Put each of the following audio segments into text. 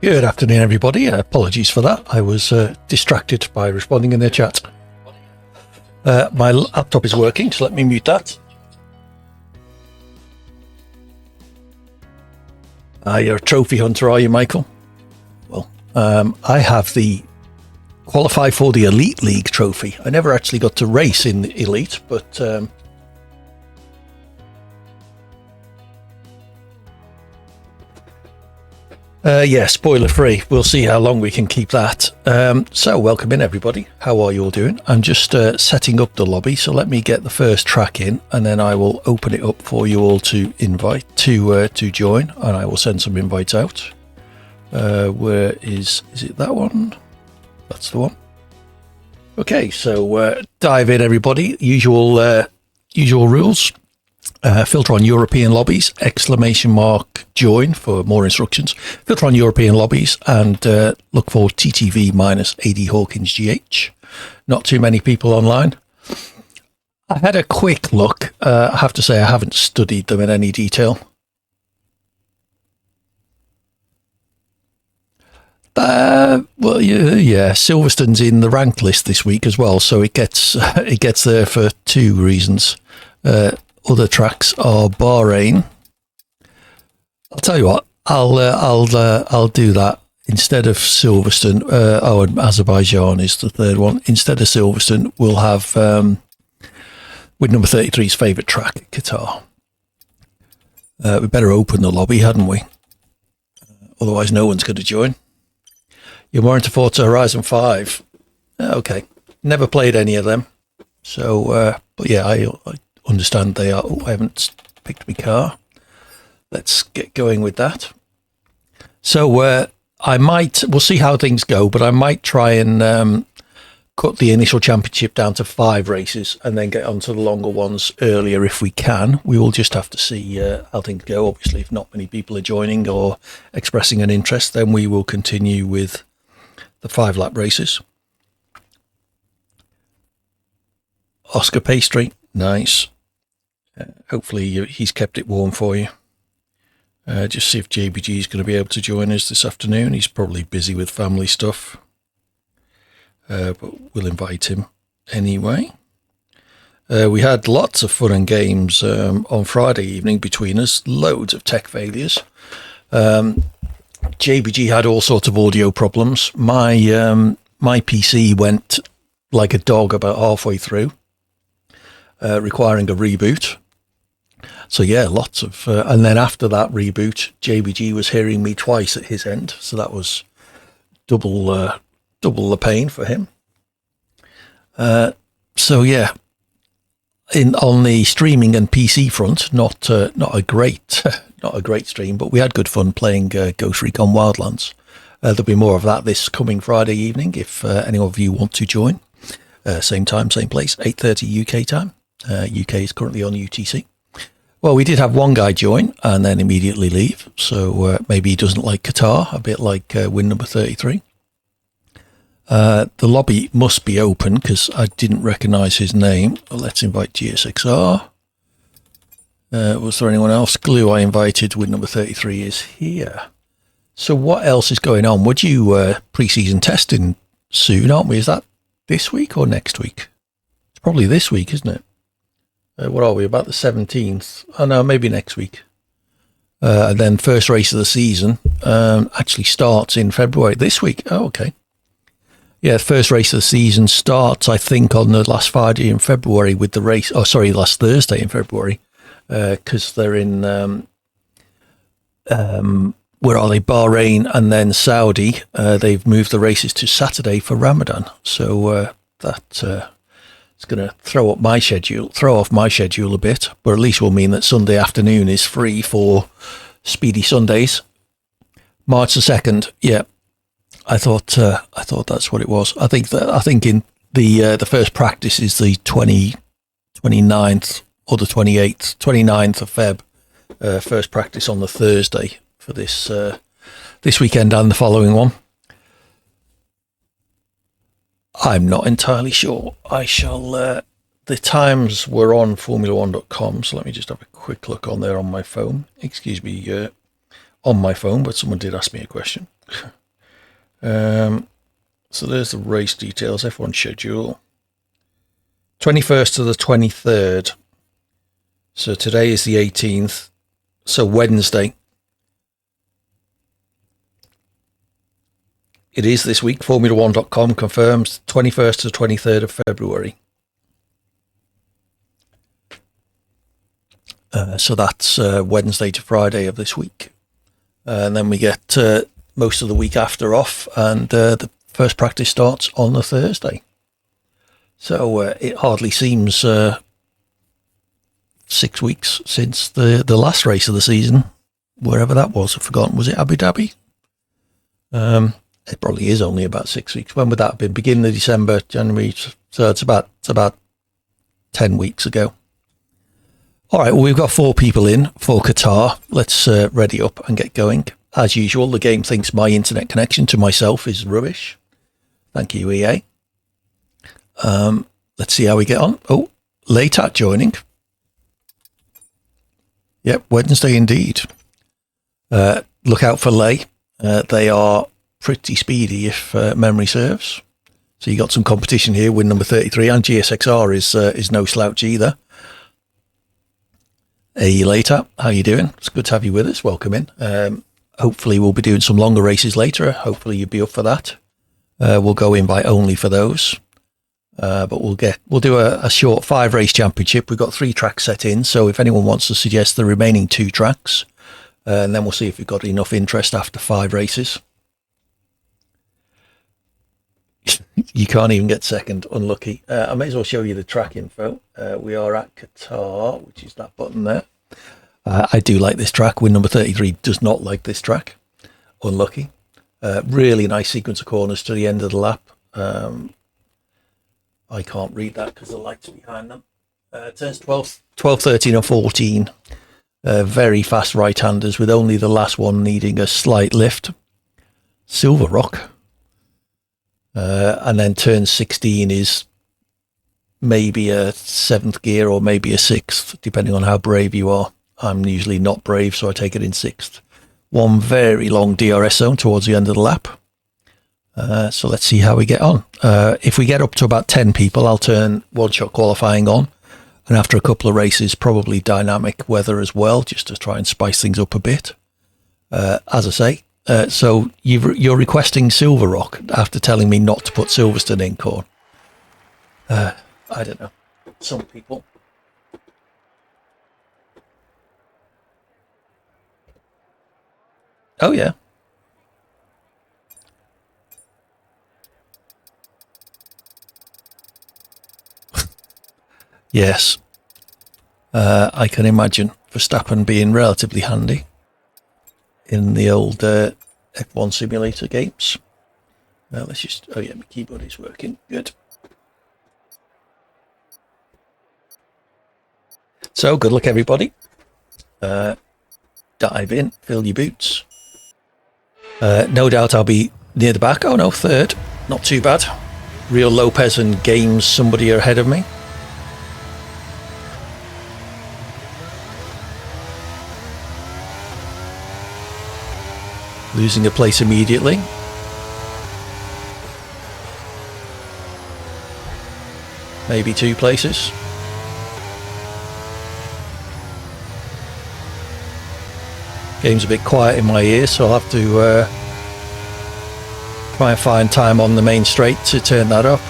Good afternoon, everybody. Apologies for that. I was distracted by responding in their chat. My laptop is working, so let me mute that. You're a trophy hunter, are you, Michael? Well, I have the qualify for the Elite League trophy. I never actually got to race in the Elite, but yeah, spoiler free. We'll see how long we can keep that. So welcome in, everybody. How are you all doing? I'm just setting up the lobby, so let me get the first track in, and then I will open it up for you all to invite to join, and I will send some invites out. Where is it? That one? That's the one. Okay, so dive in, everybody. Usual rules. Filter on European lobbies, ! join for more instructions. Filter on European lobbies and look for TTV minus AD Hawkins GH. Not too many people online. I had a quick look. I have to say I haven't studied them in any detail. Well, yeah, Silverstone's in the ranked list this week as well, so it gets there for two reasons. Other tracks are Bahrain. I'll tell you what, I'll do that instead of Silverstone. And Azerbaijan is the third one. Instead of Silverstone, we'll have with number 33's favourite track, Qatar. We better open the lobby, hadn't we? Otherwise, no one's going to join. You're more into Forza Horizon 5. Okay, never played any of them. So, but yeah, I understand they are. Oh, I haven't picked my car. Let's get going with that. So we'll see how things go, but I might try and cut the initial championship down to 5 races and then get onto the longer ones earlier if we can. We will just have to see how things go. Obviously, if not many people are joining or expressing an interest, then we will continue with the 5-lap races. Oscar Pastry, nice. Hopefully he's kept it warm for you. Just see if JBG is going to be able to join us this afternoon. He's probably busy with family stuff, but we'll invite him anyway. We had lots of fun and games on Friday evening between us. Loads of tech failures. JBG had all sorts of audio problems. My PC went like a dog about halfway through, requiring a reboot. So yeah, lots of, and then after that reboot, JBG was hearing me twice at his end, so that was double the pain for him. So yeah, on the streaming and PC front, not a great stream, but we had good fun playing Ghost Recon Wildlands. There'll be more of that this coming Friday evening if any of you want to join. Same time, same place, 8:30 UK time. UK is currently on UTC. Well, we did have one guy join and then immediately leave, so maybe he doesn't like Qatar, a bit like win number 33. The lobby must be open because I didn't recognise his name. Let's invite GSXR. Was there anyone else? Glue I invited, win number 33 is here. So what else is going on? Would you pre-season testing soon, aren't we? Is that this week or next week? It's probably this week, isn't it? What are we, about the 17th? Oh no, maybe next week. And then first race of the season actually starts in February this week. Oh, okay. Yeah, first race of the season starts, I think, on the last Friday in February with the race. Oh, sorry, last Thursday in February, because they're in where are they? Bahrain and then Saudi. They've moved the races to Saturday for Ramadan, so that. It's going to throw off my schedule a bit, but at least will mean that Sunday afternoon is free for Speedy Sundays. March the 2nd. Yeah, I thought that's what it was. I think in the first practice is the 29th or the 29th of Feb. First practice on the Thursday for this weekend and the following one. I'm not entirely sure. I shall, the times were on Formula1.com, so let me just have a quick look on there on my phone. Excuse me, on my phone, but someone did ask me a question. So there's the race details, F1 schedule. 21st to the 23rd. So today is the 18th. So Wednesday. It is this week. Formula1.com confirms 21st to 23rd of February. So that's Wednesday to Friday of this week. And then we get most of the week after off, and the first practice starts on the Thursday. So it hardly seems 6 weeks since the last race of the season, wherever that was. I've forgotten. Was it Abu Dhabi? It probably is only about 6 weeks. When would that have been? Beginning of December, January. So it's about 10 weeks ago. All right, well, we've got 4 people in for Qatar. Let's ready up and get going. As usual, the game thinks my internet connection to myself is rubbish. Thank you, EA. Let's see how we get on. Oh, Latat joining. Yep, Wednesday indeed. Look out for Lay. They are pretty speedy if memory serves. So you got some competition here. Win number 33, and GSXR is no slouch either. Hey, Later, how you doing? It's good to have you with us. Welcome in. Hopefully we'll be doing some longer races later. Hopefully you'll be up for that. We'll go invite only for those. But we'll do a short 5-race championship. We've got 3 tracks set in. So if anyone wants to suggest the remaining 2 tracks, and then we'll see if we've got enough interest after 5 races. You can't even get second. Unlucky. I may as well show you the track info. We are at Qatar, which is that button there. I do like this track. Win number 33 does not like this track. Unlucky. Really nice sequence of corners to the end of the lap. I can't read that because the lights are behind them. Turns 12, 13 and 14. Very fast right-handers with only the last one needing a slight lift. Silver Rock. And then turn 16 is maybe a 7th gear or maybe a 6th, depending on how brave you are. I'm usually not brave, so I take it in 6th. One very long DRS zone towards the end of the lap. So let's see how we get on. If we get up to about 10 people, I'll turn one-shot qualifying on. And after a couple of races, probably dynamic weather as well, just to try and spice things up a bit. As I say, so you're requesting Silver Rock after telling me not to put Silverstone in, Corn. I don't know. Some people. Oh, yeah. Yes. I can imagine Verstappen being relatively handy in the old F1 simulator games. Let's just... Oh, yeah, my keyboard is working. Good. So, good luck, everybody. Dive in. Fill your boots. No doubt I'll be near the back. Oh, no, 3rd. Not too bad. Real Lopez and Games, somebody ahead of me. Losing a place immediately. Maybe 2 places. Game's a bit quiet in my ears, so I'll have to try and find time on the main straight to turn that up.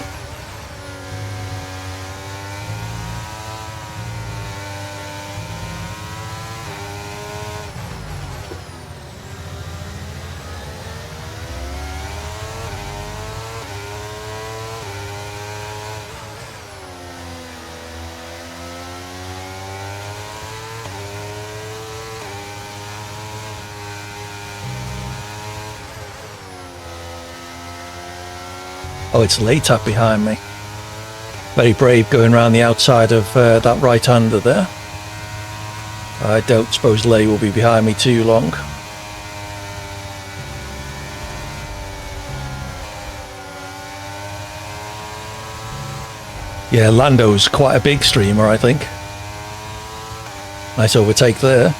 Oh, it's Latat behind me. Very brave going around the outside of that right-hander there. I don't suppose Lay will be behind me too long. Yeah, Lando's quite a big streamer, I think. Nice overtake there.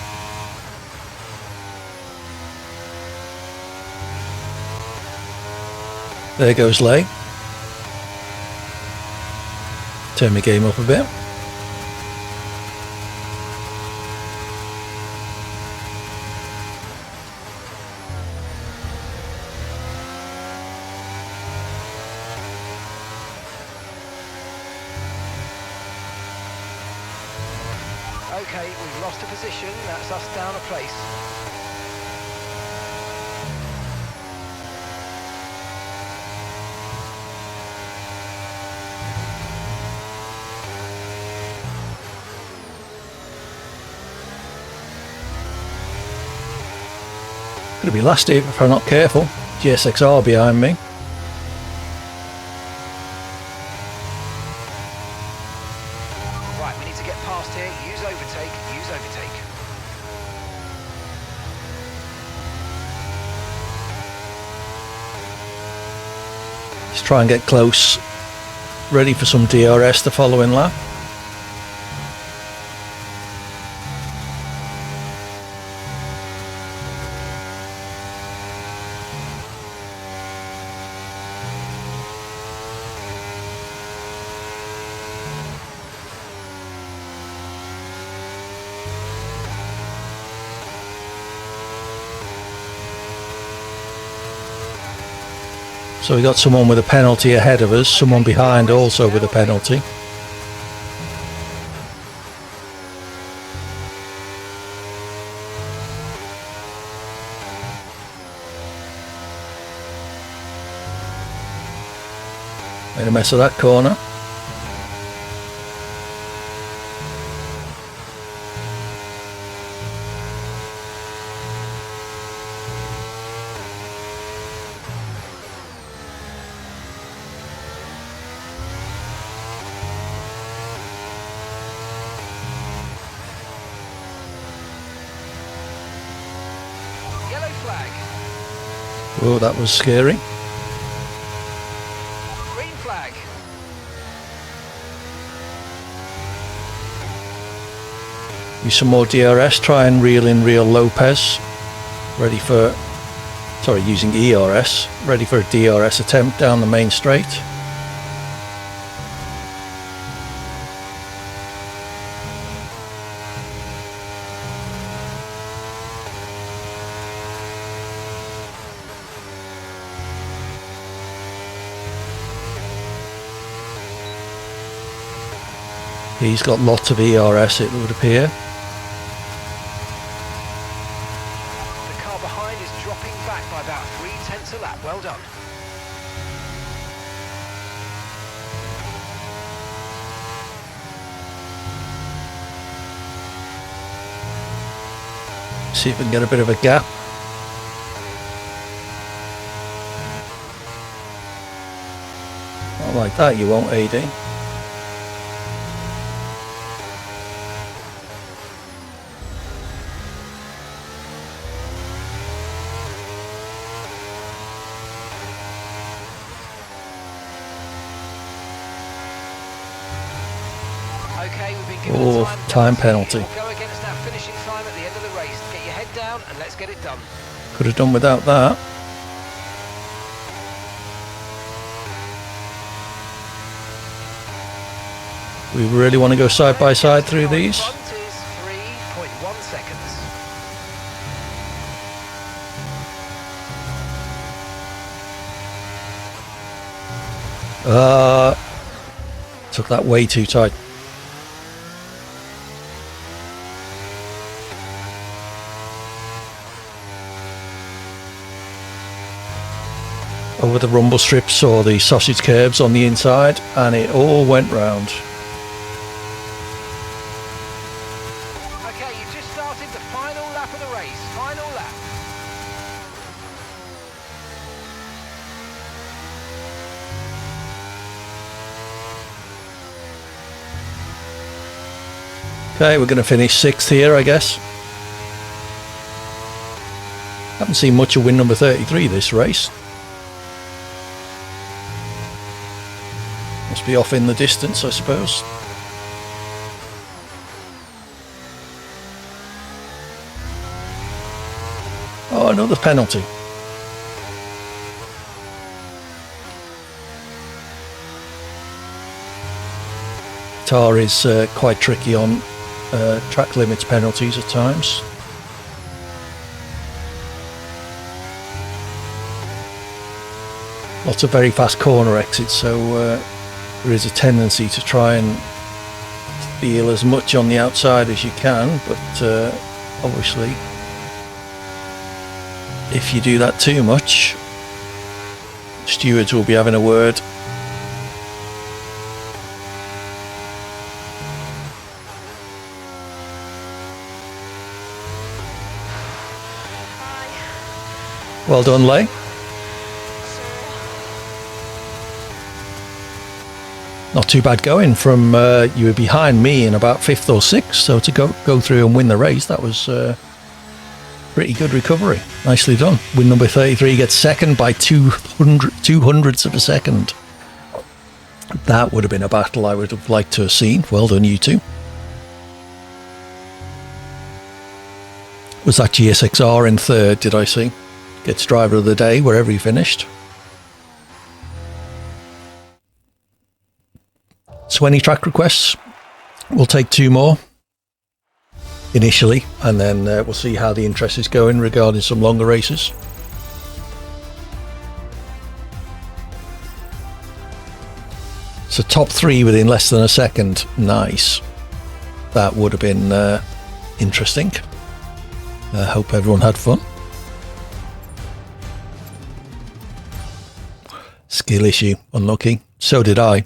There goes Lay. Turn my game up a bit. Okay, we've lost a position. That's us down a place. Could be last year if I'm not careful. GSXR behind me. Right, we need to get past here. Use overtake. Use overtake. Let's try and get close. Ready for some DRS the following lap. So we got someone with a penalty ahead of us, someone behind also with a penalty. Made a mess of that corner. Yellow flag. Oh, that was scary. Green flag. Use some more DRS, try and reel in real Lopez. Ready for, sorry, using ERS. Ready for a DRS attempt down the main straight. He's got lots of ERS, it would appear. The car behind is dropping back by about 3/10 a lap. Well done. See if we can get a bit of a gap. Not like that, you won't, AD. Okay, we've been given Oh, a time penalty. We'll go against our finishing time at the end of the race. Get your head down and let's get it done. Could have done without that. We really want to go side by side through these. Front is 3.1 seconds. Took that way too tight. Over the rumble strips or the sausage curbs on the inside, and it all went round. Okay, you've just started the final lap of the race. Final lap. Okay, we're going to finish 6th here, I guess. Haven't seen much of win number 33 this race. Must be off in the distance, I suppose. Oh, another penalty. Qatar is quite tricky on track limits penalties at times. Lots of very fast corner exits, so there is a tendency to try and steal as much on the outside as you can, but obviously if you do that too much, stewards will be having a word. Well done, Leigh. Not too bad going from you were behind me in about 5th or 6th, so to go through and win the race, that was pretty good recovery. Nicely done. Win number 33 gets second by 200ths of a second. That would have been a battle I would have liked to have seen. Well done, you two. Was that GSXR in 3rd, did I see? Gets driver of the day wherever he finished. So any track requests? We'll take 2 more initially, and then we'll see how the interest is going regarding some longer races. So top 3 within less than a second. Nice. That would have been interesting. I hope everyone had fun. Skill issue, unlucky. So did I.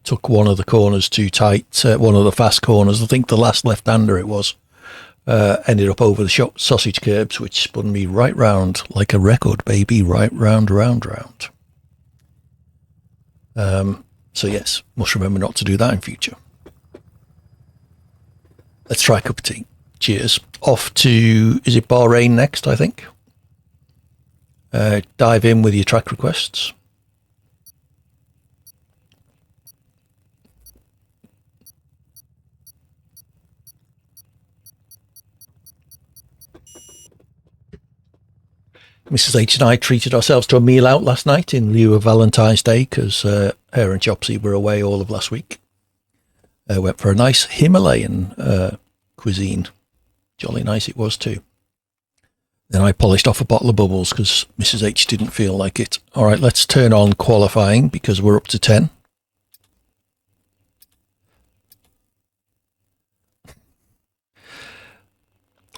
Took one of the corners too tight, one of the fast corners, I think the last left-hander it was. Ended up over the sausage curbs, which spun me right round like a record, baby, right round. So yes, must remember not to do that in future. Let's try a cup of tea. Cheers. Off to, is it Bahrain next, I think? Dive in with your track requests. Mrs. H and I treated ourselves to a meal out last night in lieu of Valentine's Day because her and Chopsy were away all of last week. Went for a nice Himalayan cuisine. Jolly nice it was too. Then I polished off a bottle of bubbles because Mrs. H didn't feel like it. All right, let's turn on qualifying because we're up to 10.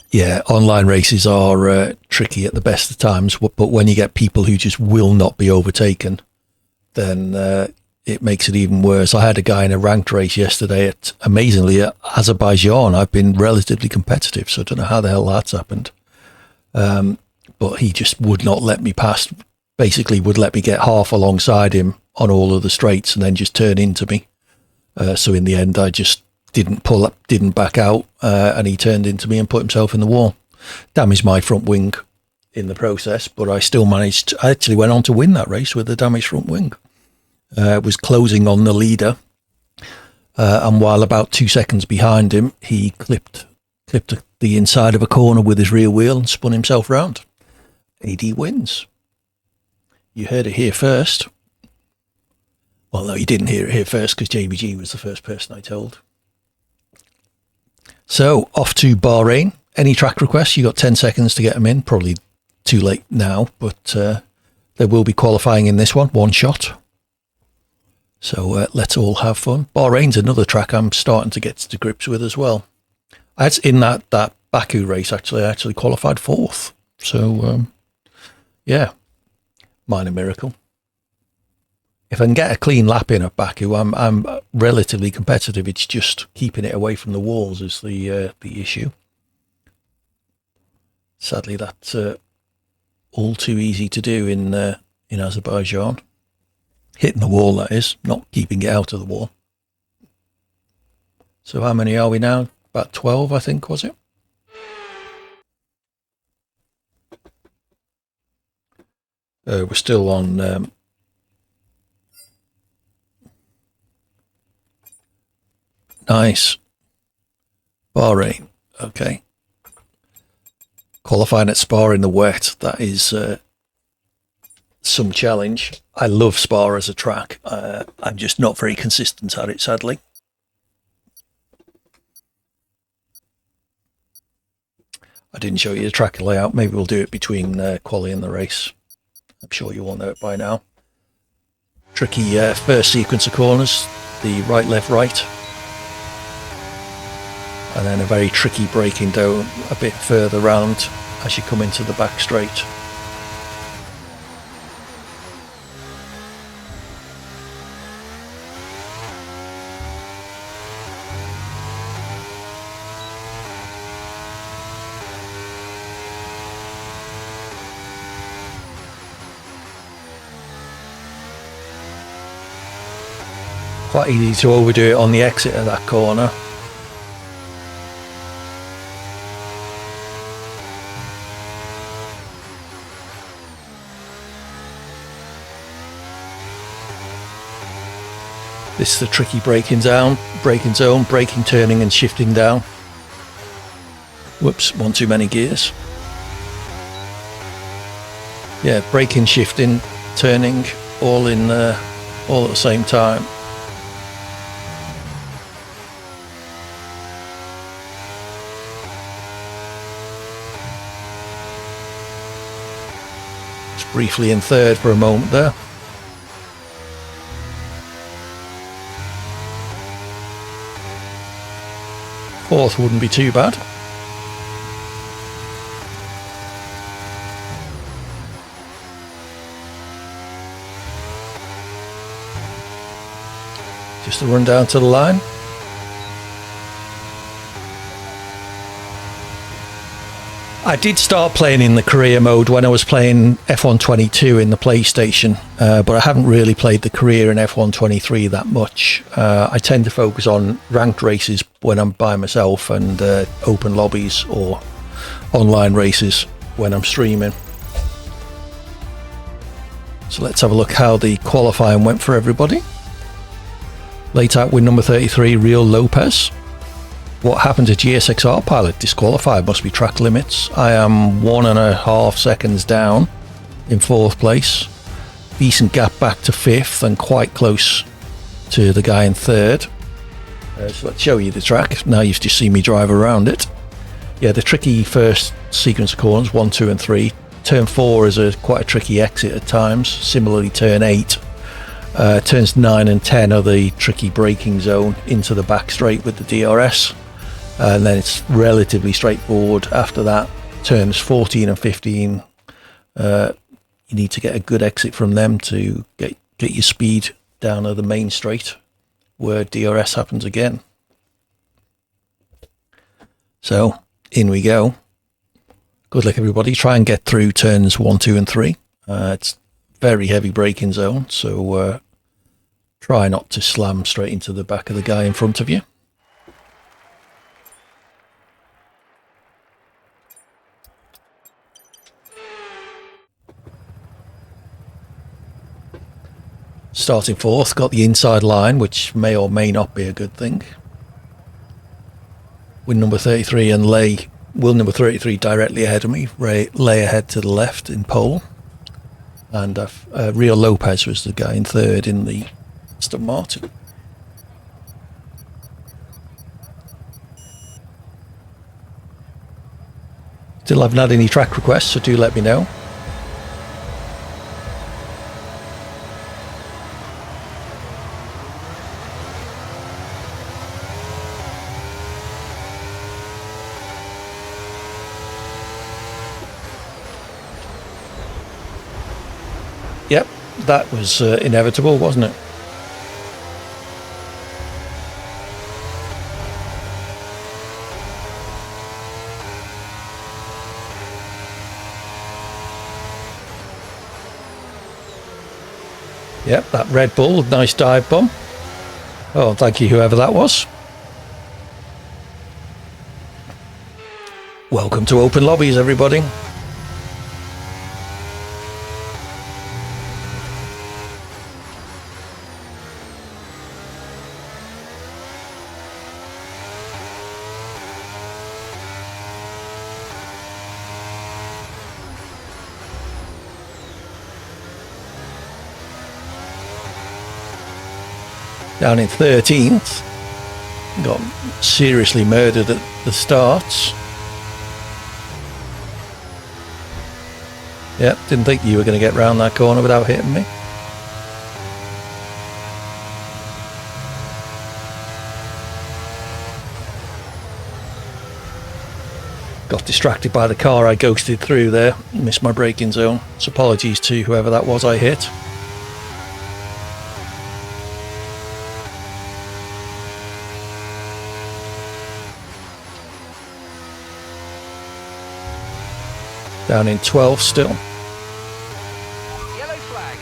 Yeah, online races are tricky at the best of times, but when you get people who just will not be overtaken, then it makes it even worse. I had a guy in a ranked race yesterday amazingly, at Azerbaijan. I've been relatively competitive, so I don't know how the hell that's happened. But he just would not let me pass, basically would let me get half alongside him on all of the straights and then just turn into me. So in the end, I just didn't pull up, didn't back out, and he turned into me and put himself in the wall. Damaged my front wing in the process, but I still managed. I actually went on to win that race with a damaged front wing. Was closing on the leader, and while about 2 seconds behind him, he clipped the inside of a corner with his rear wheel and spun himself round. AD wins. You heard it here first. Well, no, you didn't hear it here first because JBG was the first person I told. So, off to Bahrain. Any track requests? You got 10 seconds to get them in. Probably too late now, but there will be qualifying in this one shot. So, let's all have fun. Bahrain's another track I'm starting to get to grips with as well. In that Baku race, actually, I actually qualified 4th. So, yeah, minor miracle. If I can get a clean lap in at Baku, I'm relatively competitive. It's just keeping it away from the walls is the issue. Sadly, that's all too easy to do in Azerbaijan. Hitting the wall, that is, not keeping it out of the wall. So how many are we now? About 12, I think, was it? We're still on... Nice. Bahrain. Okay. Qualifying at Spa in the wet. That is some challenge. I love Spa as a track. I'm just not very consistent at it, sadly. I didn't show you the track layout. Maybe we'll do it between quali and the race. I'm sure you all know it by now. Tricky first sequence of corners, the right, left, right. And then a very tricky braking down a bit further round as you come into the back straight. Quite easy to overdo it on the exit of that corner. This is the tricky braking zone, braking, turning and shifting down. Whoops, one too many gears. Yeah, braking, shifting, turning, all in all at the same time. Just briefly in third for a moment there. Fourth wouldn't be too bad. Just a run down to the line. I did start playing in the career mode when I was playing F122 in the PlayStation, but I haven't really played the career in F123 that much. I tend to focus on ranked races when I'm by myself and open lobbies or online races when I'm streaming. So let's have a look how the qualifying went for everybody. Late out win number 33, Real Lopez. What happened to GSXR pilot? Disqualified, must be track limits. I am 1.5 seconds down in fourth place. Decent gap back to fifth and quite close to the guy in third. So let's show you the track. Now you've just seen me drive around it. Yeah, the tricky first sequence of corners, 1, 2 and 3. Turn 4 is quite a tricky exit at times. Similarly, turn 8. Turns 9 and 10 are the tricky braking zone into the back straight with the DRS. And then it's relatively straightforward after that. Turns 14 and 15, you need to get a good exit from them to get your speed down to the main straight where DRS happens again. So in we go. Good luck everybody. Try and get through turns 1, 2 and 3. It's very heavy braking zone, so try not to slam straight into the back of the guy in front of you. Starting fourth, got the inside line, which may or may not be a good thing. Win number 33 and Will number 33 directly ahead of me. Lay ahead to the left in pole. And Real Lopez was the guy in third in the Aston Martin. Still haven't had any track requests, so do let me know. Yep, that was inevitable, wasn't it? Yep, that Red Bull, nice dive bomb. Oh, thank you, whoever that was. Welcome to Open Lobbies, everybody. Down in 13th, got seriously murdered at the starts. Yep, didn't think you were going to get round that corner without hitting me. Got distracted by the car I ghosted through there, missed my braking zone. So apologies to whoever that was I hit. Down in 12 still. Yellow flag.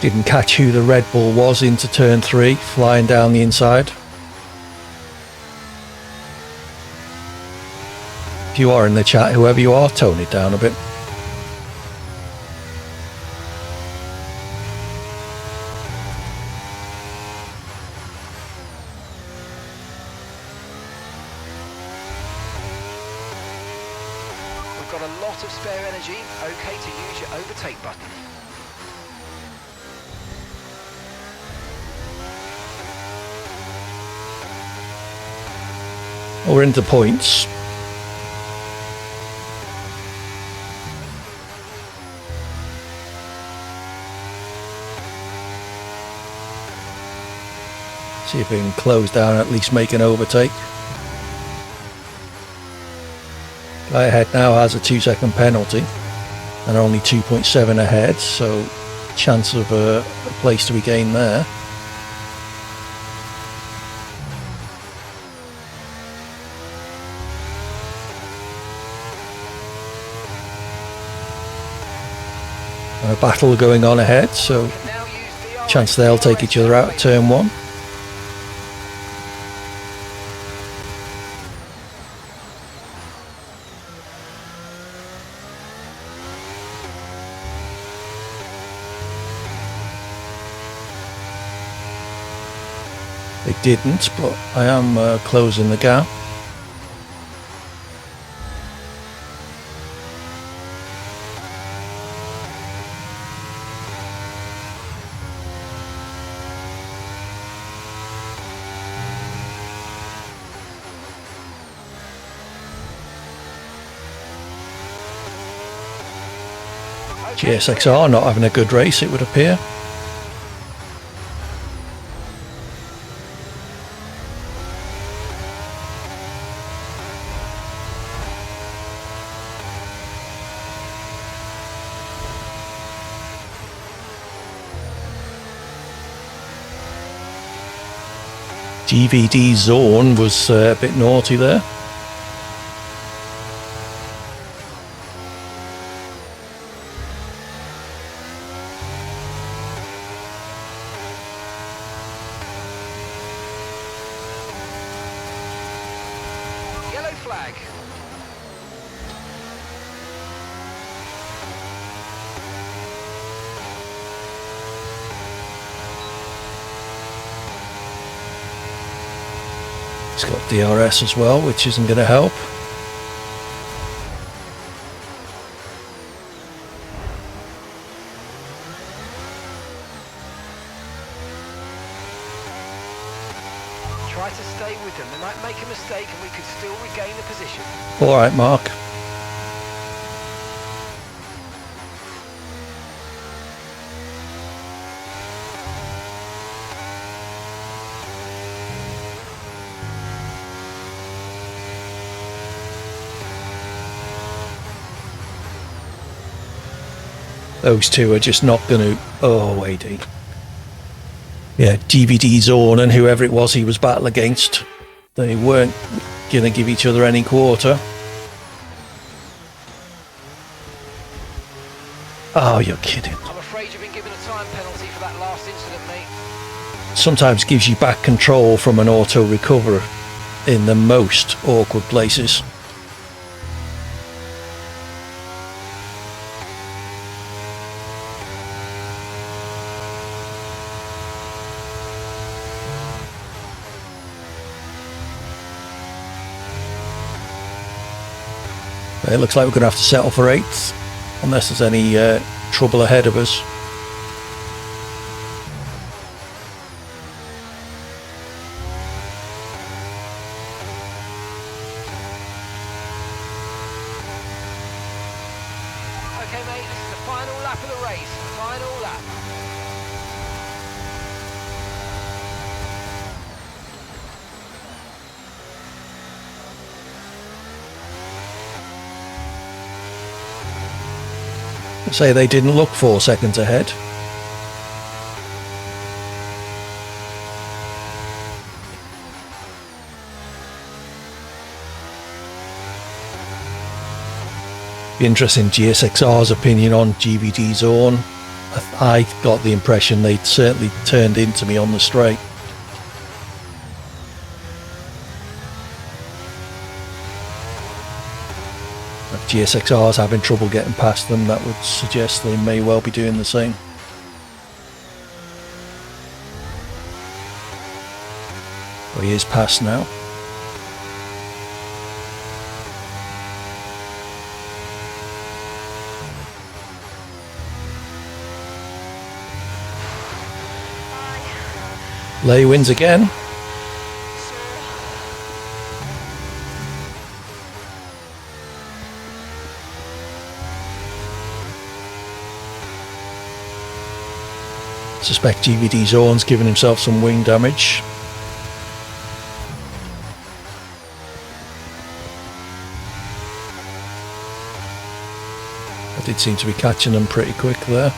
Didn't catch who the Red Bull was into turn 3, flying down the inside. If you are in the chat, whoever you are, tone it down a bit. We've got a lot of spare energy. Okay to use your overtake button. We're into points. See if we can close down, at least make an overtake. Guy ahead now has a 2-second penalty and only 2.7 ahead, so chance of a place to regain there. And a battle going on ahead, so Now use DRS. chance they'll take each other out at turn 1. They didn't, but I am closing the gap. GSXR not having a good race, it would appear. DVD Zorn was a bit naughty there. Yellow flag. It's got DRS as well, which isn't going to help. Try to stay with them. They might make a mistake and we could still regain the position. All right, Mark. Those two are just not going to... Oh, AD. Yeah, DVD Zorn and whoever it was he was battle against, they weren't going to give each other any quarter. Oh, you're kidding. I'm afraid you've been given a time penalty for that last incident, mate. Sometimes gives you back control from an auto recover in the most awkward places. Okay, looks like we're going to have to settle for 8th, unless there's any trouble ahead of us. Okay, mate, this is the final lap of the race. Final lap. Say they didn't look 4 seconds ahead. Be interesting GSXR's opinion on GVD Zone. I got the impression they certainly turned into me on the straight. If GSXR's having trouble getting past them, that would suggest they may well be doing the same. Oh, he is past now. Lay wins again. Suspect GVD Zone's given himself some wing damage. I did seem to be catching them pretty quick there.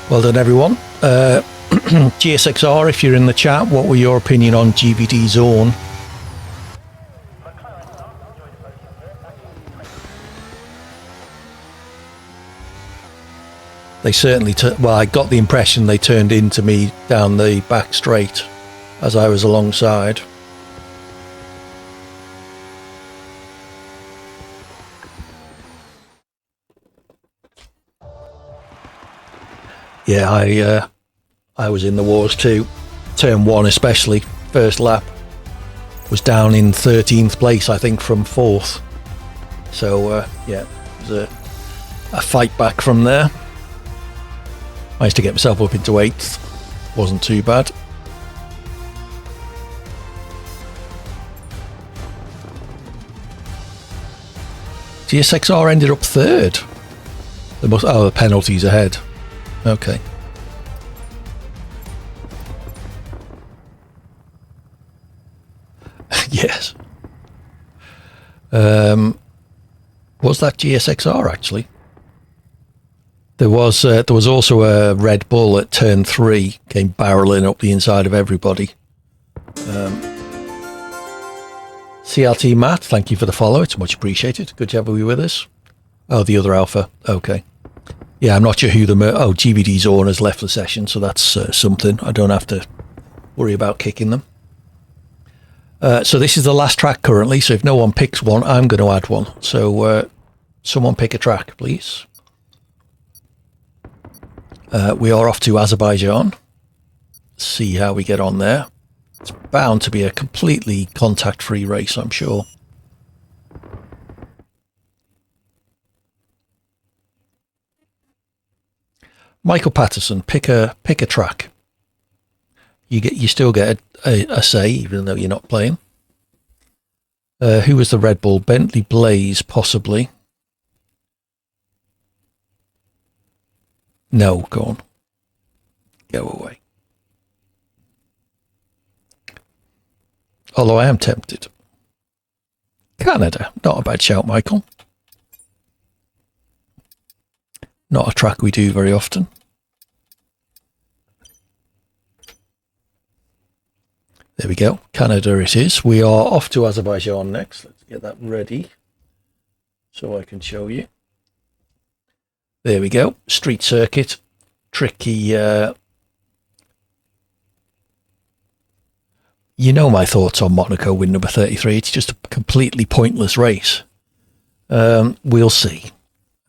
Well done, everyone. GSXR, if you're in the chat, what were your opinion on GVD Zone? They certainly, well, I got the impression they turned into me down the back straight as I was alongside. Yeah, I was in the wars too. Turn 1 especially, first lap, was down in 13th place, I think, from 4th. So, yeah, it was a fight back from there. Managed to get myself up into 8th. Wasn't too bad. GSXR ended up 3rd. The penalties ahead. Okay. Yes. Was that GSXR actually? There was also a Red Bull at turn 3, came barreling up the inside of everybody. CLT Matt, thank you for the follow. It's much appreciated. Good to have you with us. Oh, the other Alpha. Okay. Yeah, I'm not sure who GVD Zone has left the session, so that's something. I don't have to worry about kicking them. So this is the last track currently, so if no one picks one, I'm going to add one. So someone pick a track, please. We are off to Azerbaijan. See how we get on there. It's bound to be a completely contact-free race, I'm sure. Michael Patterson, pick a track. You still get a say, even though you're not playing. Who was the Red Bull? Bentley Blaze, possibly. No, go on. Go away. Although I am tempted. Canada, not a bad shout, Michael. Not a track we do very often. There we go. Canada it is. We are off to Azerbaijan next. Let's get that ready so I can show you. There we go. Street circuit. Tricky. You know my thoughts on Monaco win number 33. It's just a completely pointless race. We'll see.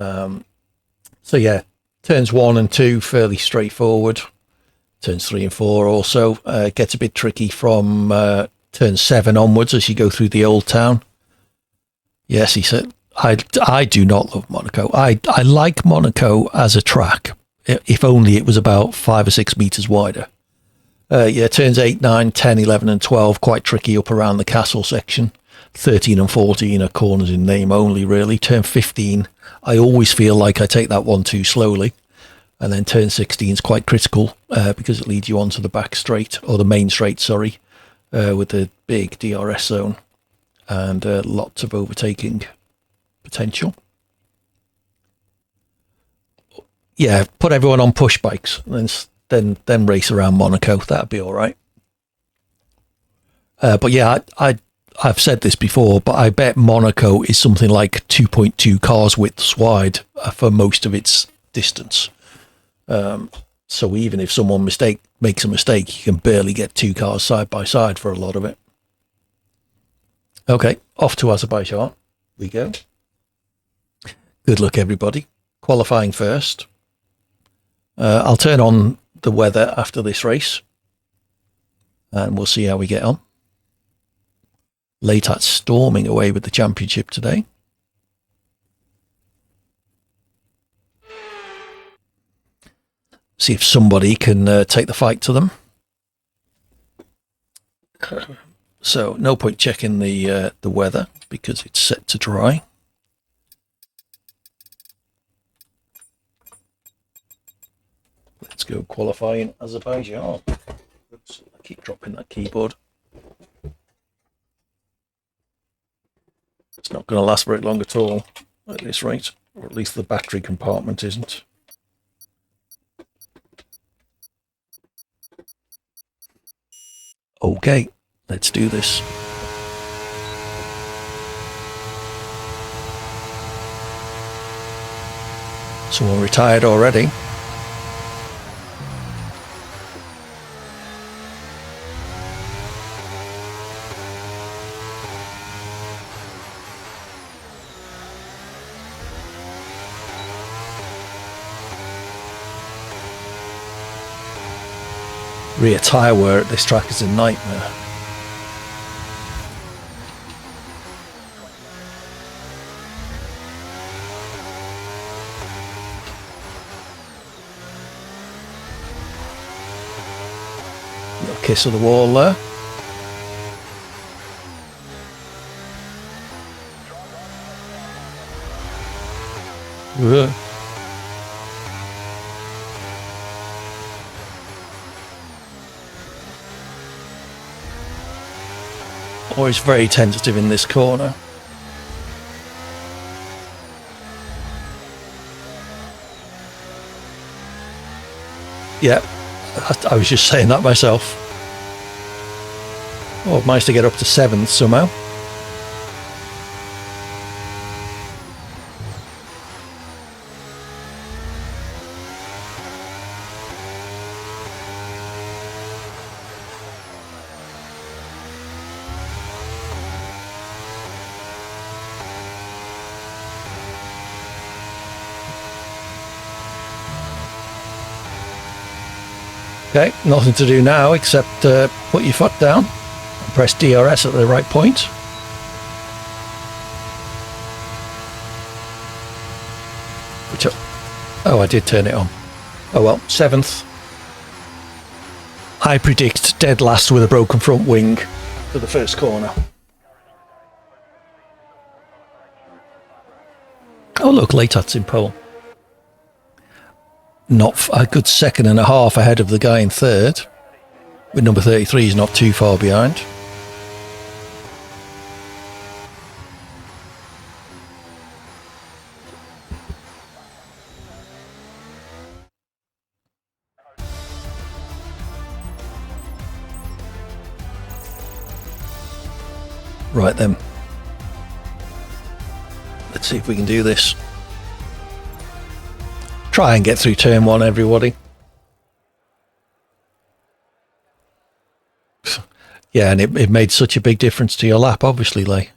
So yeah, turns 1 and 2 fairly straightforward. Turns 3 and 4 also gets a bit tricky from turn 7 onwards as you go through the old town. Yes, he said, I do not love Monaco. I like Monaco as a track, if only it was about 5 or 6 meters wider. Yeah, turns 8, 9, 10, 11 and 12, quite tricky up around the castle section. 13 and 14 are corners in name only, really. Turn 15, I always feel like I take that one too slowly. And then turn 16 is quite critical because it leads you onto the back straight, or the main straight, sorry, with the big DRS zone and lots of overtaking potential. Yeah, put everyone on push bikes and then race around Monaco. That'd be all right. But yeah, I've said this before, but I bet Monaco is something like 2.2 cars widths wide for most of its distance. So even if someone makes a mistake, you can barely get 2 cars side by side for a lot of it. Okay, off to Azerbaijan we go. Good luck, everybody. Qualifying first. I'll turn on the weather after this race, and we'll see how we get on. Leitat's storming away with the championship today. See if somebody can take the fight to them. So no point checking the weather because it's set to dry. Let's go qualifying Azerbaijan. Oops, I keep dropping that keyboard. It's not going to last very long at all at this rate, or at least the battery compartment isn't. Okay, let's do this. Someone retired already. Rear tyre wear at this track is a nightmare. Little kiss of the wall there. Ugh. Always very tentative in this corner. Yeah, I was just saying that myself. Oh, I've managed to get up to 7th somehow. Okay, nothing to do now except put your foot down and press DRS at the right point. Oh, I did turn it on. Oh well, 7th. I predict dead last with a broken front wing for the first corner. Oh look, Leitat's in pole. Not a good 2.5 ahead of the guy in 3rd. With number 33 is not too far behind. Right then. Let's see if we can do this. Try and get through turn 1, everybody. Yeah, and it made such a big difference to your lap, obviously, Leigh.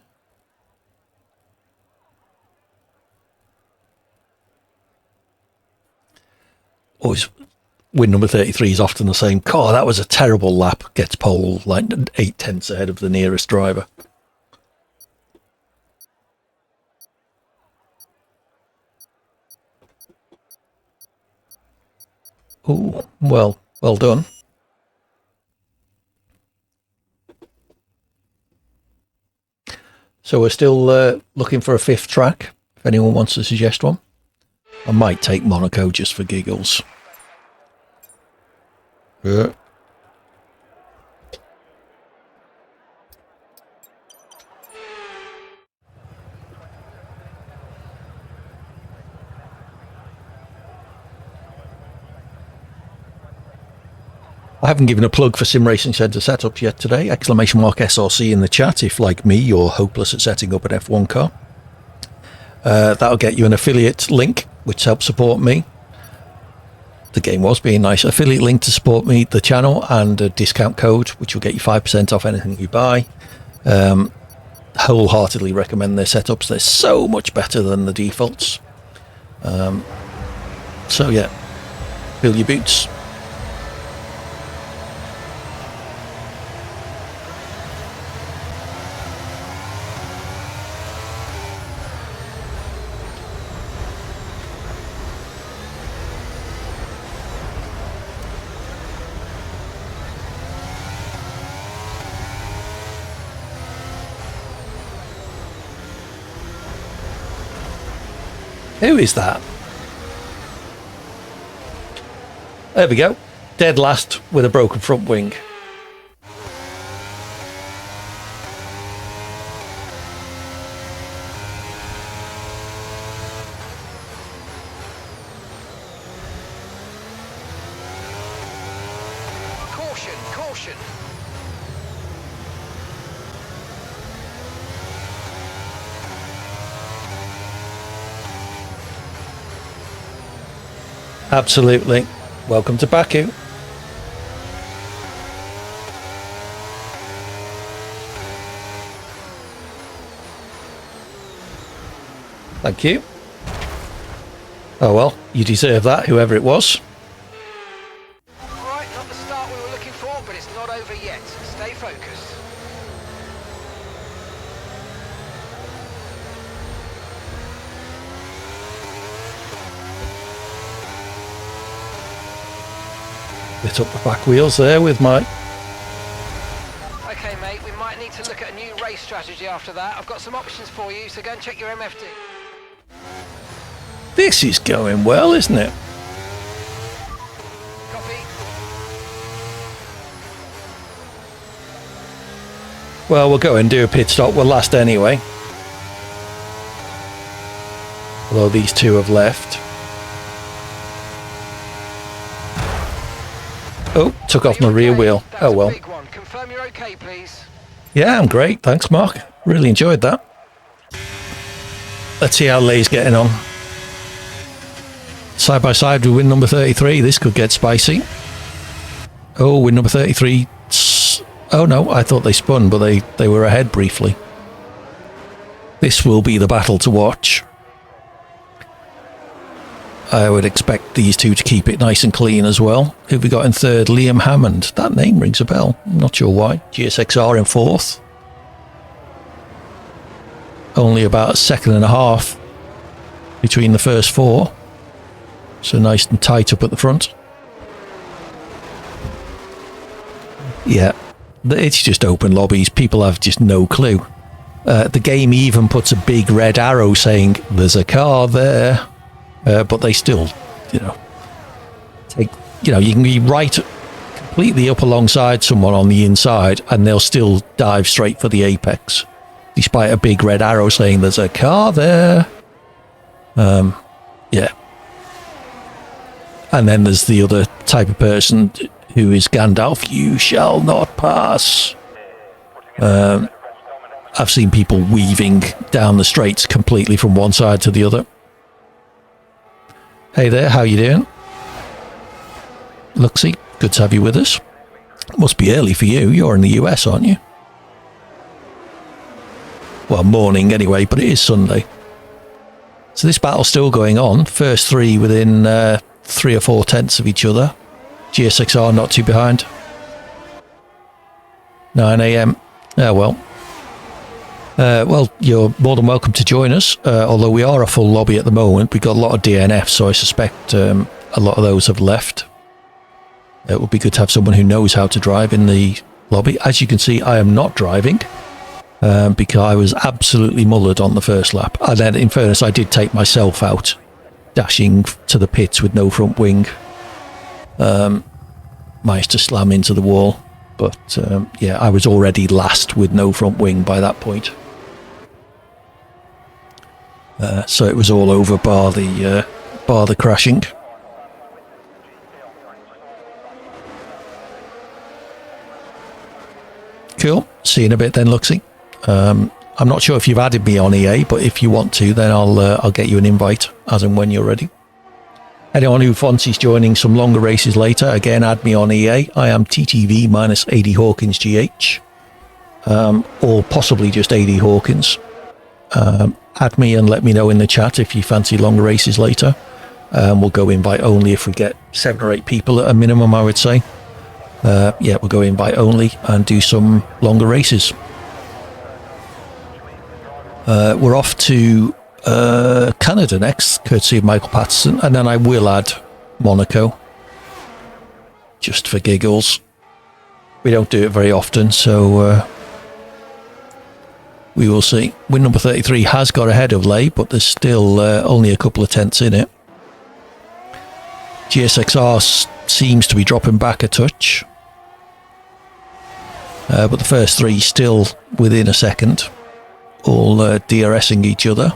Always win number 33 is often the same. God, that was a terrible lap. Gets pole like 8/10 ahead of the nearest driver. Oh, well done. So we're still looking for a fifth track, if anyone wants to suggest one. I might take Monaco just for giggles. Yeah. I haven't given a plug for Sim Racing Centre setups yet today. Exclamation mark SRC in the chat if, like me, you're hopeless at setting up an F1 car. That'll get you an affiliate link, which helps support me. The game was being nice. Affiliate link to support me, the channel, and a discount code, which will get you 5% off anything you buy. Wholeheartedly recommend their setups. They're so much better than the defaults. So yeah, fill your boots. Who is that? There we go. Dead last with a broken front wing. Caution, caution. Absolutely. Welcome to Baku. Thank you. Oh well, you deserve that, whoever it was. Alright, not the start we were looking for, but it's not over yet. Stay focused. Lit up the back wheels there with my... Okay, mate, we might need to look at a new race strategy after that. I've got some options for you, so go and check your MFD. This is going well, isn't it? Copy. Well, we'll go and do a pit stop. We'll last anyway. Although these two have left. Oh, took off my rear wheel. That's Oh well. a big one. Confirm you're okay, please. Yeah, I'm great. Thanks, Mark. Really enjoyed that. Let's see how Lay's getting on. Side by side with win number 33. This could get spicy. Oh, win number 33. Oh no, I thought they spun, but they were ahead briefly. This will be the battle to watch. I would expect these two to keep it nice and clean as well. Who have we got in third? Liam Hammond. That name rings a bell. I'm not sure why. GSXR in fourth. Only about a second and a half between the first four. So nice and tight up at the front. Yeah, it's just open lobbies. People have just no clue. The game even puts a big red arrow saying there's a car there. But they still, you know, you can be right completely up alongside someone on the inside and they'll still dive straight for the apex, despite a big red arrow saying there's a car there. Yeah. And then there's the other type of person who is Gandalf, you shall not pass. I've seen people weaving down the straights completely from one side to the other. Hey there, how you doing? Luxie, good to have you with us. Must be early for you. You're in the US, aren't you? Well, morning anyway, but it is Sunday. So this battle's still going on. First three within 3 or 4 tenths of each other. GSXR not too behind. 9 a.m. Well, you're more than welcome to join us, although we are a full lobby at the moment. We've got a lot of DNF, so I suspect a lot of those have left. It would be good to have someone who knows how to drive in the lobby. As you can see, I am not driving because I was absolutely mullered on the first lap. And then, in fairness, I did take myself out, dashing to the pits with no front wing. Managed to slam into the wall. But, yeah, I was already last with no front wing by that point. So it was all over bar the crashing. Cool. See you in a bit then, Luxie. I'm not sure if you've added me on EA, but if you want to, then I'll get you an invite as and when you're ready. Anyone who fancies joining some longer races later, again, add me on EA. I am TTV minus AD Hawkins GH, or possibly just AD Hawkins. Add me and let me know in the chat if you fancy longer races later. We'll go invite only if we get 7 or 8 people at a minimum, I would say. Yeah, we'll go invite only and do some longer races. We're off to Canada next, courtesy of Michael Patterson, and then I will add Monaco, just for giggles. We don't do it very often, so we will see. Win number 33 has got ahead of Lay, but there's still only a couple of tenths in it. GSXR seems to be dropping back a touch. But the first 3 still within a second, all DRSing each other.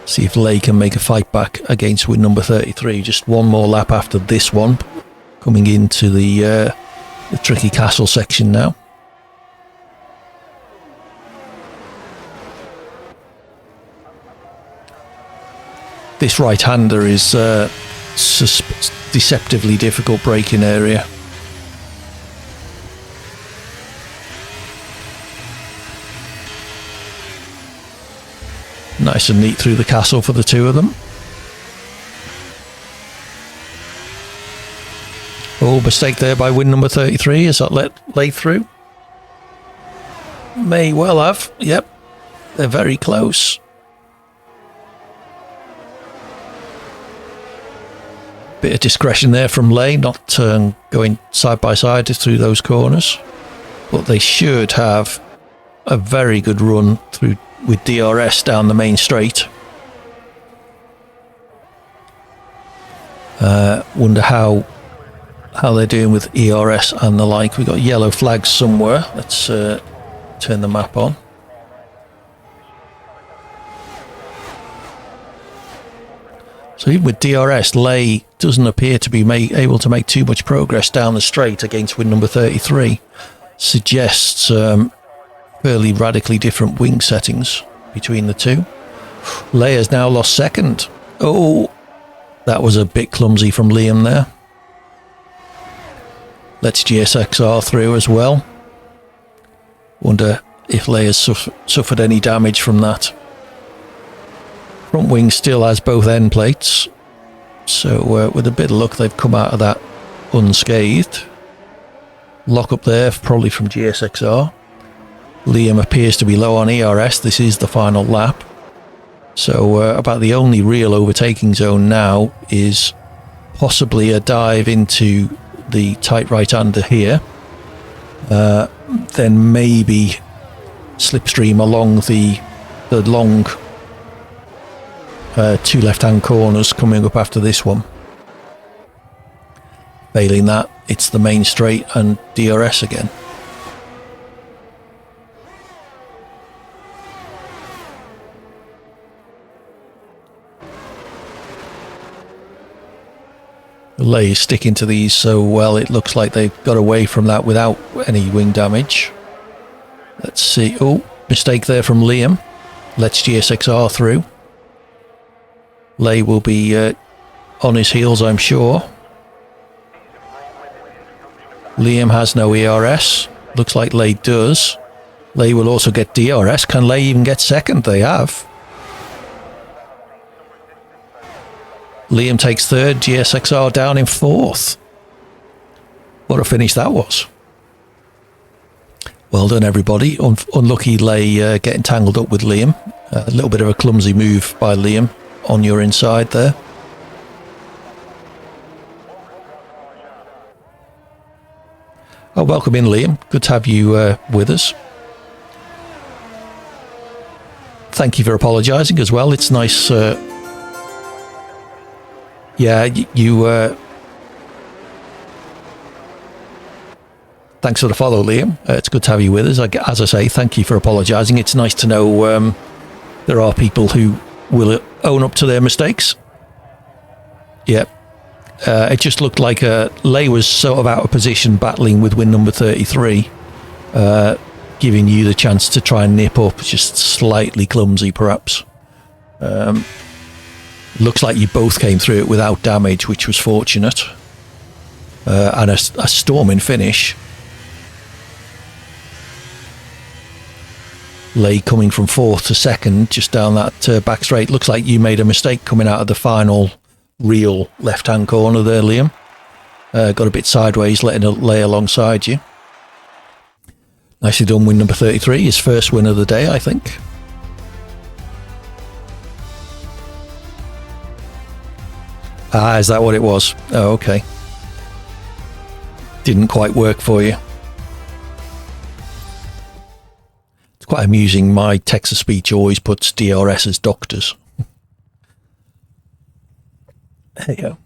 See if Lay can make a fight back against win number 33. Just one more lap after this one, coming into the tricky castle section now. This right-hander is deceptively difficult braking area. Nice and neat through the castle for the 2 of them. Oh, mistake there by win number 33. Is that laid through? May well have. Yep. They're very close. Bit of discretion there from Lay, not going side by side through those corners. But they should have a very good run through with DRS down the main straight. Wonder how they're doing with ERS and the like. We've got yellow flags somewhere. Let's turn the map on. So even with DRS, Lay doesn't appear to be able to make too much progress down the straight against win number 33. Suggests fairly radically different wing settings between the 2. Lay has now lost second. Oh, that was a bit clumsy from Liam there. Let's GSXR through as well. Wonder if Lay has suffered any damage from that. Front wing still has both end plates, so with a bit of luck they've come out of that unscathed. Lock up there, probably from GSXR. Liam appears to be low on ERS. This is the final lap. So about the only real overtaking zone now is possibly a dive into the tight right-hander here. Then maybe slipstream along the long 2 left-hand corners coming up after this one. Failing that, it's the main straight and DRS again. Lay sticking to these so well, it looks like they've got away from that without any wing damage. Let's see. Oh, mistake there from Liam. Let's GSXR through. Lay will be on his heels, I'm sure. Liam has no ERS. Looks like Lay does. Lay will also get DRS. Can Lay even get second? They have. Liam takes third, GSXR down in fourth. What a finish that was. Well done, everybody. Unlucky Lay getting tangled up with Liam. A little bit of a clumsy move by Liam on your inside there. Oh, welcome in, Liam. Good to have you with us. Thank you for apologising as well. It's nice. Yeah, you... Thanks for the follow, Liam. It's good to have you with us. As I say, thank you for apologising. It's nice to know there are people who will own up to their mistakes. Yep. It just looked like Lay was sort of out of position battling with win number 33, giving you the chance to try and nip up, just slightly clumsy perhaps. Looks like you both came through it without damage, which was fortunate. And a storming finish. Lay coming from fourth to second, just down that back straight. Looks like you made a mistake coming out of the final real left-hand corner there, Liam. Got a bit sideways, letting it lay alongside you. Nicely done, win number 33, his first win of the day, I think. Ah, is that what it was? Oh, okay. Didn't quite work for you. It's quite amusing. My text-to-speech always puts DRS as doctors. There you go.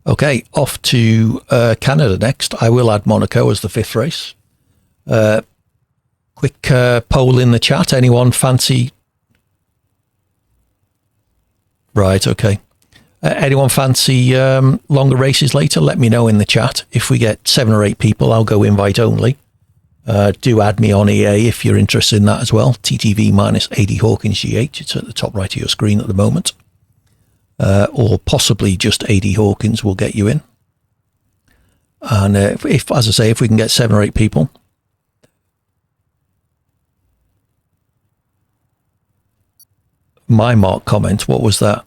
Okay, off to Canada next. I will add Monaco as the fifth race. Quick poll in the chat. Anyone fancy... Right, okay. Anyone fancy longer races later? Let me know in the chat. If we get 7 or 8 people, I'll go invite only. Do add me on EA if you're interested in that as well. TTV minus AD Hawkins GH. It's at the top right of your screen at the moment. Or possibly just AD Hawkins will get you in. And if, as I say, if we can get 7 or 8 people. My Mark comment, what was that?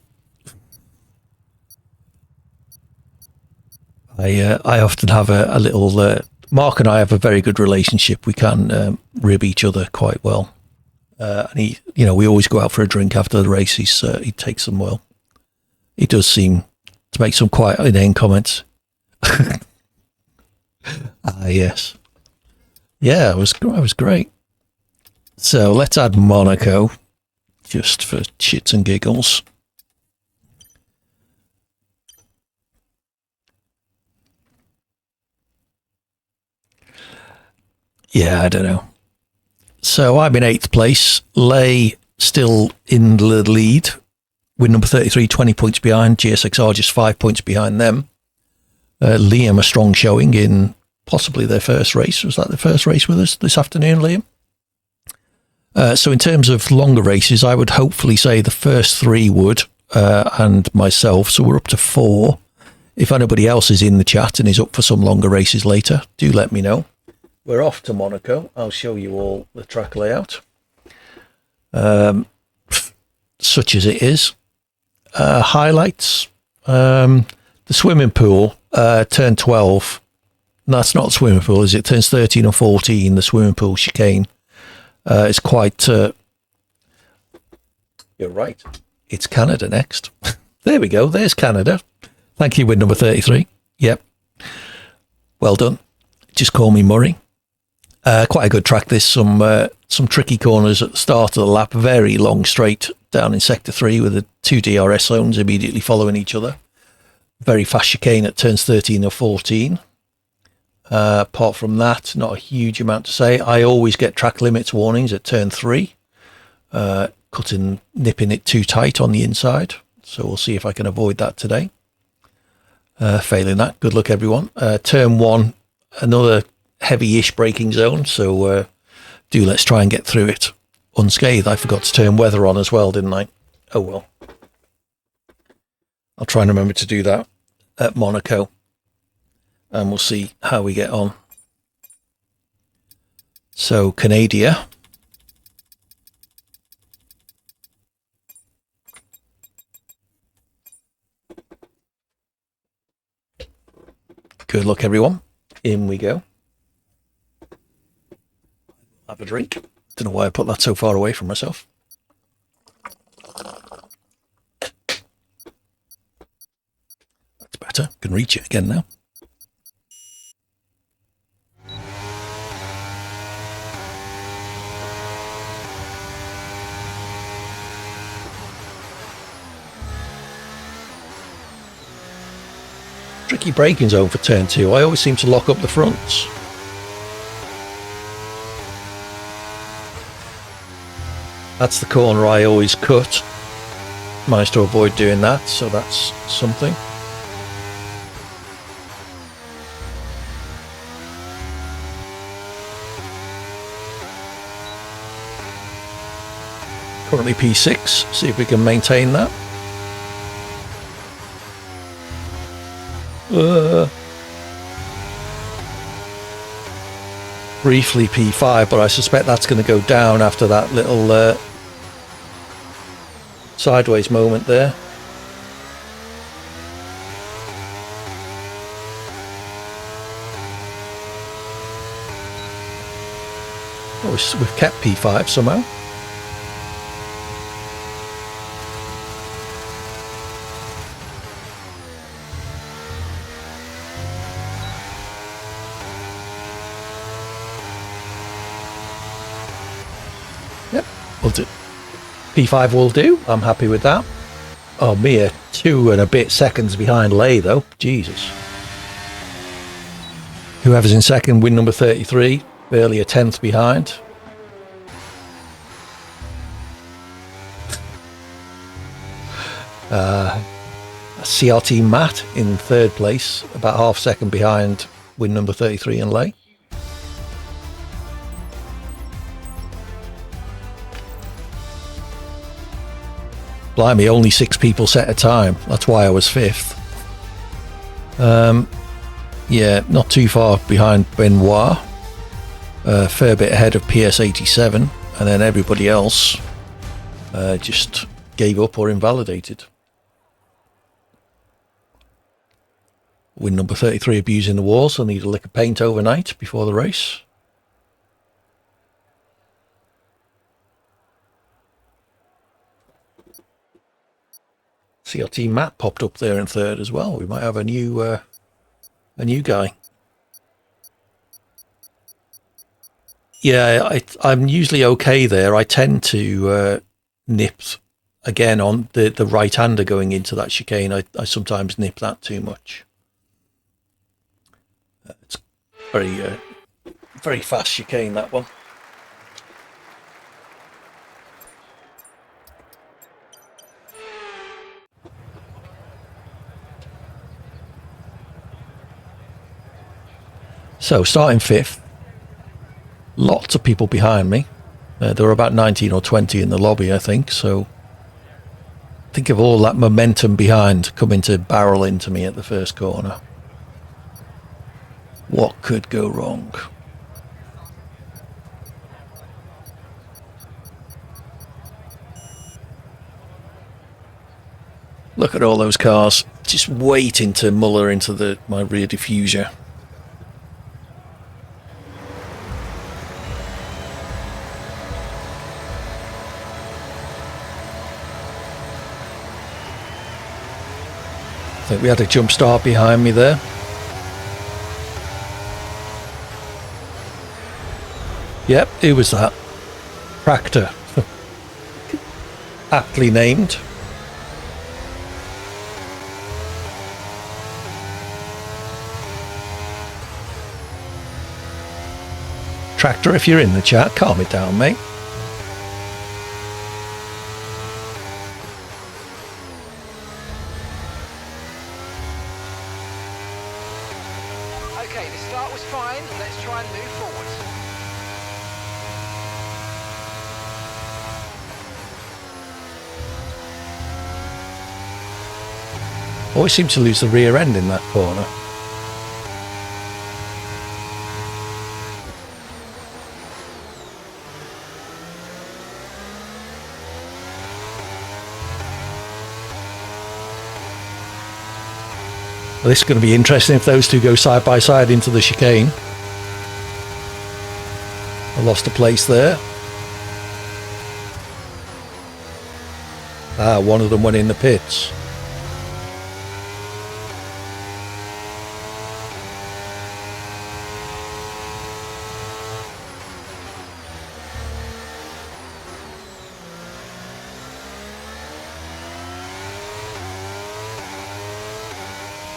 I often have a little... Mark and I have a very good relationship. We can rib each other quite well. And he, you know, we always go out for a drink after the race. He takes them well. He does seem to make some quite inane comments. Yes. Yeah, it was great. So let's add Monaco, just for shits and giggles. Yeah, I don't know. So I'm in 8th place. Lay still in the lead. Win number 33, 20 points behind. GSXR just 5 points behind them. Liam, a strong showing in possibly their first race. Was that the first race with us this afternoon, Liam? So in terms of longer races, I would hopefully say the first 3 would, and myself. So we're up to 4. If anybody else is in the chat and is up for some longer races later, do let me know. We're off to Monaco. I'll show you all the track layout. Such as it is. Highlights. The swimming pool, turn 12. No, that's not the swimming pool, is it? Turns 13 or 14, the swimming pool chicane. It's quite... You're right. It's Canada next. There we go. There's Canada. Thank you, win number 33. Yep. Well done. Just call me Murray. Quite a good track this. Some tricky corners at the start of the lap. Very long straight down in Sector 3 with the 2 DRS zones immediately following each other. Very fast chicane at turns 13 or 14. Apart from that, not a huge amount to say. I always get track limits warnings at turn 3. Nipping it too tight on the inside. So we'll see if I can avoid that today. Failing that, good luck everyone. Turn 1, another heavy-ish braking zone. So let's try and get through it unscathed. I forgot to turn weather on as well, didn't I? Oh well. I'll try and remember to do that at Monaco. And we'll see how we get on. So, Canada. Good luck, everyone. In we go. Have a drink. Don't know why I put that so far away from myself. That's better. Can reach it again now. Tricky braking zone for turn 2. I always seem to lock up the fronts. That's the corner I always cut. Managed to avoid doing that, so that's something. Currently P6, see if we can maintain that. Briefly P5, but I suspect that's going to go down after that little sideways moment there. Oh, we've kept P5 somehow. Yep, we'll do. P5 will do. I'm happy with that. Oh, mere 2 and a bit seconds behind Lay, though. Jesus. Whoever's in second, win number 33. Barely a tenth behind. CRT Matt in third place, about half second behind win number 33 and Lay. Blimey, only 6 people set a time. That's why I was 5th. Yeah, not too far behind Benoit. A fair bit ahead of PS87. And then everybody else just gave up or invalidated. Win number 33 abusing the walls. I'll need a lick of paint overnight before the race. CRT Matt popped up there in third as well. We might have a new guy. Yeah, I'm usually okay there. I tend to nip again on the right-hander going into that chicane. I sometimes nip that too much. It's very fast chicane, that one. So starting 5th, lots of people behind me. There were about 19 or 20 in the lobby, I think. So think of all that momentum behind coming to barrel into me at the first corner. What could go wrong? Look at all those cars just waiting to muller into my rear diffuser. I think we had a jump start behind me there. Yep, who was that? Tractor. Aptly named. Tractor, if you're in the chat, calm it down, mate. Okay, the start was fine. Let's try and move forward. Always seem to lose the rear end in that corner. Well, this is going to be interesting if those two go side by side into the chicane. I lost a place there. One of them went in the pits.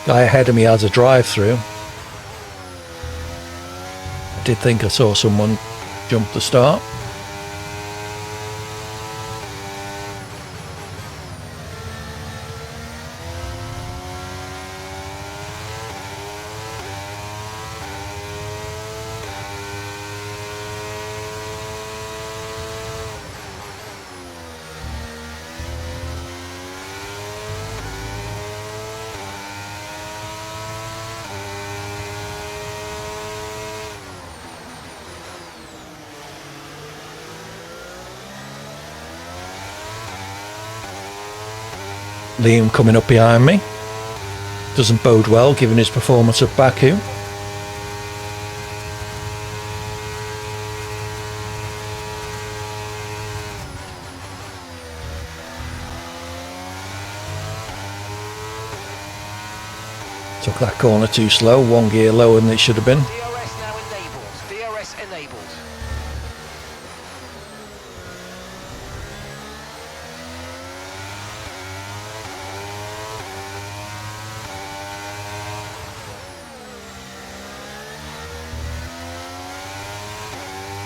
Guy ahead of me has a drive-through. I did think I saw someone jump the start. Liam coming up behind me. Doesn't bode well given his performance at Baku. Took that corner too slow, one gear lower than it should have been. DRS now enabled. DRS enabled.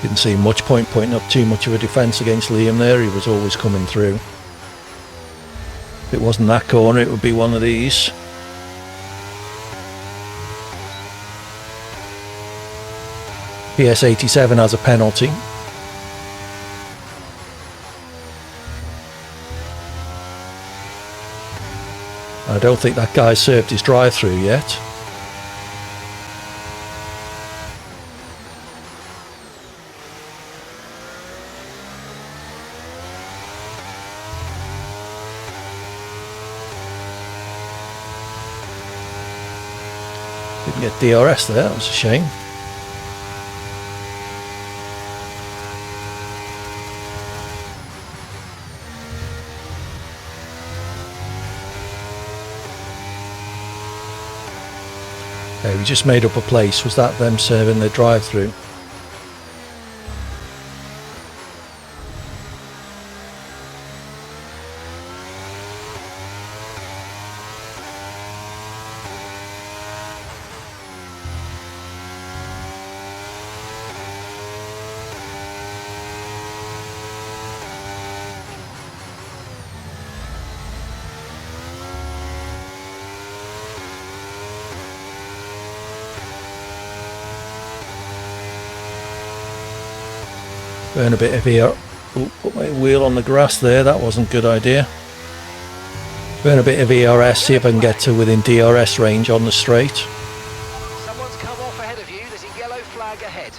Didn't see much point putting up too much of a defence against Liam there. He was always coming through. If it wasn't that corner, it would be one of these. PS87 has a penalty. I don't think that guy served his drive-through yet. Didn't get DRS there, that was a shame. Okay, we just made up a place. Was that them serving their drive-through? Burn a bit of air. Oh, put my wheel on the grass there, that wasn't a good idea. Burn a bit of ERS, see if I can get to within DRS range on the straight. Someone's come off ahead of you. There's a yellow flag ahead.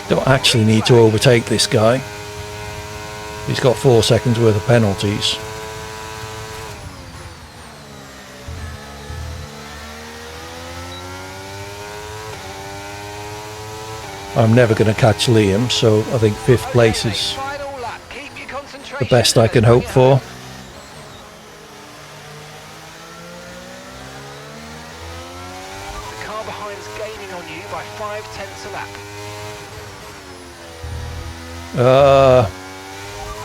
Don't actually need to overtake this guy. He's got 4 seconds worth of penalties. I'm never going to catch Liam, so I think 5th place is the best I can hope for. The car behind's gaining on you by 5/10 a lap.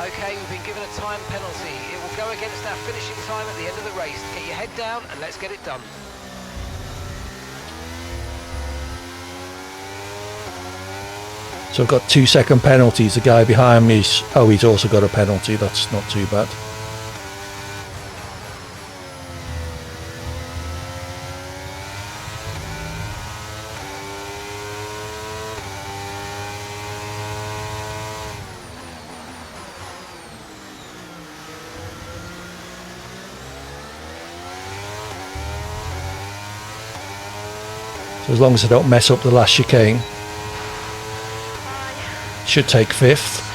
Okay, we've been given a time penalty. It will go against our finishing time at the end of the race. Get your head down and let's get it done. So I've got 2-second penalties. The guy behind me's, oh, he's also got a penalty. That's not too bad. So as long as I don't mess up the last chicane. Should take 5th.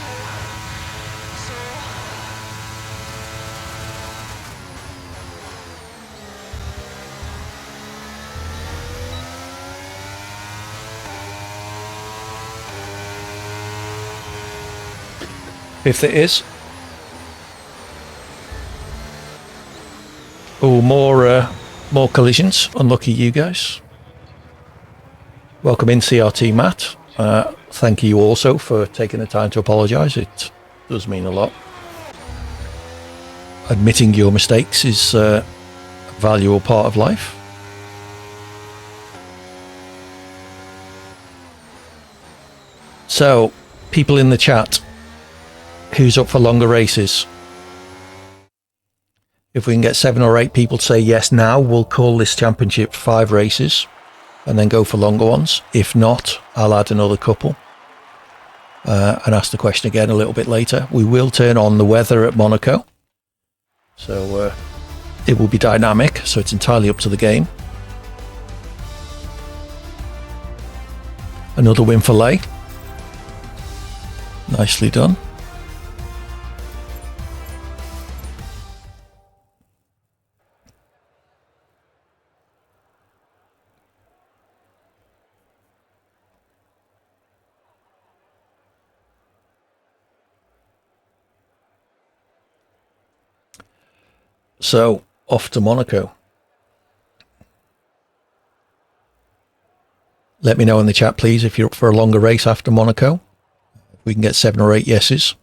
If it is. Oh, more collisions. Unlucky you guys. Welcome in, CRT Matt. Thank you also for taking the time to apologise. It does mean a lot. Admitting your mistakes is a valuable part of life. So, people in the chat, who's up for longer races? If we can get 7 or 8 people to say yes now, we'll call this championship 5 races and then go for longer ones. If not, I'll add another couple and ask the question again a little bit later. We will turn on the weather at Monaco, so it will be dynamic, so it's entirely up to the game. Another win for Lay. Nicely done. So, off to Monaco. Let me know in the chat, please, if you're up for a longer race after Monaco. If we can get 7 or 8 yeses,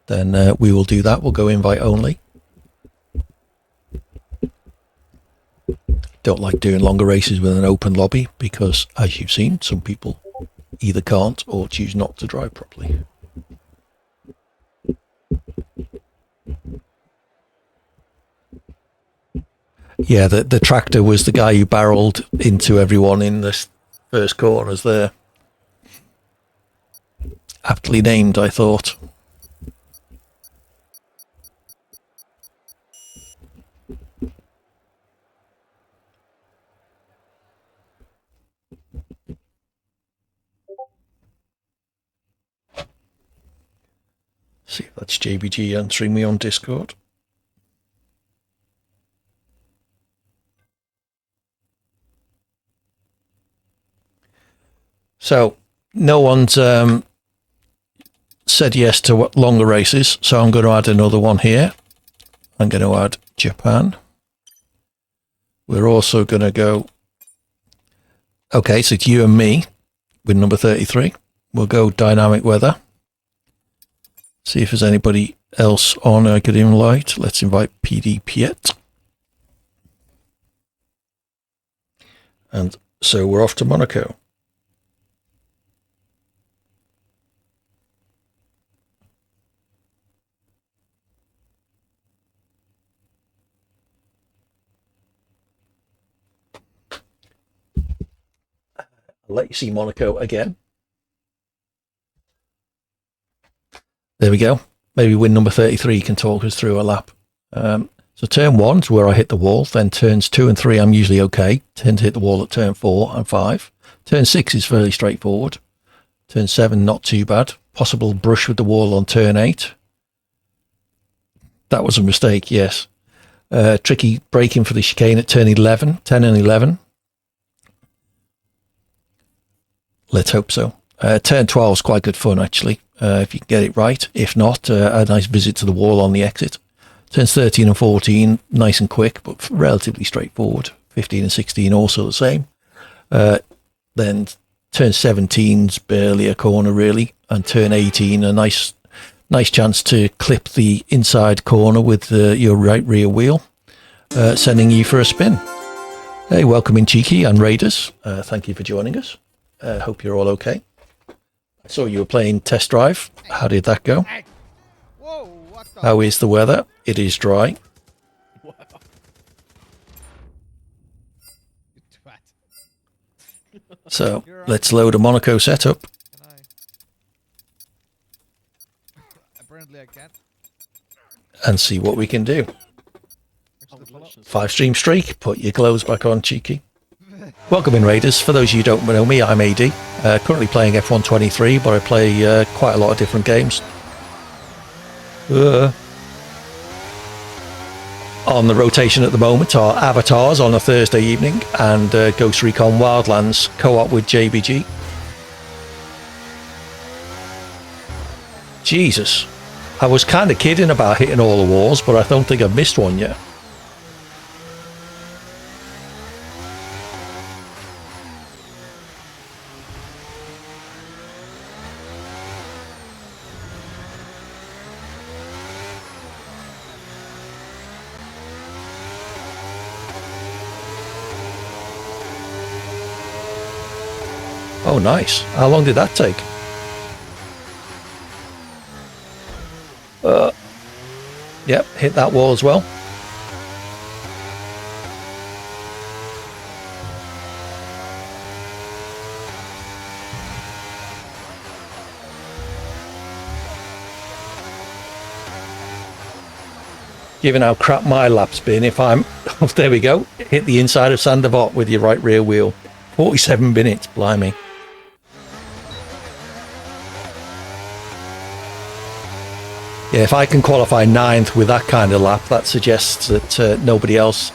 then we will do that. We'll go invite only. Don't like doing longer races with an open lobby because, as you've seen, some people either can't or choose not to drive properly. Yeah, the tractor was the guy who barreled into everyone in the first corners there. Aptly named, I thought. See if that's JBG answering me on Discord. So, no one's said yes to longer races, so I'm going to add another one here. I'm going to add Japan. We're also going to go... Okay, so it's you and me with number 33. We'll go dynamic weather. See if there's anybody else on I could invite. Let's invite PD Piet. And so we're off to Monaco. I'll let you see Monaco again. There we go. Maybe win number 33 can talk us through a lap. So turn 1 is where I hit the wall. Then turns 2 and 3, I'm usually okay. Tend to hit the wall at turn 4 and 5. Turn 6 is fairly straightforward. Turn 7, not too bad. Possible brush with the wall on turn 8. That was a mistake, yes. Tricky braking for the chicane at turn 11, 10 and 11. Let's hope so. Turn 12 is quite good fun, actually, if you can get it right. If not, a nice visit to the wall on the exit. Turns 13 and 14, nice and quick, but relatively straightforward. 15 and 16, also the same. Then turn 17's barely a corner, really. And turn 18, a nice chance to clip the inside corner with your right rear wheel, sending you for a spin. Hey, welcome in, Cheeky and Raiders. Thank you for joining us. Hope you're all okay. I saw you were playing Test Drive. How did that go? How is the weather? It is dry. So let's load a Monaco setup. And see what we can do. 5 stream streak. Put your clothes back on, Cheeky. Welcome in, Raiders. For those of you who don't know me, I'm AD. Currently playing F1 23, but I play quite a lot of different games. On the rotation at the moment are Avatars on a Thursday evening and Ghost Recon Wildlands co-op with JBG. Jesus. I was kind of kidding about hitting all the walls, but I don't think I've missed one yet. Oh, nice. How long did that take? Yep, hit that wall as well. Given how crap my lap's been, if I'm... Oh, there we go. Hit the inside of Sandavot with your right rear wheel. 47 minutes, blimey. Yeah, if I can qualify 9th with that kind of lap, that suggests that nobody else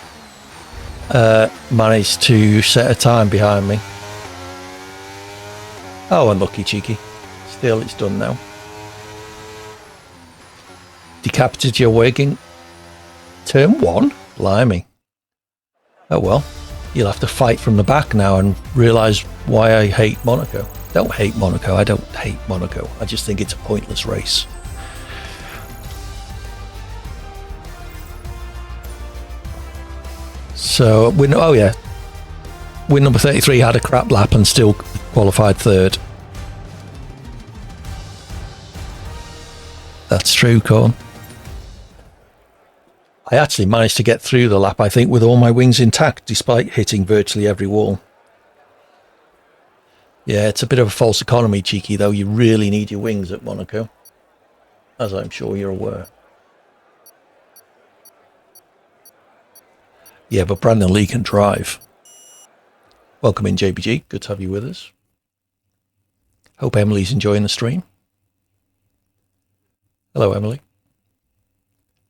managed to set a time behind me. Oh, unlucky, cheeky. Still, it's done now. Decapitated your wagon. Turn 1? Blimey. Oh well. You'll have to fight from the back now and realise why I hate Monaco. Don't hate Monaco. I don't hate Monaco. I just think it's a pointless race. So, win number 33 had a crap lap and still qualified 3rd. That's true, Corn. I actually managed to get through the lap, I think, with all my wings intact, despite hitting virtually every wall. Yeah, it's a bit of a false economy, cheeky, though. You really need your wings at Monaco, as I'm sure you're aware. Yeah, but Brandon Lee can drive. Welcome in, JBG. Good to have you with us. Hope Emily's enjoying the stream. Hello, Emily.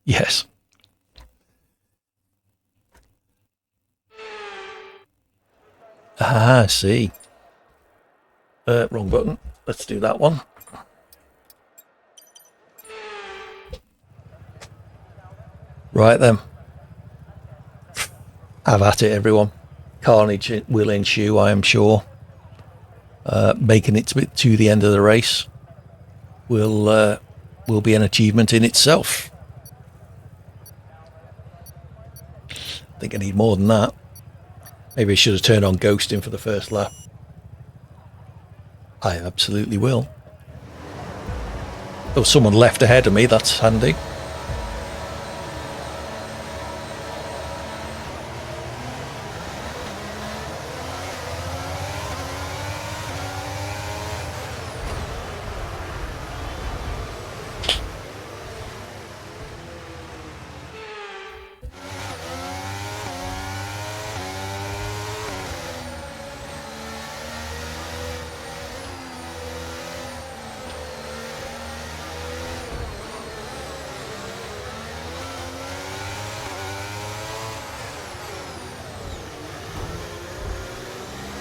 Yes. Ah, I see. Wrong button. Let's do that one. Right then. Have at it, everyone. Carnage will ensue, I am sure. Making it to the end of the race will be an achievement in itself. I think I need more than that. Maybe I should have turned on ghosting for the first lap. I absolutely will. Oh, someone left ahead of me. That's handy.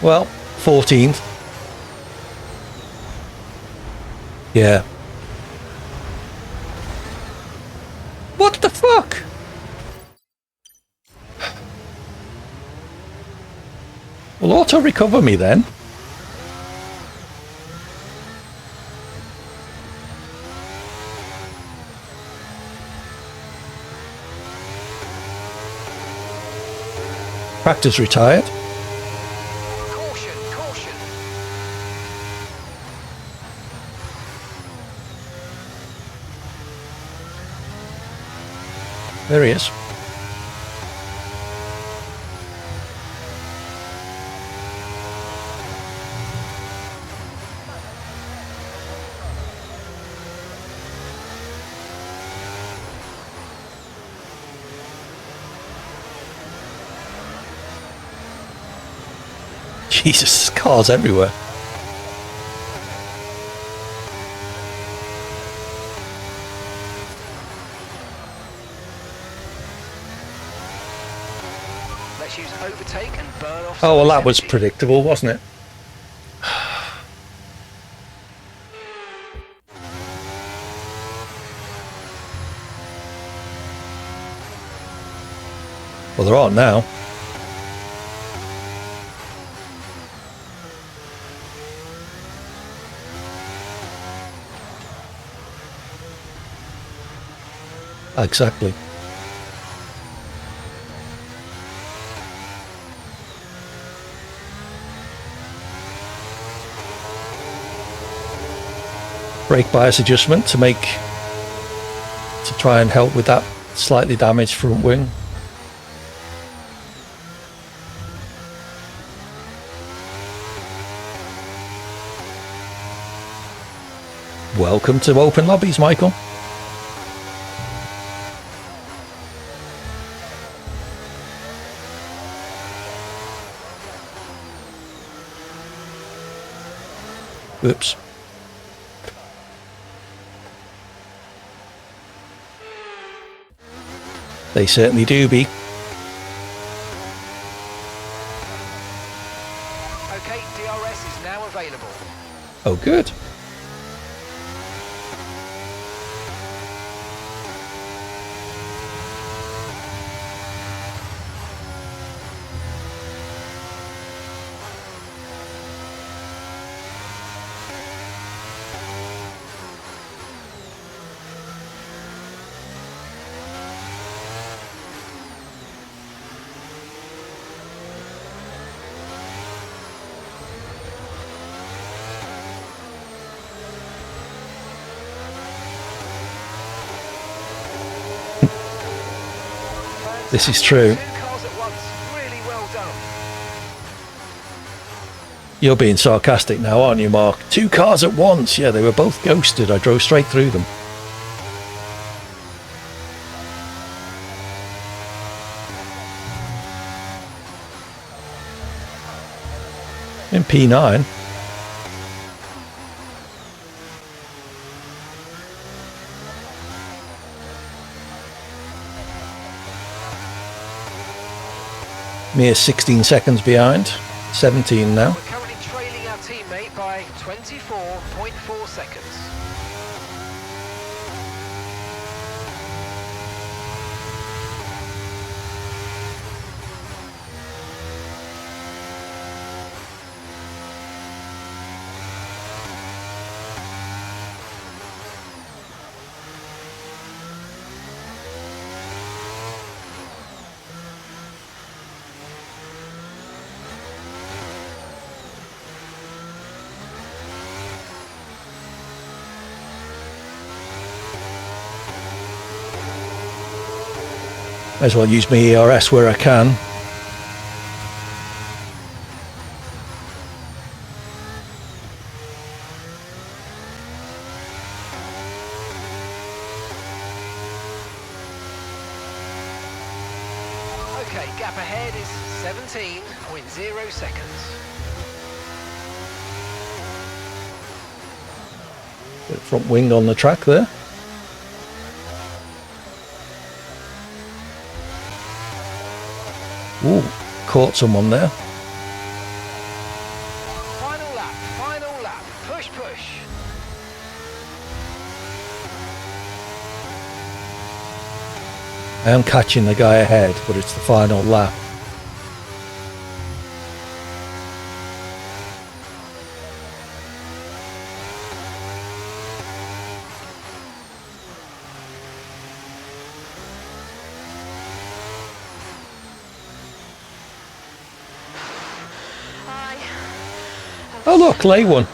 Well, 14th. Yeah. What the fuck? Well, auto recover me then. Practice retired. There he is. Jesus, cars everywhere. Let's use overtake and burn off. Oh, well, that was predictable, wasn't it? Well, there aren't now. Exactly. Brake bias adjustment to try and help with that slightly damaged front wing. Welcome to open lobbies, Michael. Oops. They certainly do be. Okay, DRS is now available. Oh, good. This is true. 2 cars at once. Really well done. You're being sarcastic now, aren't you, Mark? 2 cars at once. Yeah, they were both ghosted. I drove straight through them. In P9. Mere 16 seconds behind. 17 now. We're currently trailing our teammate by 24.4 seconds. Might as well use my ERS where I can. Okay, gap ahead is 17.0 seconds. Bit of front wing on the track there. Ooh, caught someone there. Final lap, push, push. I am catching the guy ahead, but it's the final lap. Oh look, lay one.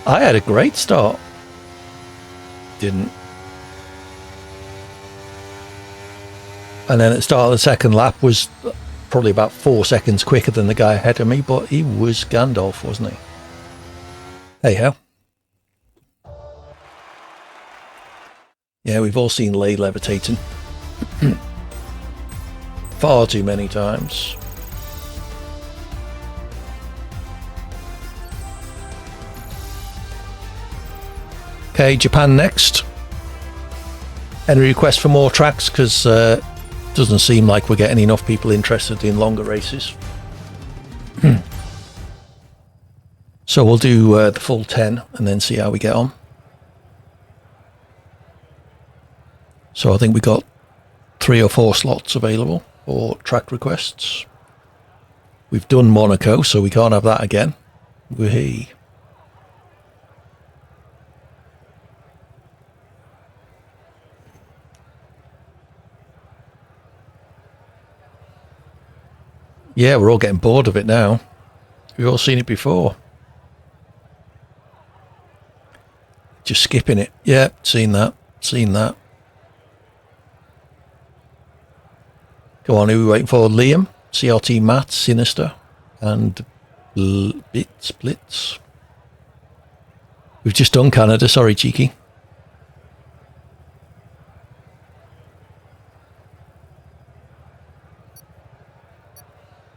I had a great start. Didn't. And then at the start of the second lap was probably about 4 seconds quicker than the guy ahead of me, but he was Gandalf, wasn't he? Hey ho. Yeah, we've all seen Lay levitating. Far too many times. Okay, Japan next. Any requests for more tracks? Because doesn't seem like we're getting enough people interested in longer races. So we'll do the full 10 and then see how we get on. So I think we got 3 or 4 slots available for track requests. We've done Monaco, so we can't have that again. Whee. Yeah, we're all getting bored of it now. We've all seen it before. Just skipping it. Yeah, seen that. Seen that. Go on, who are we waiting for? Liam, CRT Matt, Sinister, and Blitz. We've just done Canada. Sorry, Cheeky.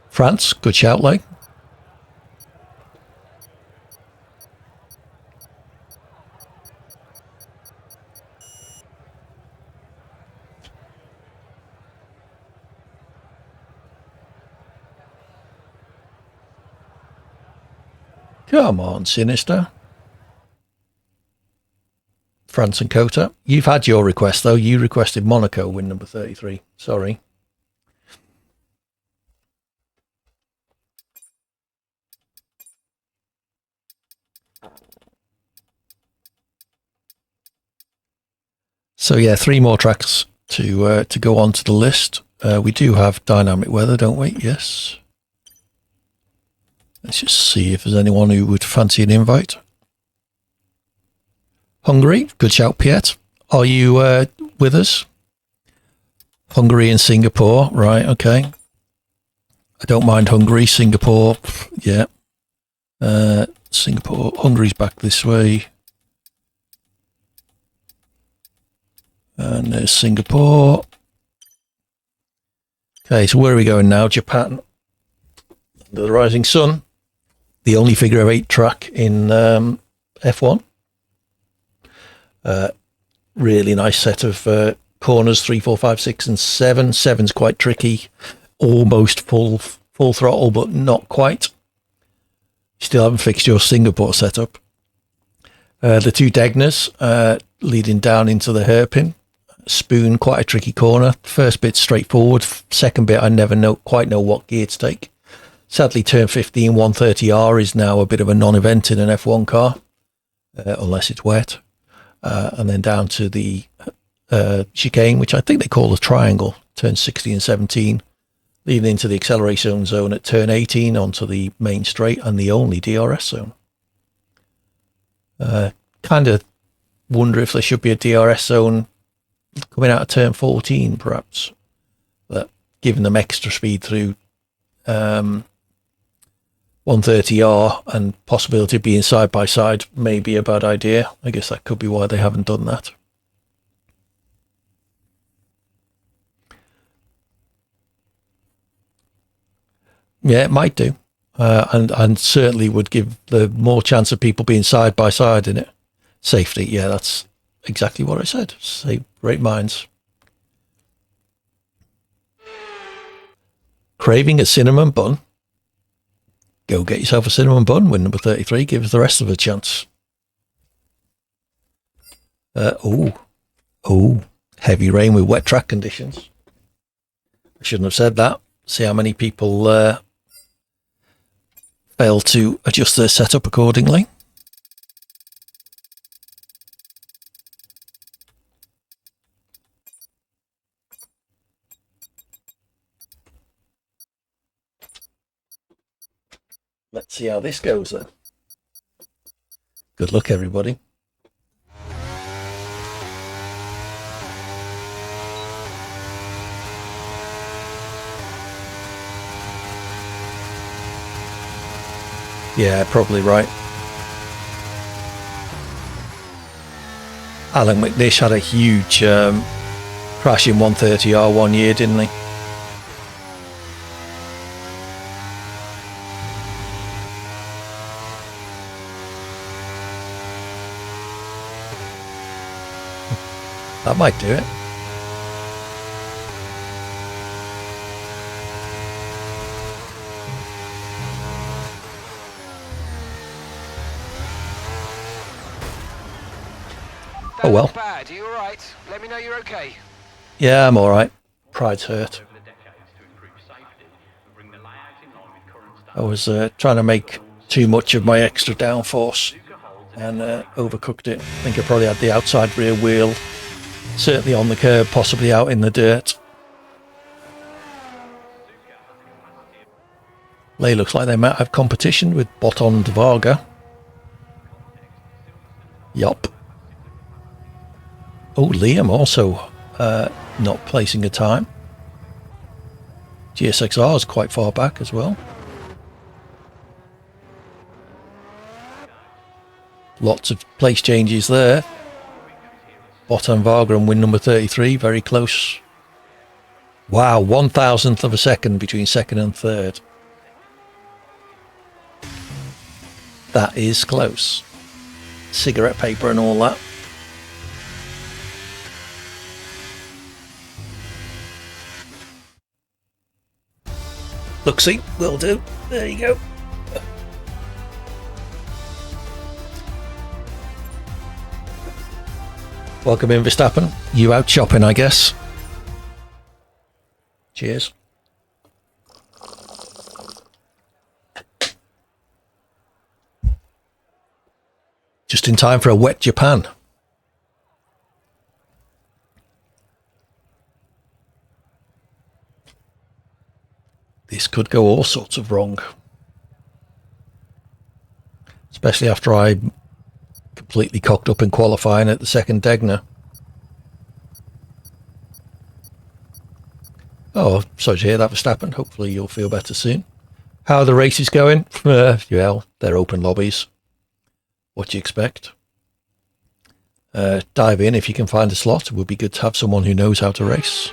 France, good shout, like. Come on, Sinister. France and Kota. You've had your request, though. You requested Monaco, win number 33. Sorry. So, yeah, 3 more tracks to go on to the list. We do have dynamic weather, don't we? Yes. Let's just see if there's anyone who would fancy an invite. Hungary, good shout, Piet. Are you with us? Hungary and Singapore, right, okay. I don't mind Hungary. Singapore, yeah. Singapore, Hungary's back this way. And there's Singapore. Okay, so where are we going now? Japan. The Rising Sun. The only figure of 8 track in F1. Really nice set of corners, 3, 4, 5, 6, and 7. 7's quite tricky. Almost full throttle, but not quite. Still haven't fixed your Singapore setup. The 2 Degners leading down into the hairpin. Spoon, quite a tricky corner. First bit straightforward. Second bit, I never quite know what gear to take. Sadly, turn 15 130R is now a bit of a non-event in an F1 car, unless it's wet. And then down to the chicane, which I think they call the triangle, turn 16 and 17, leading into the acceleration zone at turn 18 onto the main straight and the only DRS zone. Kind of wonder if there should be a DRS zone coming out of turn 14, perhaps, but giving them extra speed through 130R and possibility of being side by side may be a bad idea. I guess that could be why they haven't done that. Yeah, it might do, and certainly would give the more chance of people being side by side in it. Safety, yeah, that's exactly what I said. Say, great minds. Craving a cinnamon bun. Go get yourself a cinnamon bun, win number 33. Give the rest of a chance. Heavy rain with wet track conditions. I shouldn't have said that. See how many people fail to adjust their setup accordingly. Let's see how this goes then. Good luck, everybody. Yeah, probably right. Alan McNish had a huge crash in 130R one year, didn't he? That might do it. That oh well. Bad. Are you all right? Let me know you're okay. Yeah, I'm all right. Pride's hurt. I was trying to make too much of my extra downforce and overcooked it. I think I probably had the outside rear wheel certainly on the curb, possibly out in the dirt. Lay looks like they might have competition with Botton and Varga. Yup. Oh, Liam also not placing a time. GSXR is quite far back as well. Lots of place changes there. Botton Varga and win number 33, very close. Wow, 1,000th of a second between second and third. That is close. Cigarette paper and all that. Look-see, will do. There you go. Welcome in, Verstappen. You out shopping, I guess. Cheers. Just in time for a wet Japan. This could go all sorts of wrong. Especially after I completely cocked up in qualifying at the second Degner. Oh, sorry to hear that, Verstappen. Hopefully you'll feel better soon. How are the races going? Well, they're open lobbies. What do you expect? Dive in if you can find a slot. It would be good to have someone who knows how to race.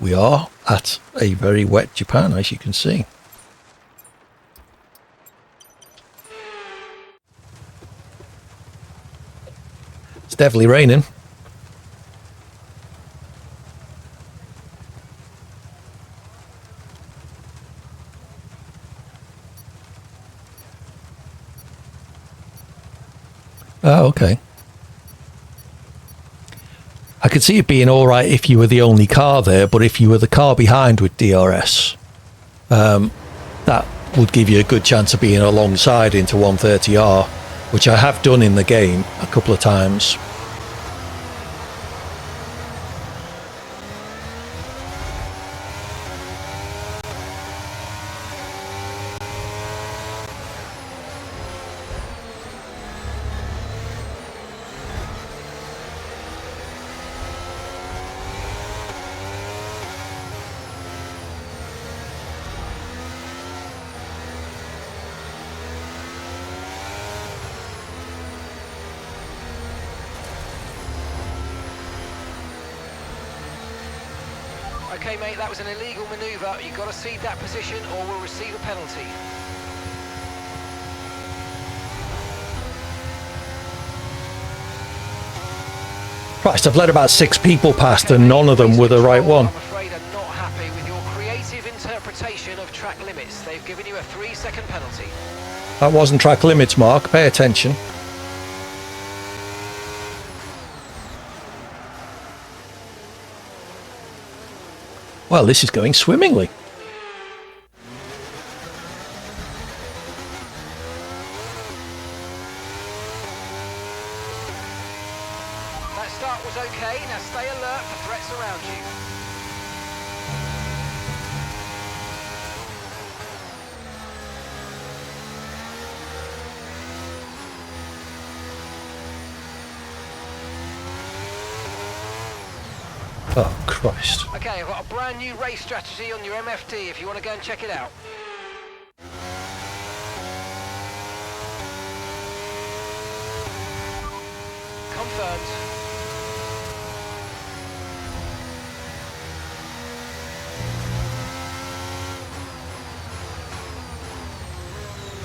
We are at a very wet Japan, as you can see. It's definitely raining. Oh, okay. I could see it being all right if you were the only car there, but if you were the car behind with DRS, that would give you a good chance of being alongside into 130R, which I have done in the game a couple of times. Okay, mate, that was an illegal manoeuvre. You've got to cede that position or we'll receive a penalty. Christ, I've let about 6 people past and none of them were the right one. I'm afraid I'm not happy with your creative interpretation of track limits. They've given you a 3-second penalty. That wasn't track limits, Mark. Pay attention. Well, this is going swimmingly. That start was okay. Now stay alert for threats around you. Oh, Christ. Okay, I've got a brand new race strategy on your MFD if you want to go and check it out. Confirmed.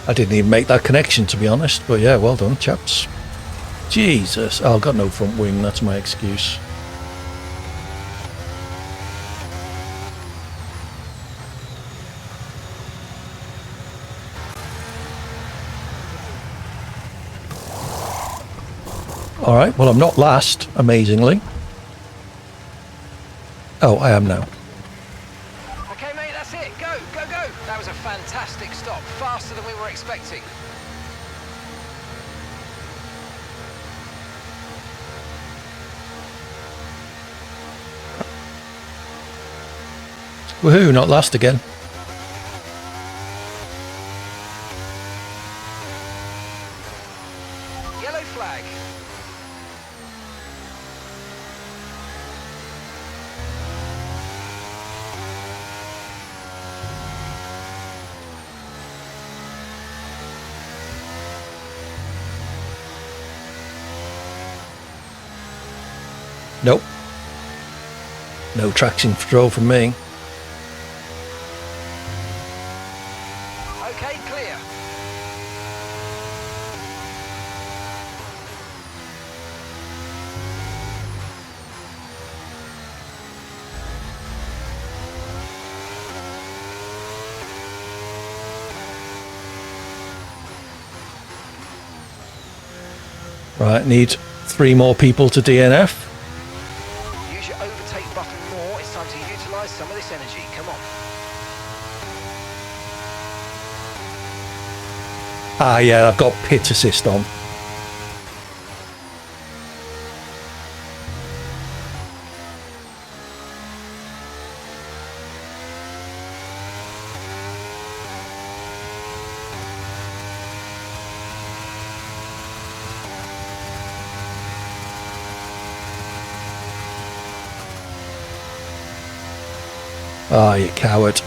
I didn't even make that connection, to be honest. But yeah, well done, chaps. Jesus. Oh, I've got no front wing. That's my excuse. Alright, well, I'm not last, amazingly. Oh, I am now. Okay, mate, that's it. Go, go, go. That was a fantastic stop. Faster than we were expecting. Woohoo, not last again. Yellow flag. Nope. No traction control from me. Okay, clear. Right, need 3 more people to DNF. Use your overtake button more. It's time to utilise some of this energy. Come on. Ah, yeah, I've got pit assist on. Ah, you coward.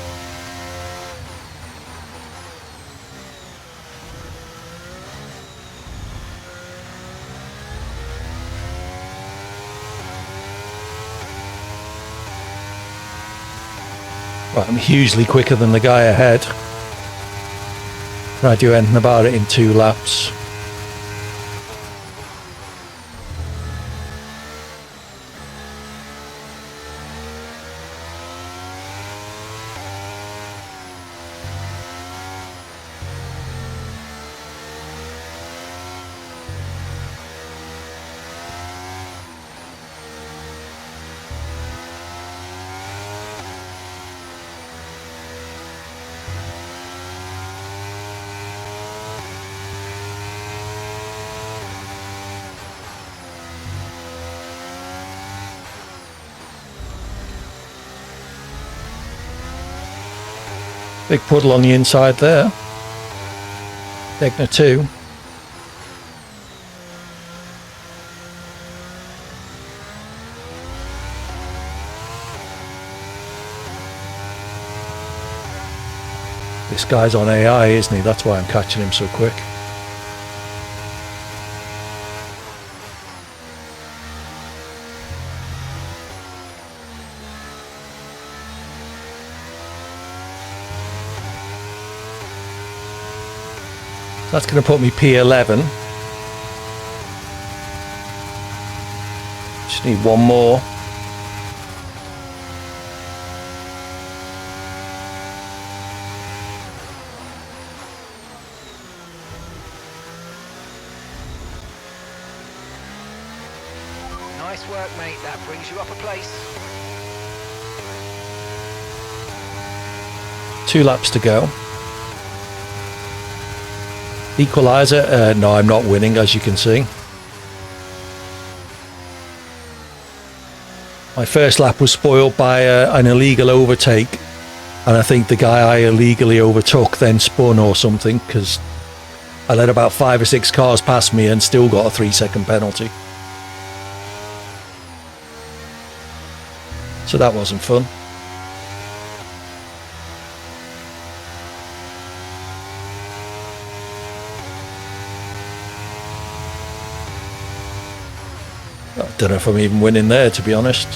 Right, I'm hugely quicker than the guy ahead. Try to do anything about it in 2 laps. Big puddle on the inside there. Degner 2. This guy's on AI, isn't he? That's why I'm catching him so quick. That's going to put me P11. Just need 1 more. Nice work, mate. That brings you up a place. 2 laps to go. Equaliser. No, I'm not winning, as you can see. My first lap was spoiled by an illegal overtake, and I think the guy I illegally overtook then spun or something, because I let about 5 or 6 cars past me and still got a 3-second penalty. So that wasn't fun. I don't know if I'm even winning there, to be honest.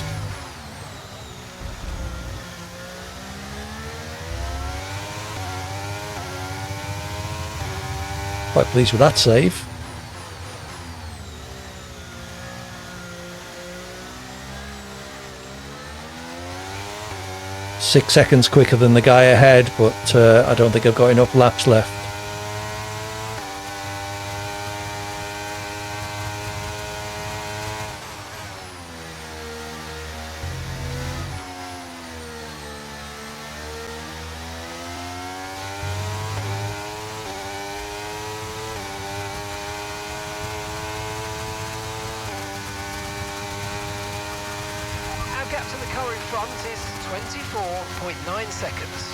Quite pleased with that save. Six seconds quicker than the guy ahead, but I don't think I've got enough laps left. Gap to the car in front is 24.9 seconds.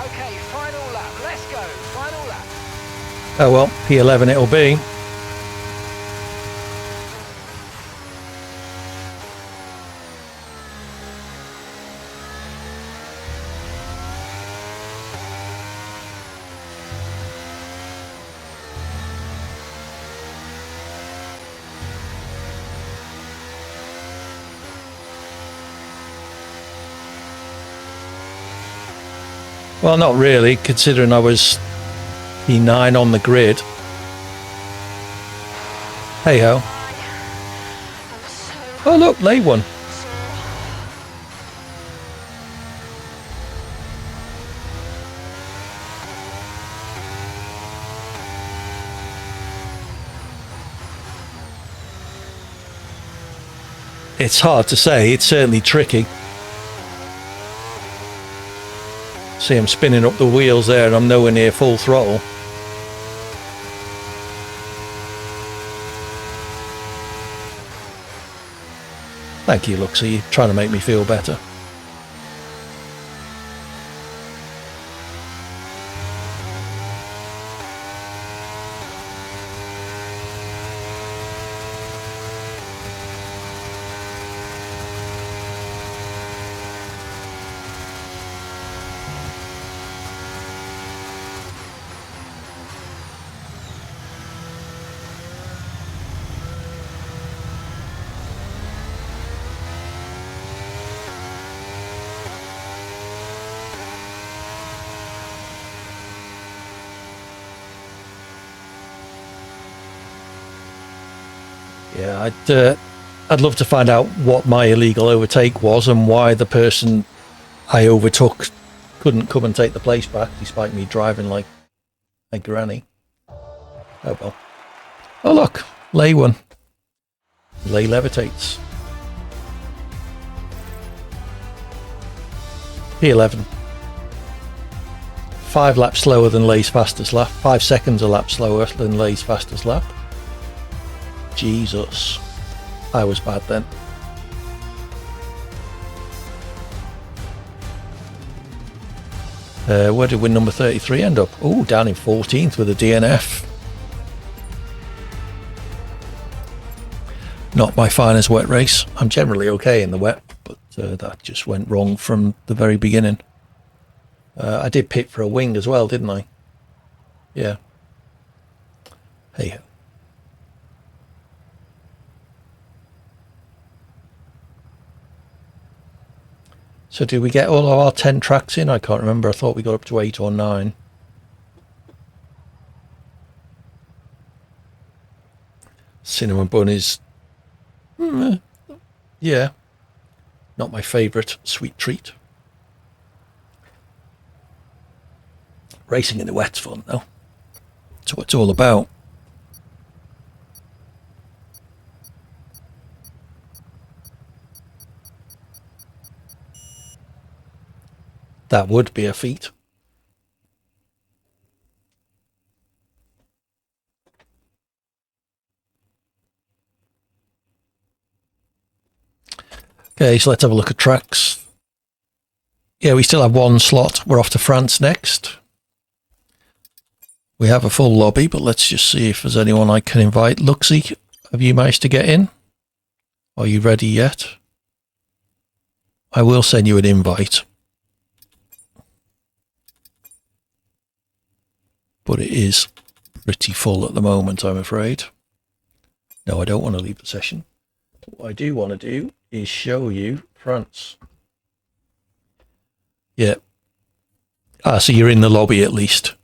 Okay, final lap. Let's go. Final lap. Oh well, P11 it'll be. Well, not really, considering I was P9 on the grid. Hey ho. Oh look, late one. It's hard to say, it's certainly tricky. See, I'm spinning up the wheels there and I'm nowhere near full throttle. Thank you, Luxie, you're trying to make me feel better. Yeah, I'd love to find out what my illegal overtake was and why the person I overtook couldn't come and take the place back, despite me driving like a granny. Oh well. Oh look, Lay won. Lay levitates. P11. 5 laps slower than Lay's fastest lap. 5 seconds a lap slower than Lay's fastest lap. Jesus. I was bad then. Where did win number 33 end up? Oh, down in 14th with a DNF. Not my finest wet race. I'm generally okay in the wet, but that just went wrong from the very beginning. I did pit for a wing as well, didn't I? Yeah. Hey. So did we get all of our 10 tracks in? I can't remember. I thought we got up to 8 or 9. Cinnamon bun is... yeah. Not my favourite sweet treat. Racing in the wet's fun, though. That's what it's all about. That would be a feat. Okay, so let's have a look at tracks. Yeah, we still have one slot. We're off to France next. We have a full lobby, but let's just see if there's anyone I can invite. Luxie, have you managed to get in? Are you ready yet? I will send you an invite. But it is pretty full at the moment, I'm afraid. No, I don't want to leave the session. What I do want to do is show you France. Yeah. So you're in the lobby at least.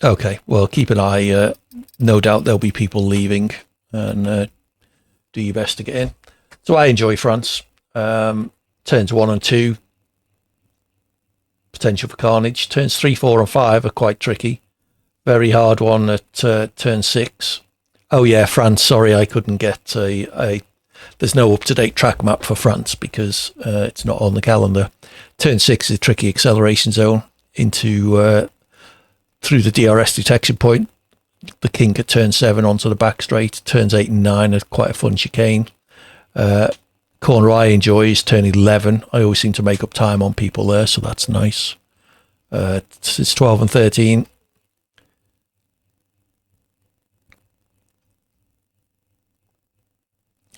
Okay, well, keep an eye. No doubt there'll be people leaving, and do your best to get in. So I enjoy France. Turns 1 and 2, potential for carnage. Turns 3, 4 and 5 are quite tricky. Very hard one at turn 6. Oh yeah, France, sorry I couldn't get there's no up-to-date track map for France because it's not on the calendar. Turn 6 is a tricky acceleration zone into through the DRS detection point. The kink at turn 7 onto the back straight. Turns 8 and 9 are quite a fun chicane. Corner I enjoy is turn 11. I always seem to make up time on people there, so that's nice. It's 12 and 13.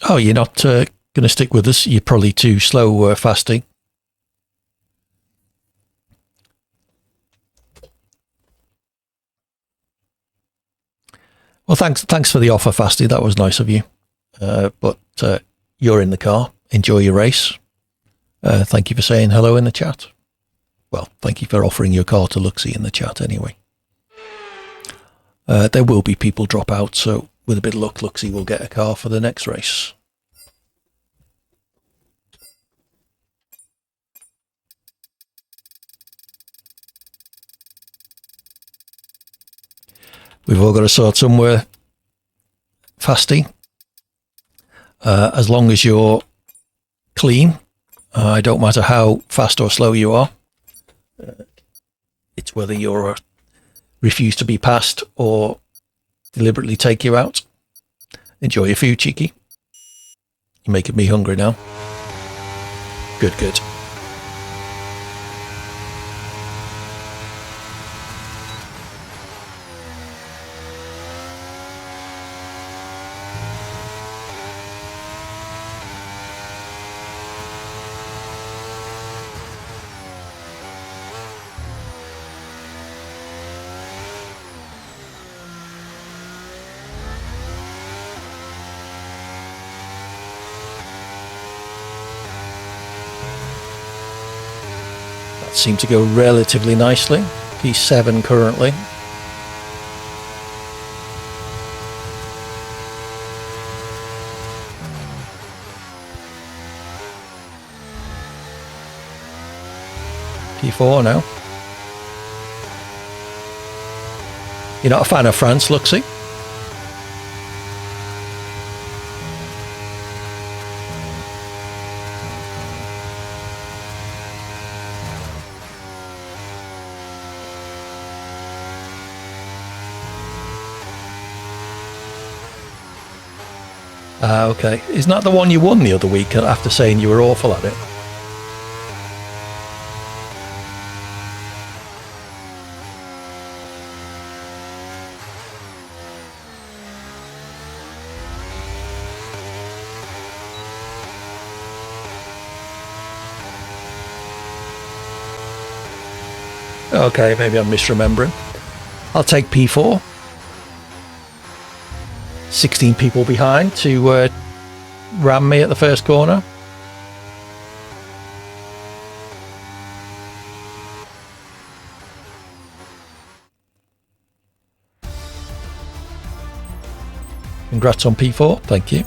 Oh, you're not going to stick with us? You're probably too slow fasting. Well, thanks for the offer, Fasty. That was nice of you. But you're in the car. Enjoy your race. Thank you for saying hello in the chat. Well, thank you for offering your car to Luxie in the chat anyway. There will be people drop out, so with a bit of luck, Luxie will get a car for the next race. We've all got to start somewhere, Fasty. As long as you're clean, it don't matter how fast or slow you are. It's whether you're refuse to be passed or deliberately take you out. Enjoy your food, cheeky. You're making me hungry now. Good, good. Seem to go relatively nicely. P7 currently. P4 now. You're not a fan of France, Luxie? Okay. Isn't that the one you won the other week after saying you were awful at it? Okay, maybe I'm misremembering. I'll take P4. 16 people behind to ram me at the first corner. Congrats on P4, thank you.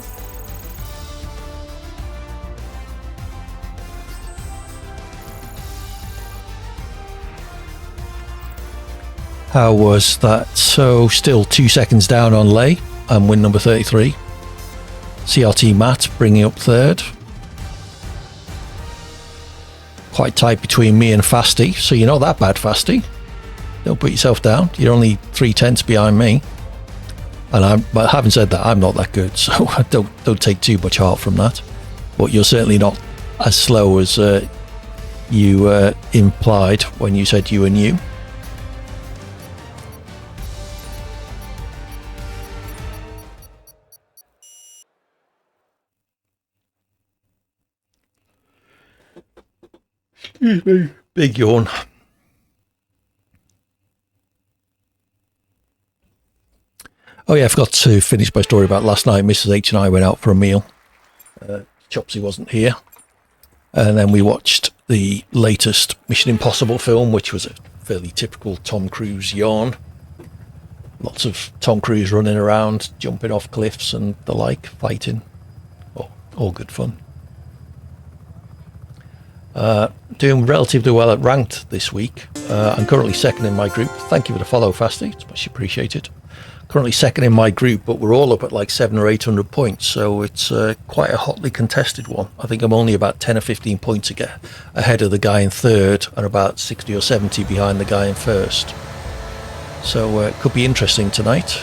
How was that? So still 2 seconds down on Lay. And win number 33. CRT Matt bringing up third. Quite tight between me and Fasty, so you're not that bad, Fasty. Don't put yourself down. You're only 3/10 behind me. But having said that, I'm not that good, so don't take too much heart from that. but you're certainly not as slow as you implied when you said you were new. Excuse me. Big yawn. Oh yeah, I forgot to finish my story about last night. Mrs. H and I went out for a meal. Chopsy wasn't here. And then we watched the latest Mission Impossible film, which was a fairly typical Tom Cruise yarn. Lots of Tom Cruise running around, jumping off cliffs and the like, fighting. All good fun. Doing relatively well at ranked this week. I'm currently second in my group. Thank you for the follow, Fasty. It's much appreciated. Currently second in my group, but we're all up at like 700 or 800 points, so it's quite a hotly contested one. I think I'm only about 10 or 15 points ahead of the guy in third and about 60 or 70 behind the guy in first. So it could be interesting tonight.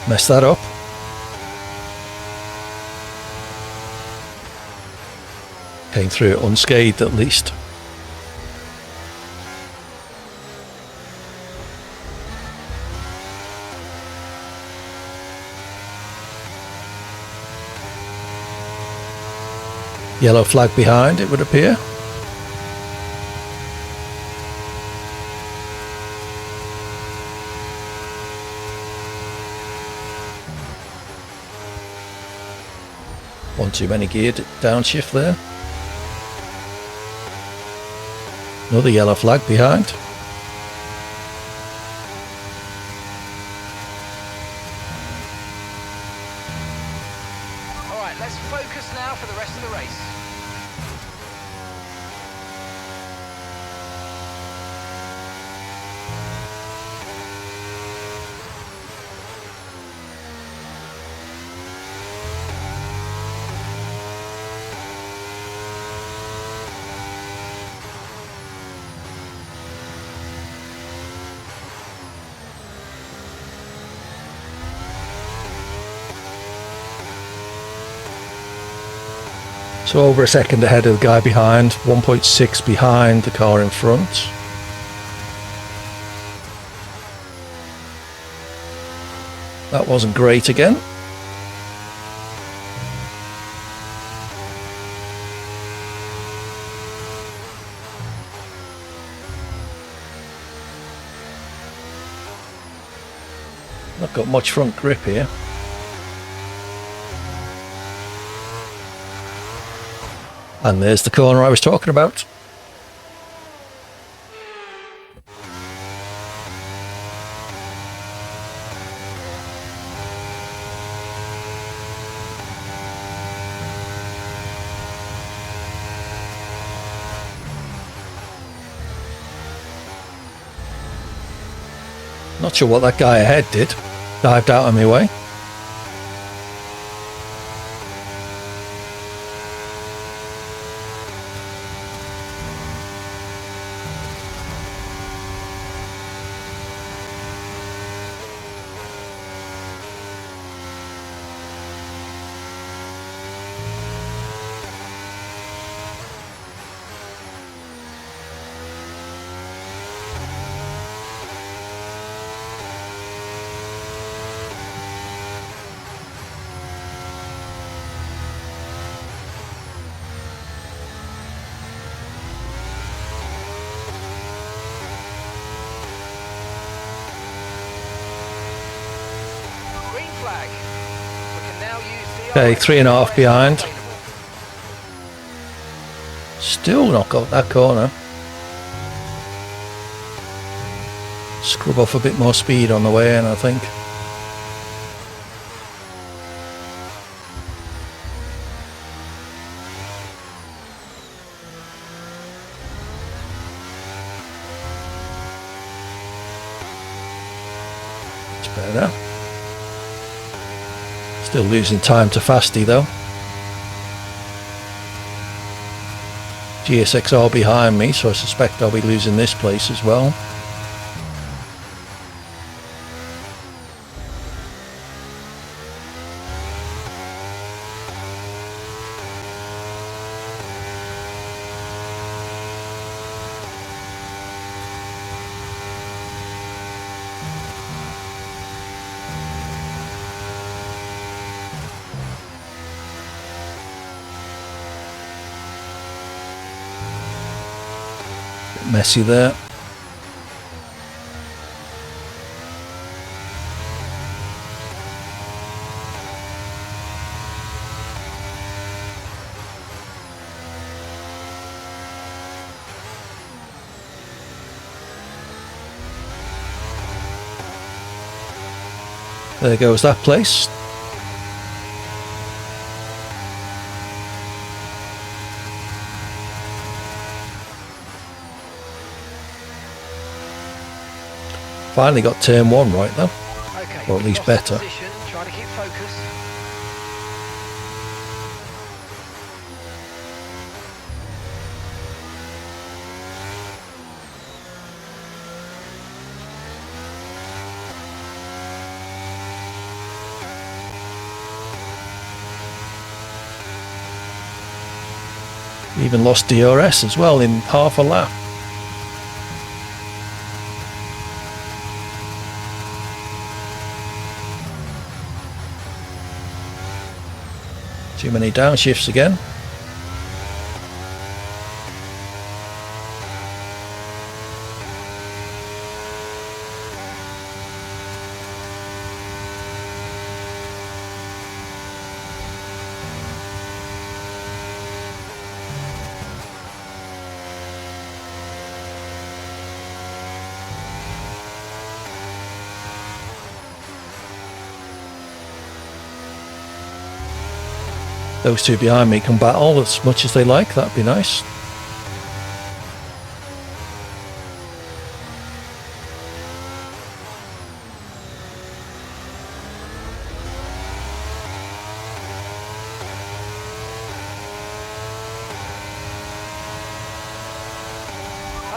Mess that up. Came through it unscathed at least. Yellow flag behind, it would appear. One too many geared downshift there. Another yellow flag behind. All right, let's focus now for the rest of the race. So over a second ahead of the guy behind, 1.6 behind the car in front. That wasn't great again. Not got much front grip here. And there's the corner I was talking about. Not sure what that guy ahead did. Dived out of my way. Okay, 3.5 behind. Still not got that corner. Scrub off a bit more speed on the way in, I think. It's better. Still losing time to Fasty though. GSXR behind me, so I suspect I'll be losing this place as well. Messy there. There goes that place. Finally got turn 1 right though, Okay, or at least better. Trying to keep focus. Even lost DRS as well in half a lap. Too many downshifts again. Those two behind me can battle as much as they like, that'd be nice.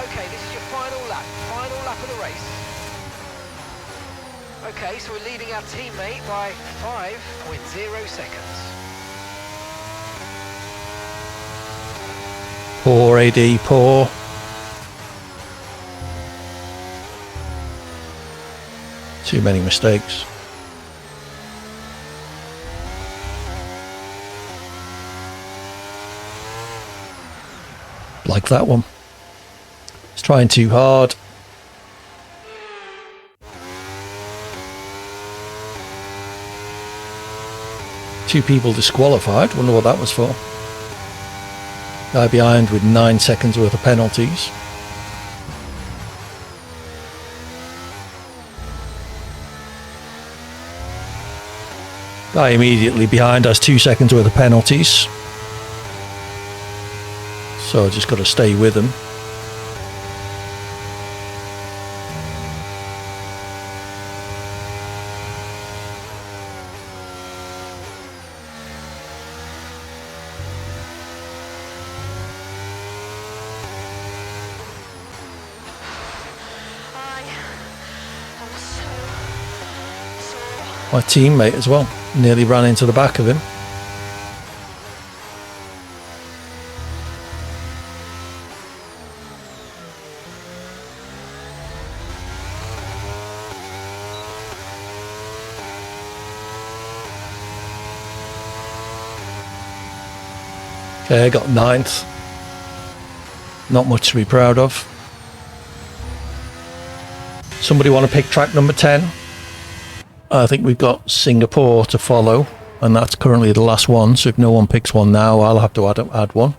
Okay, this is your final lap of the race. Okay, so we're leading our teammate by 5.0 seconds. Poor AD, poor. Too many mistakes. Like that one. It's trying too hard. Two people disqualified. Wonder what that was for. Guy behind with 9 seconds worth of penalties. Guy immediately behind has 2 seconds worth of penalties. So I just got to stay with him. My teammate as well, nearly ran into the back of him. Okay, I got 9th. Not much to be proud of. Somebody want to pick track number 10? I think we've got Singapore to follow, and that's currently the last one, so if no one picks one now, I'll have to add one.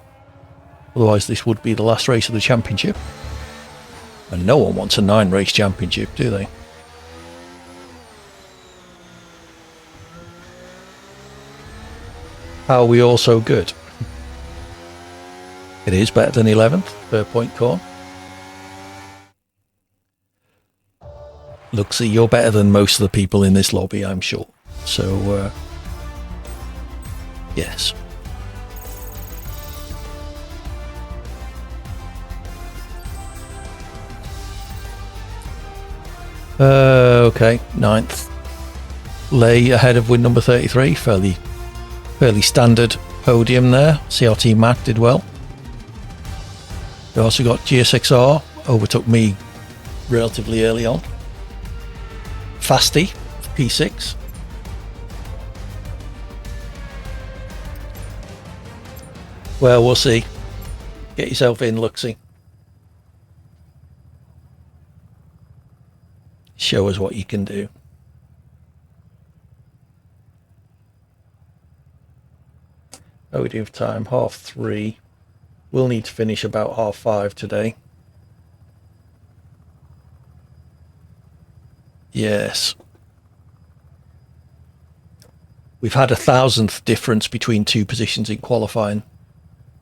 Otherwise, this would be the last race of the championship. And no one wants a 9-race championship, do they? How are we all so good? It is better than 11th, per point Corn. Luxy, you're better than most of the people in this lobby, I'm sure. So Yes. Okay, 9th. Lay ahead of win number 33. Fairly standard podium there. CRT Matt did well. We also got GSXR, overtook me relatively early on. Fasty, P6. Well, we'll see. Get yourself in, Luxie. Show us what you can do. Oh, we do have time, 3:30. We'll need to finish about 5:30 today. Yes. We've had 1,000th difference between two positions in qualifying,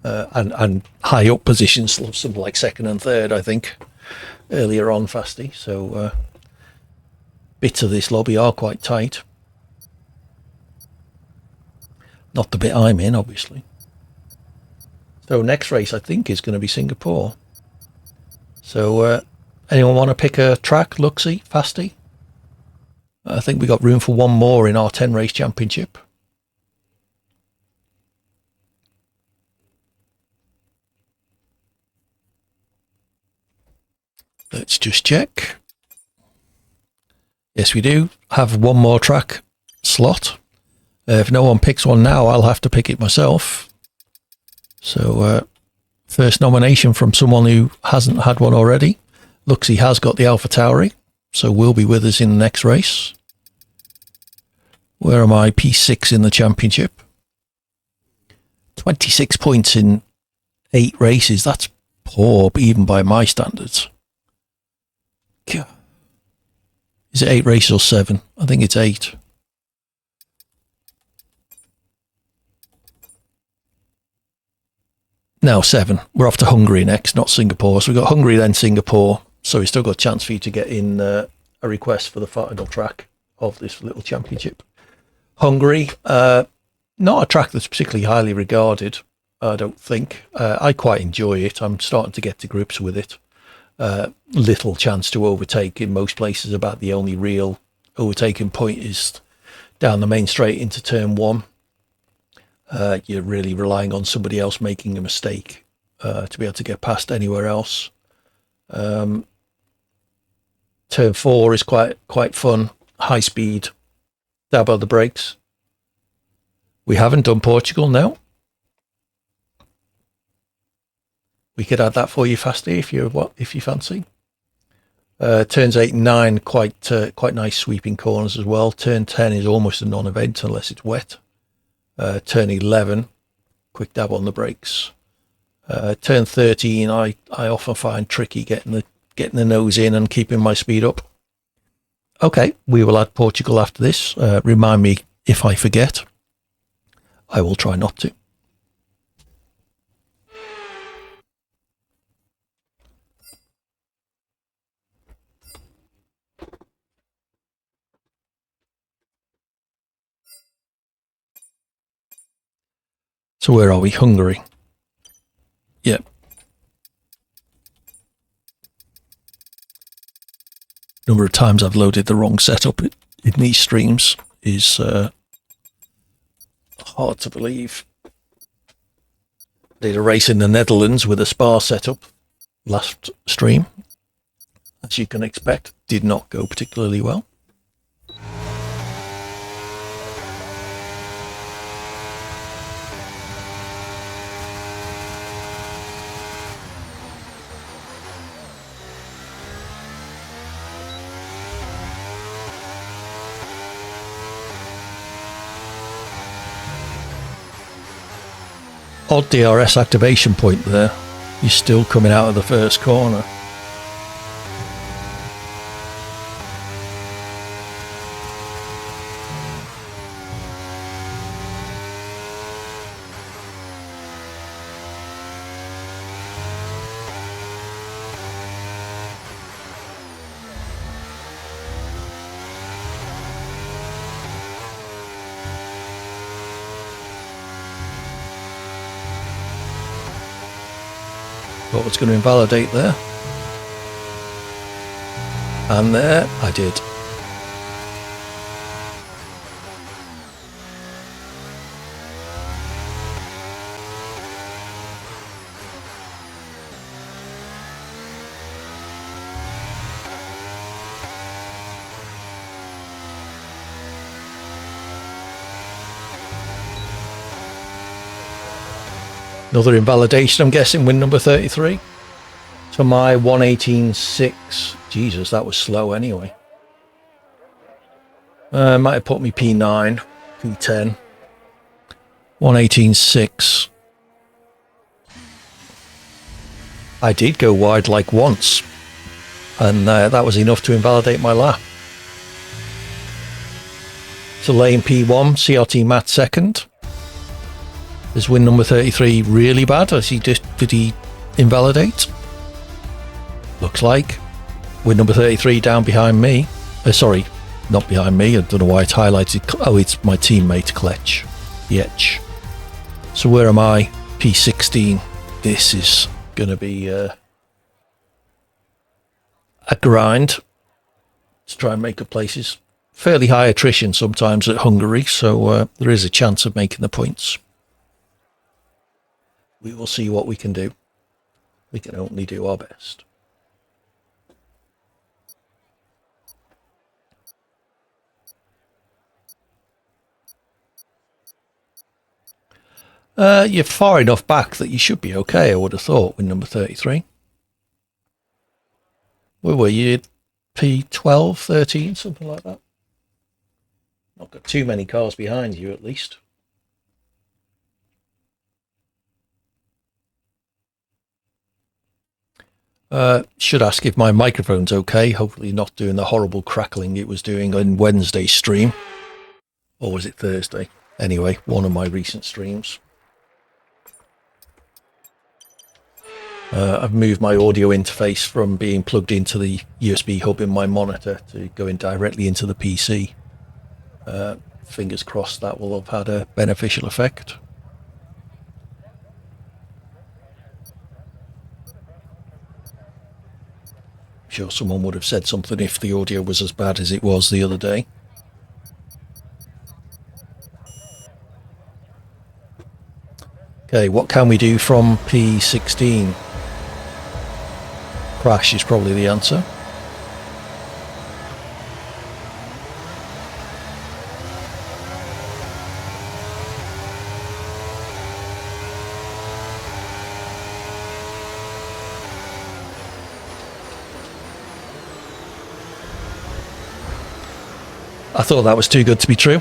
and high up positions, something like second and third, I think, earlier on, Fasty. So bits of this lobby are quite tight. Not the bit I'm in, obviously. So next race, I think, is going to be Singapore. So anyone want to pick a track, Luxie, Fasty? I think we got room for one more in our 10 race championship. Let's just check. Yes, we do have one more track slot. If no one picks one now, I'll have to pick it myself. So first nomination from someone who hasn't had one already. Luxie has got the Alpha Tauri, so will be with us in the next race. Where am I? P6 in the championship. 26 points in 8 races. That's poor, even by my standards. Is it 8 races or 7? I think it's 8. No, 7. We're off to Hungary next, not Singapore. So we've got Hungary, then Singapore. So we've still got a chance for you to get in a request for the final track of this little championship. Hungary, not a track that's particularly highly regarded, I don't think. I quite enjoy it. I'm starting to get to grips with it. Little chance to overtake in most places. About the only real overtaking point is down the main straight into turn 1. You're really relying on somebody else making a mistake to be able to get past anywhere else. Turn 4 is quite fun. High speed. Dab on the brakes. We haven't done Portugal now. We could add that for you, Fasty, if you fancy. Turns 8 and 9, quite nice sweeping corners as well. Turn 10 is almost a non-event unless it's wet. Turn 11, quick dab on the brakes. Turn 13, I often find tricky getting the nose in and keeping my speed up. Okay, we will add Portugal after this. Remind me if I forget. I will try not to. So where are we? Hungary. Yep. Number of times I've loaded the wrong setup in these streams is hard to believe. Did a race in the Netherlands with a Spa setup last stream. As you can expect, did not go particularly well. Odd DRS activation point there. You're still coming out of the first corner. What was going to invalidate there? And there I did. Another invalidation, I'm guessing, win number 33. So my 118.6. Jesus, that was slow anyway. Might have put me P9, P10. 118.6. I did go wide like once. And that was enough to invalidate my lap. So lane P1, CRT Matt second. Is win number 33 really bad? Did he invalidate? Looks like. Win number 33 down behind me. Sorry, not behind me. I don't know why it's highlighted. Oh, it's my teammate Kletch. Yetch. So where am I? P16. This is going to be a grind to try and make up places. Fairly high attrition sometimes at Hungary, so there is a chance of making the points. We will see what we can do. We can only do our best. You're far enough back that you should be okay, I would have thought, with number 33. Where were you? P12, 13, something like that? Not got too many cars behind you, at least. Should ask if my microphone's okay. Hopefully not doing the horrible crackling it was doing on Wednesday's stream. Or was it Thursday? Anyway, one of my recent streams. I've moved my audio interface from being plugged into the USB hub in my monitor to going directly into the PC. Fingers crossed that will have had a beneficial effect. I'm sure someone would have said something if the audio was as bad as it was the other day. Okay, what can we do from P16? Crash is probably the answer. I thought that was too good to be true.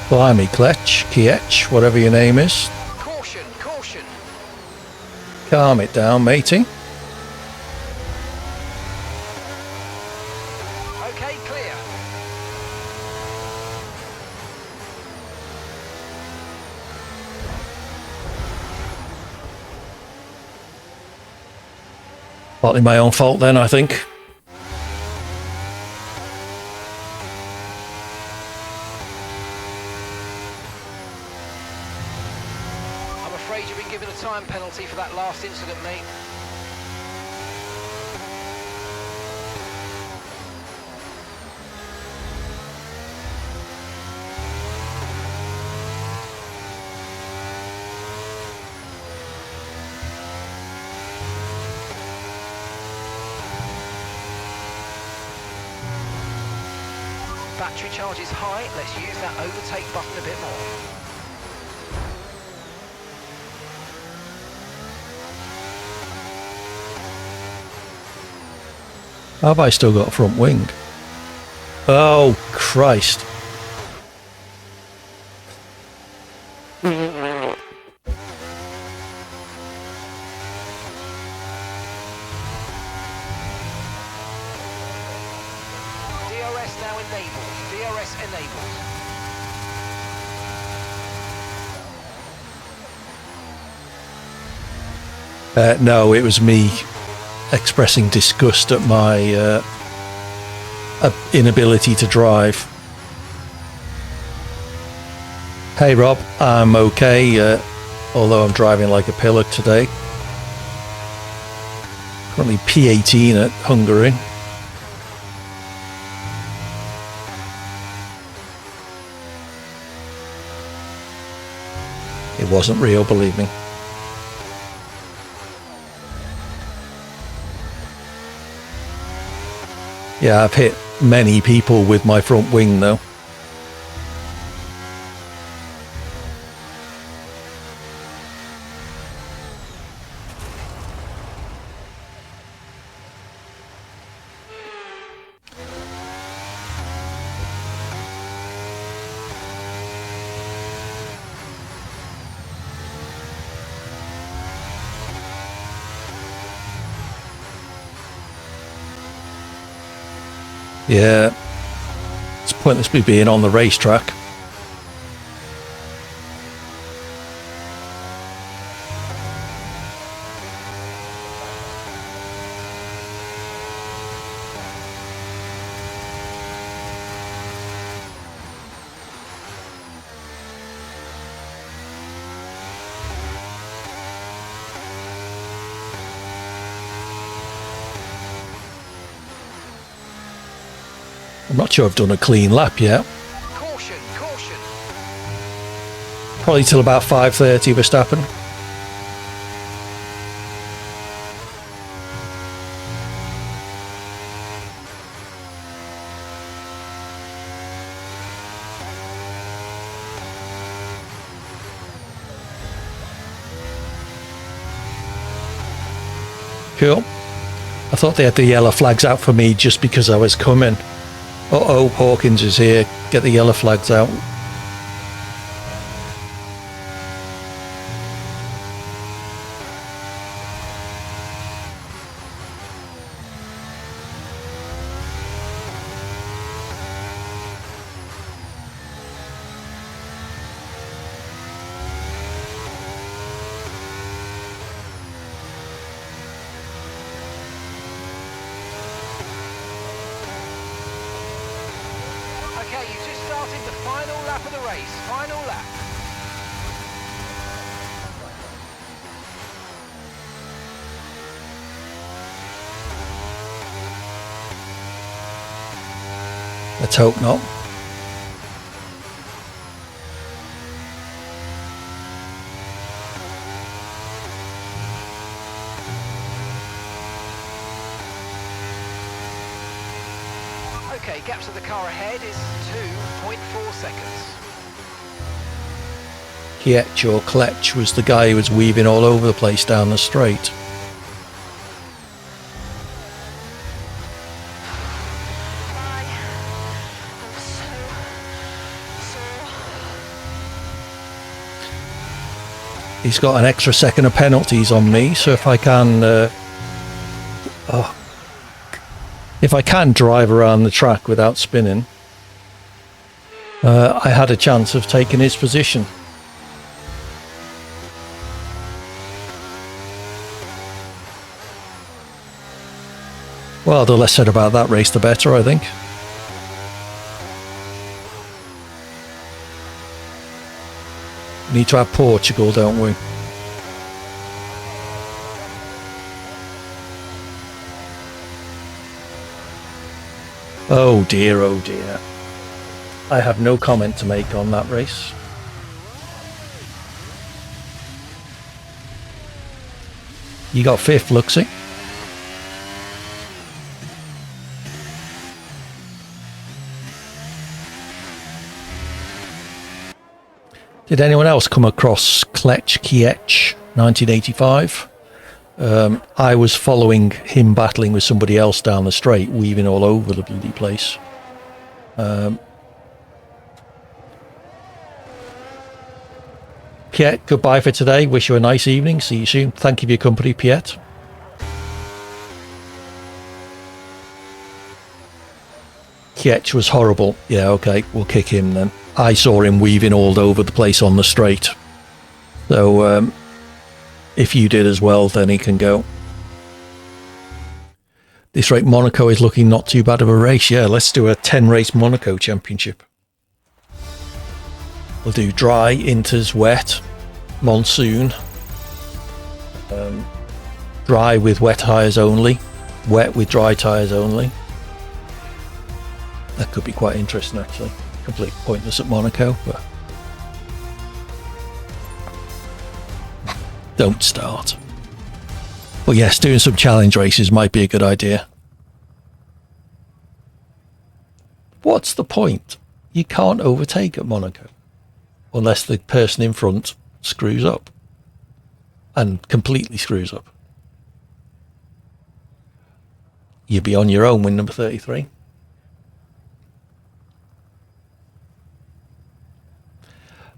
Blimey, Kletch, Kiech, whatever your name is. Caution, caution. Calm it down, matey. Okay, clear. Partly my own fault then, I think. afraid you've been given a time penalty for that last incident, mate. Battery charge is high, let's use that overtake button a bit more. Have I still got a front wing? Oh, Christ. DRS now enabled. DRS enabled. No, it was me expressing disgust at my inability to drive. Hey Rob, I'm okay, although I'm driving like a pillock today. Currently P18 at Hungary. It wasn't real, believe me. Yeah, I've hit many people with my front wing though. Yeah, it's pointless me being on the racetrack. I'm not sure I've done a clean lap yet. Caution, caution. Probably till about 5:30 Verstappen. Cool. I thought they had the yellow flags out for me just because I was coming. Uh-oh, Hawkins is here. Get the yellow flags out. Okay, you just started the final lap of the race. Final lap. Let's hope not. Okay, gaps of the car ahead is 2.4 seconds. Kiech or Kletch was the guy who was weaving all over the place down the straight. He's got an extra second of penalties on me, so if I can if I can drive around the track without spinning, I had a chance of taking his position. Well, the less said about that race, the better, I think. We need to have Portugal, don't we? Oh dear, oh dear. I have no comment to make on that race. You got 5th, Luxie. Did anyone else come across Kletch Kiech 1985? I was following him battling with somebody else down the straight, weaving all over the bloody place. Piet, goodbye for today. Wish you a nice evening. See you soon. Thank you for your company, Piet. Kiech was horrible. Yeah, okay, we'll kick him then. I saw him weaving all over the place on the straight. So, if you did as well, then he can go. This rate, Monaco is looking not too bad of a race. Yeah, let's do a 10-race Monaco Championship. We'll do dry, inters, wet, monsoon. Dry with wet tyres only. Wet with dry tyres only. That could be quite interesting, actually. Completely pointless at Monaco, but don't start. But yes, doing some challenge races might be a good idea. What's the point? You can't overtake at Monaco unless the person in front screws up and completely screws up. You'd be on your own, win number 33.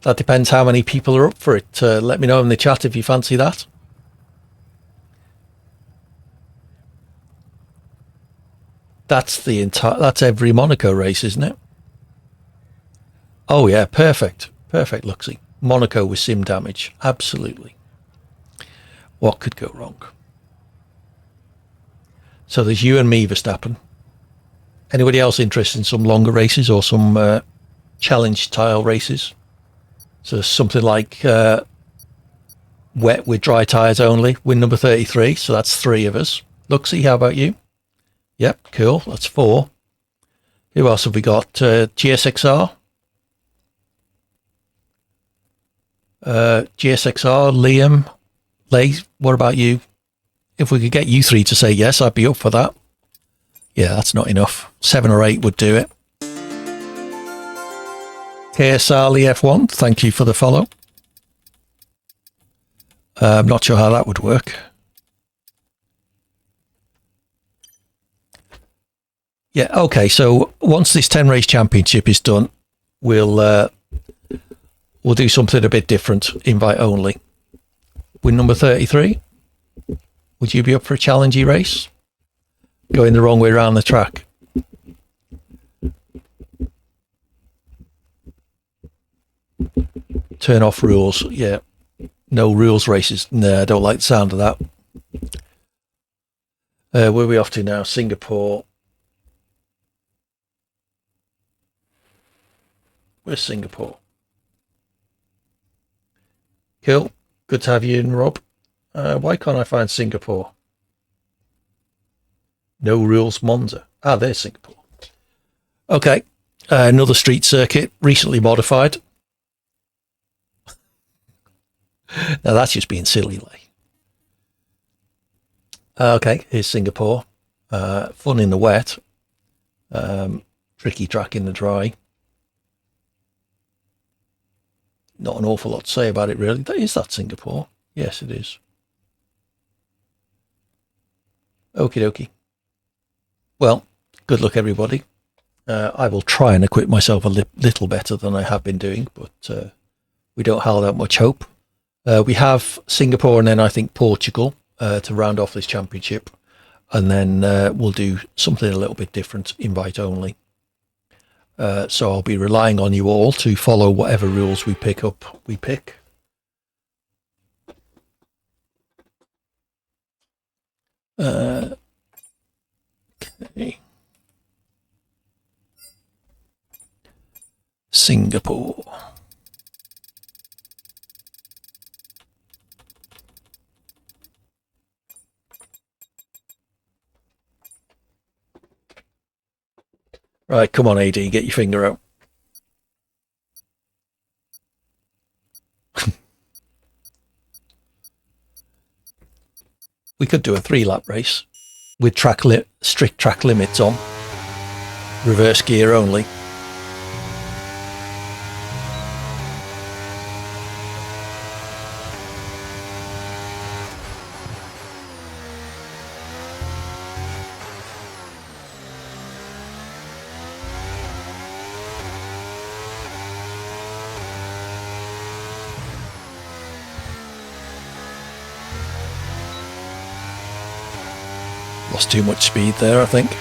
That depends how many people are up for it. Let me know in the chat if you fancy that. That's every Monaco race, isn't it? Oh yeah, perfect. Perfect, Luxie. Monaco with sim damage. Absolutely. What could go wrong? So there's you and me, Verstappen. Anybody else interested in some longer races or some challenge style races? So something like wet with dry tyres only, win number 33. So that's 3 of us. Luxie, how about you? Yep, cool. That's 4. Who else have we got? GSXR. GSXR, Liam, Lay. What about you? If we could get you 3 to say yes, I'd be up for that. Yeah, that's not enough. 7 or 8 would do it. KSR F1, thank you for the follow. I'm not sure how that would work. Yeah, okay, so once this 10-race championship is done, we'll do something a bit different, invite only. Win number 33, would you be up for a challengey race? Going the wrong way around the track. Turn off rules, yeah. No rules races. No, I don't like the sound of that. Where are we off to now? Singapore. Where's Singapore? Cool. Good to have you in, Rob. Why can't I find Singapore? No rules Monza. Ah, there's Singapore. Okay. Another street circuit, recently modified. Now that's just being silly, like. Okay, here's Singapore. Fun in the wet. Tricky track in the dry. Not an awful lot to say about it, really. Is that Singapore? Yes, it is. Okie dokie. Well, good luck, everybody. I will try and equip myself a little better than I have been doing, but we don't hold out much hope. We have Singapore and then I think Portugal to round off this championship. And then we'll do something a little bit different, invite only. So I'll be relying on you all to follow whatever rules we pick. Okay. Singapore. Right, come on, AD, get your finger out. We could do a 3-lap race with strict track limits on. Reverse gear only. Lost too much speed there, I think.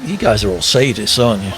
You guys are all sadists, aren't you?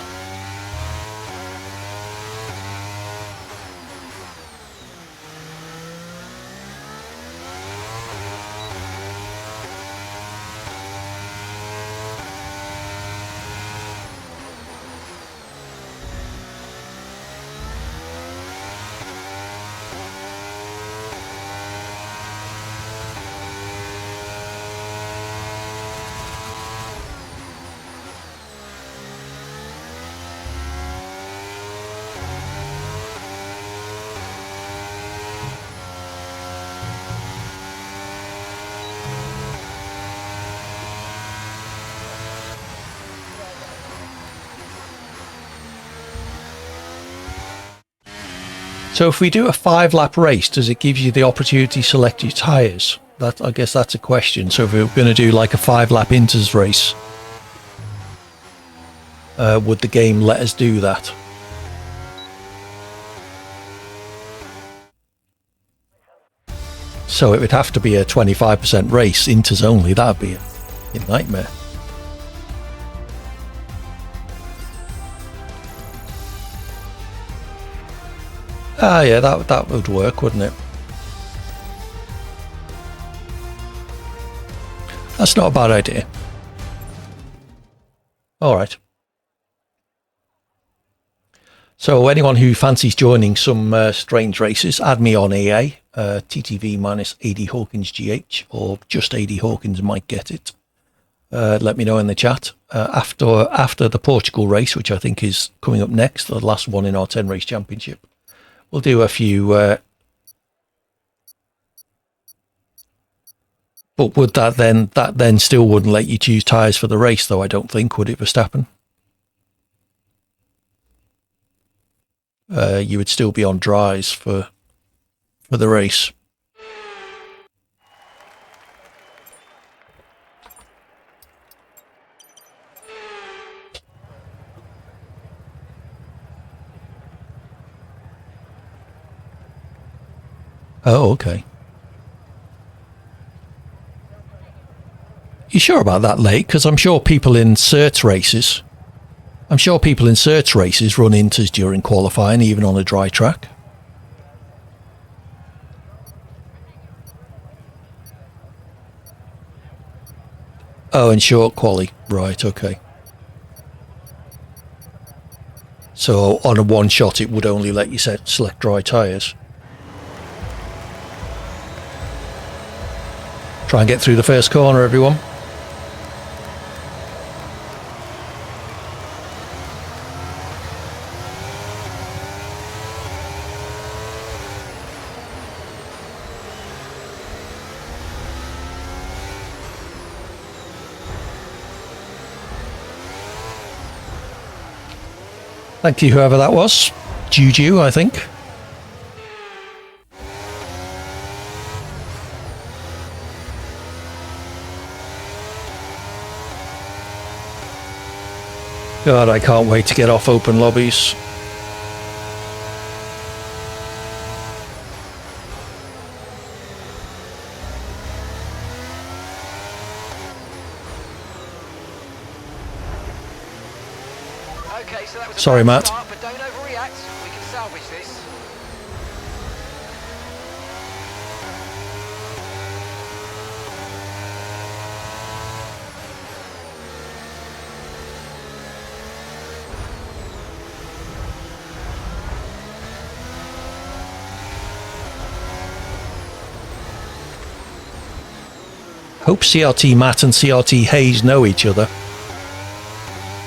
So if we do a 5-lap race, does it give you the opportunity to select your tyres? That, I guess that's a question. So if we were going to do like a 5-lap inters race, would the game let us do that? So it would have to be a 25% race, inters only. That'd be a nightmare. Ah, yeah, that would work, wouldn't it? That's not a bad idea. All right. So anyone who fancies joining some strange races, add me on AA, TTV-AD Hawkins GH, or just AD Hawkins might get it. Let me know in the chat. After the Portugal race, which I think is coming up next, the last one in our 10 race championship, we'll do a few. But would that then still wouldn't let you choose tyres for the race, though? I don't think, would it, Verstappen? You would still be on dries for the race. Oh, okay. You sure about that, Lake? Because I'm sure people in certs races run inters during qualifying, even on a dry track. Oh, and short quali. Right, okay. So on a one shot, it would only let you select dry tyres. Try and get through the first corner, everyone. Thank you, whoever that was. Juju, I think. God, I can't wait to get off open lobbies. Okay, so that was Sorry, Matt. Start, but don't overreact. We can salvage this. Hope CRT Matt and CRT Hayes know each other,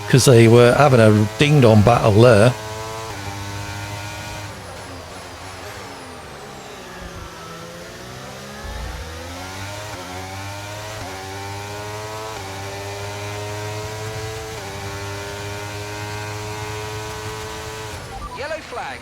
because they were having a ding-dong battle there. Yellow flag.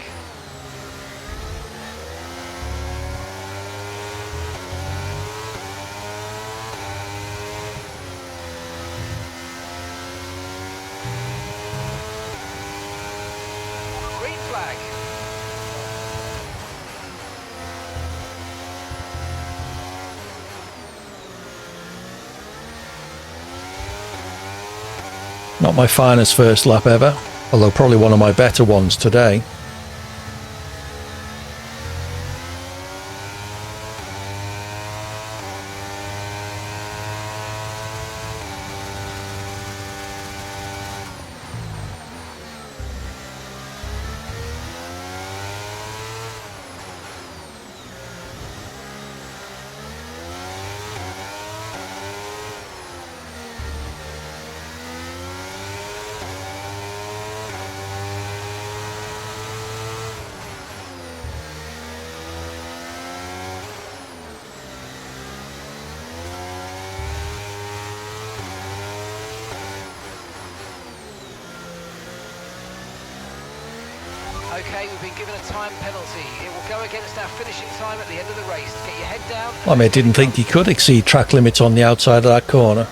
Green flag. Not my finest first lap ever, although probably one of my better ones today. Okay, we've been given a time penalty. It will go against our finishing time at the end of the race. Get your head down. I mean, I didn't think he could exceed track limits on the outside of that corner.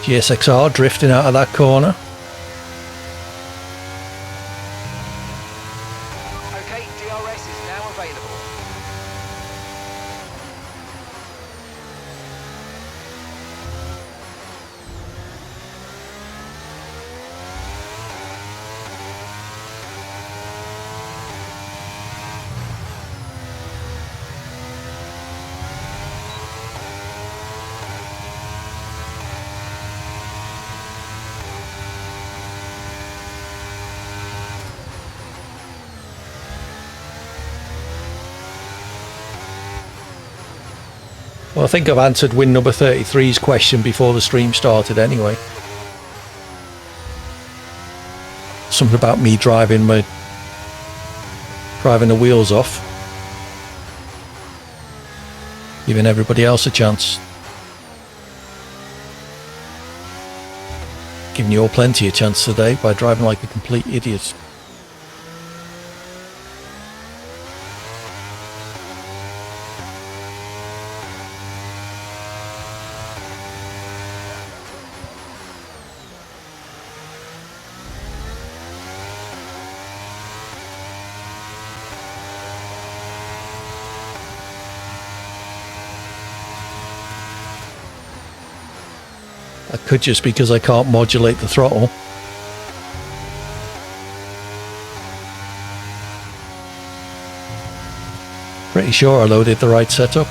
GSXR drifting out of that corner. Okay, DRS is now available. Well, I think I've answered win number 33's question before the stream started anyway. Something about me driving the wheels off. Giving everybody else a chance. Giving you all plenty of chance today by driving like a complete idiot. That could just be because I can't modulate the throttle. Pretty sure I loaded the right setup.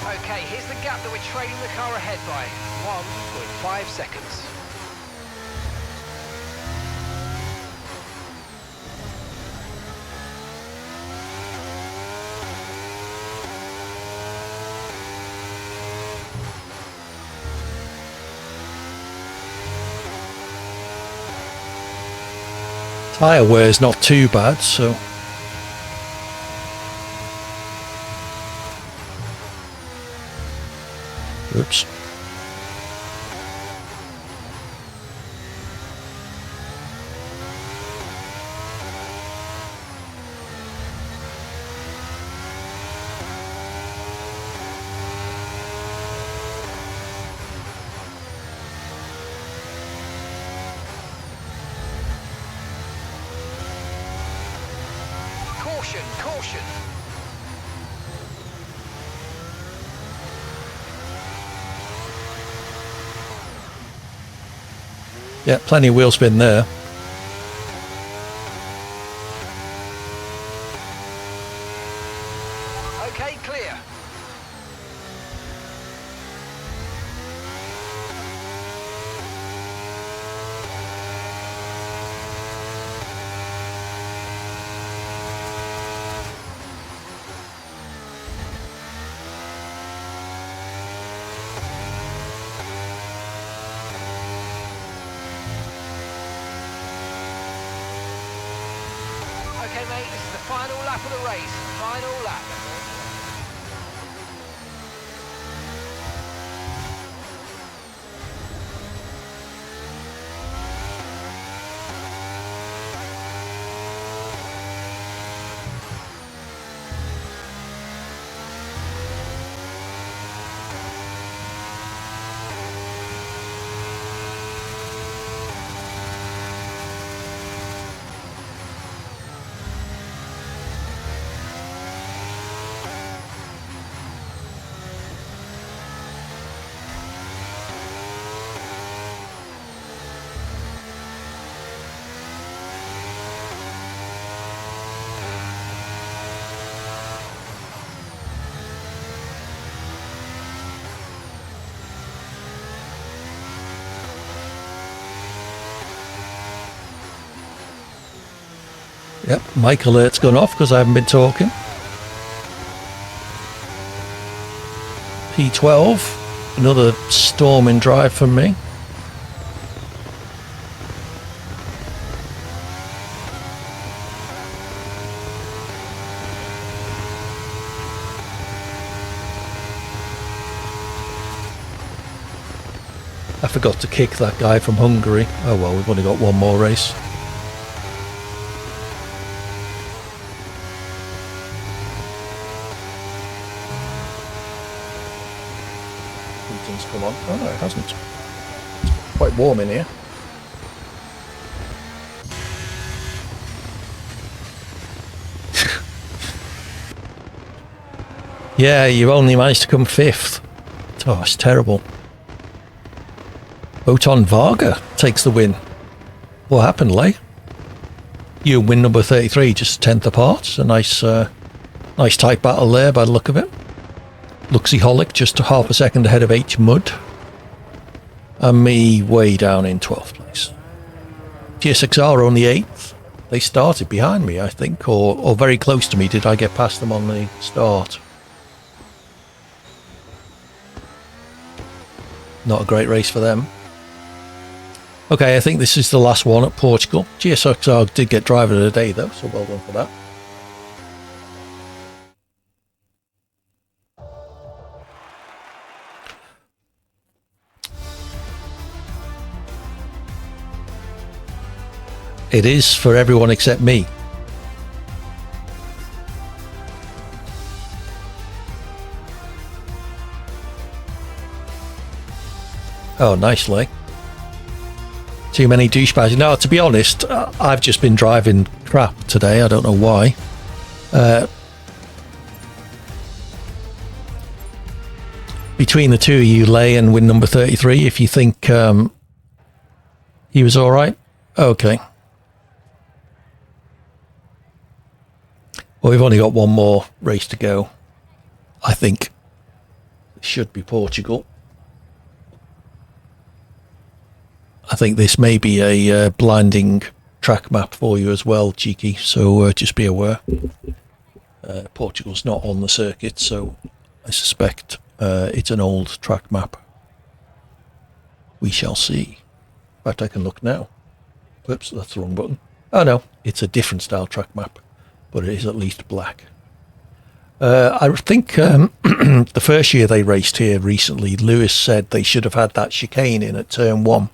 Okay, here's the gap that we're trailing the car ahead by. 1.5 seconds. Tyre wear's not too bad, so... Oops. Caution, caution. Yeah, plenty of wheel spin there. Okay, clear. Okay, mate, this is the final lap of the race. Final lap. Yep, mic alert's gone off because I haven't been talking. P12, another storming drive from me. I forgot to kick that guy from Hungary. Oh well, we've only got one more race. Heating's come on. Oh no, it hasn't. It's quite warm in here. Yeah, you've only managed to come 5th. Oh, it's terrible. Oton Varga takes the win. What happened, Leigh? You win number 33, just 10th apart. It's a nice tight battle there by the look of it. Luxy Holic just half a second ahead of H Mud. And me way down in 12th place. GSXR only 8th. They started behind me, I think, or very close to me. Did I get past them on the start? Not a great race for them. Okay, I think this is the last one at Portugal. GSXR did get driver of the day though, so well done for that. It is for everyone except me. Oh, nicely. Too many douchebags. No, to be honest, I've just been driving crap today. I don't know why. Between the two of you, Leigh and win number 33, if you think he was all right, okay. Well, we've only got one more race to go. I think it should be Portugal. I think this may be a blinding track map for you as well, Cheeky, so just be aware. Portugal's not on the circuit, so I suspect it's an old track map. We shall see. In fact, I can look now. Whoops, that's the wrong button. Oh no, it's a different style track map, but it is at least black. I think the first year they raced here recently, Lewis said they should have had that chicane in at turn 1.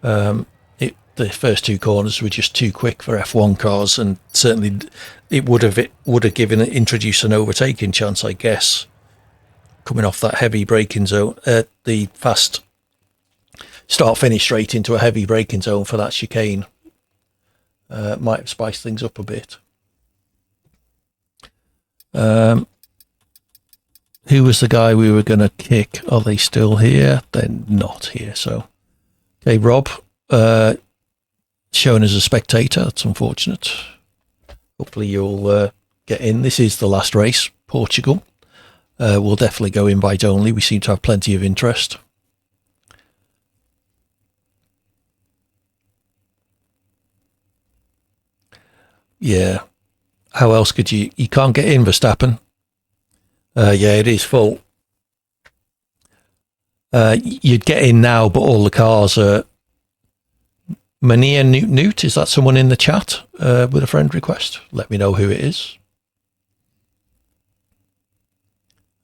The first two corners were just too quick for F1 cars, and certainly it would have introduced an overtaking chance, I guess, coming off that heavy braking zone, the fast start finish straight into a heavy braking zone for that chicane. Might have spiced things up a bit. Who was the guy we were going to kick? Are they still here? They're not here. So, okay, Rob, shown as a spectator. That's unfortunate. Hopefully you'll get in. This is the last race, Portugal. We'll definitely go invite only. We seem to have plenty of interest. Yeah. How else could you can't get in, Verstappen. Yeah, it is full. You'd get in now, but all the cars are... Mania Newt, is that someone in the chat with a friend request? Let me know who it is.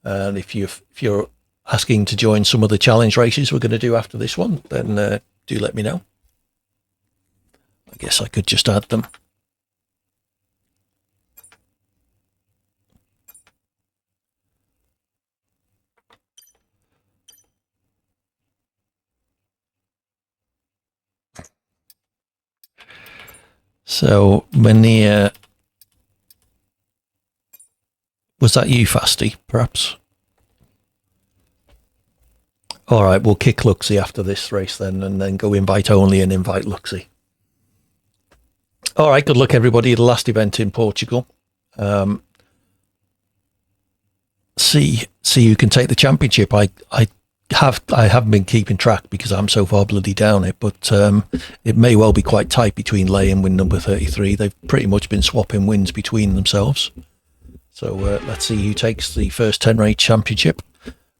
And if you're asking to join some of the challenge races we're going to do after this one, then do let me know. I guess I could just add them. So, Mania, was that you, Fasty, perhaps? All right, we'll kick Luxie after this race then, and then go invite only and invite Luxie. All right, good luck, everybody. The last event in Portugal. See who can take the championship. I haven't been keeping track because I'm so far bloody down it, but it may well be quite tight between Lay and win number 33. They've pretty much been swapping wins between themselves. So let's see who takes the first 10 race championship.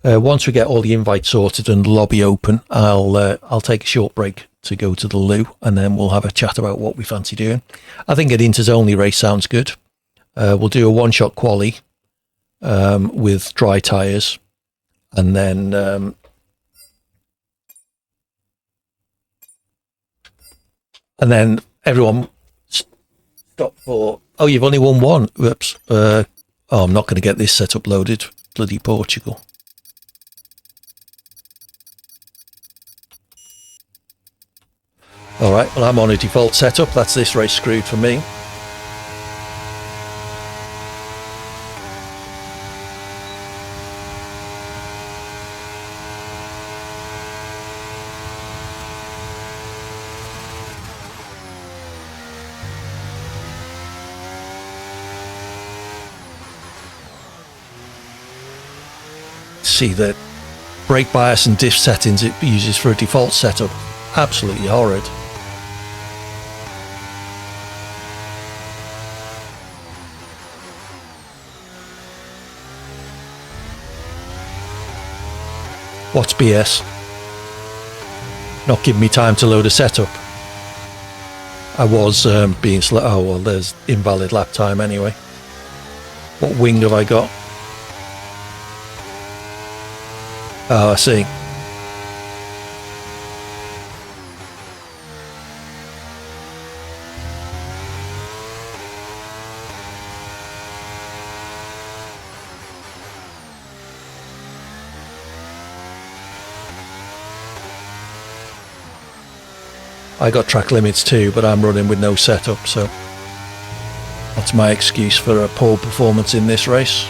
Once we get all the invites sorted and the lobby open, I'll take a short break to go to the loo, and then we'll have a chat about what we fancy doing. I think an Inters only race sounds good. We'll do a one-shot quali with dry tyres, and then everyone stop for... Oh, you've only won one. Whoops. Oh, I'm not going to get this set up loaded. Bloody Portugal. All right, well, I'm on a default setup. That's this race screwed for me. See the brake bias and diff settings it uses for a default setup. Absolutely horrid. What's BS? Not giving me time to load a setup. I was being slow. Oh, well, there's invalid lap time anyway. What wing have I got? Oh, I see. I got track limits too, but I'm running with no setup, so that's my excuse for a poor performance in this race.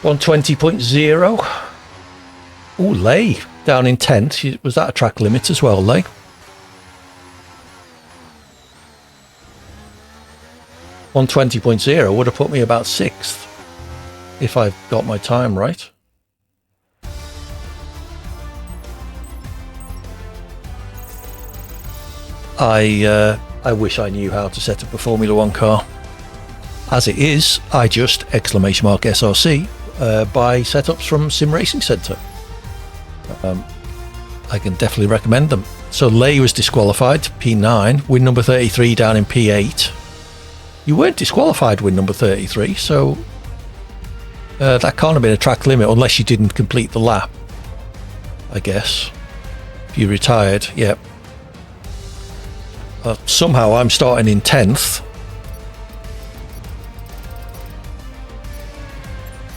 .120.0. Oh, Lay down in 10th. Was that a track limit as well, Lay? 120.0 would have put me about 6th if I've got my time right. I wish I knew how to set up a Formula One car. As it is, I just !SRC buy setups from Sim Racing Centre. I can definitely recommend them. So Lay was disqualified, P9, win number 33 down in P8. You weren't disqualified win number 33, so that can't have been a track limit unless you didn't complete the lap, I guess. If you retired, yep. Somehow I'm starting in 10th.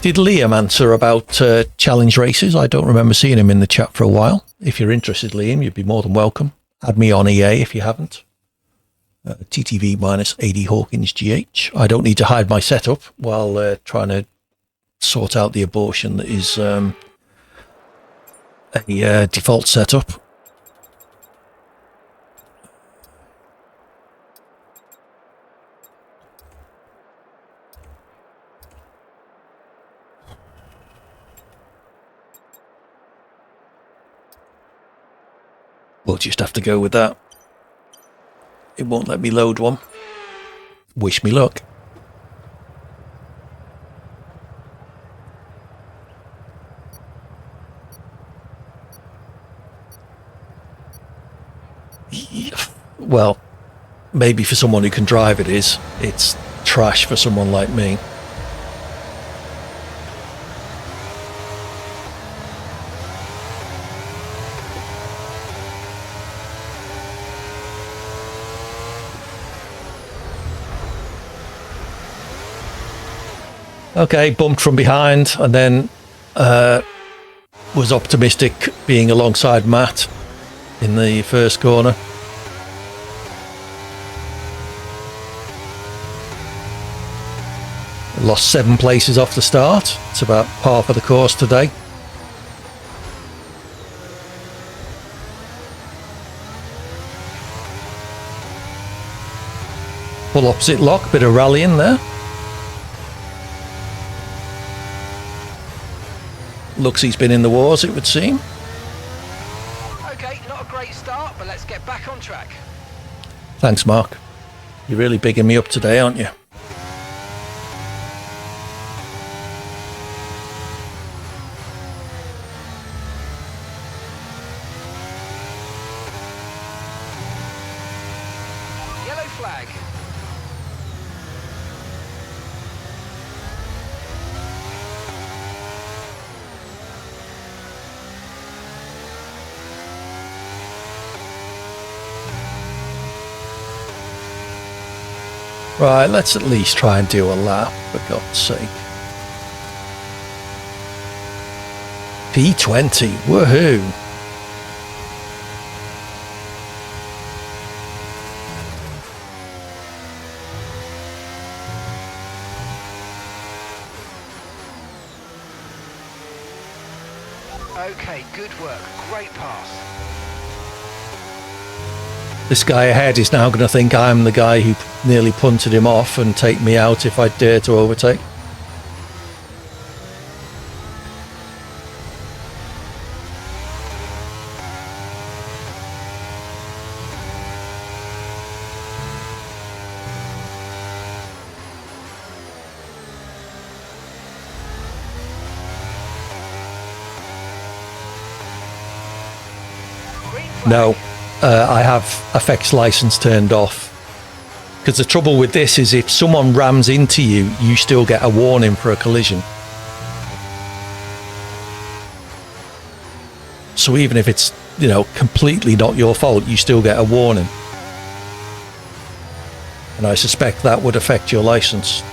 Did Liam answer about challenge races? I don't remember seeing him in the chat for a while. If you're interested, Liam, you'd be more than welcome. Add me on EA if you haven't. TTV minus 80 Hawkins GH. I don't need to hide my setup while trying to sort out the abortion that is a default setup. We'll just have to go with that. It won't let me load one. Wish me luck. Well, maybe for someone who can drive it is. It's trash for someone like me. Okay, bumped from behind and then was optimistic being alongside Matt in the first corner. Lost 7 places off the start. It's about par for the course today. Full opposite lock, bit of rallying there. Looks he's been in the wars, it would seem. Okay, not a great start, but let's get back on track. Thanks, Mark. You're really bigging me up today, aren't you? Yellow flag. Right, let's at least try and do a lap, for God's sake. P20, woohoo! Okay, good work. Great pass. This guy ahead is now going to think I'm the guy who nearly punted him off and take me out if I dare to overtake. Green flag. No, I have effects license turned off. Because the trouble with this is if someone rams into you, you still get a warning for a collision. So even if it's, you know, completely not your fault, you still get a warning. And I suspect that would affect your license.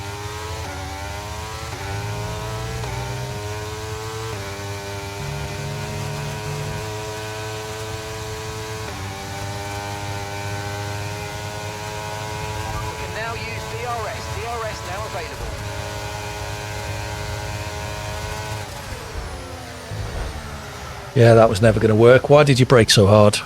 Yeah, that was never going to work. Why did you brake so hard?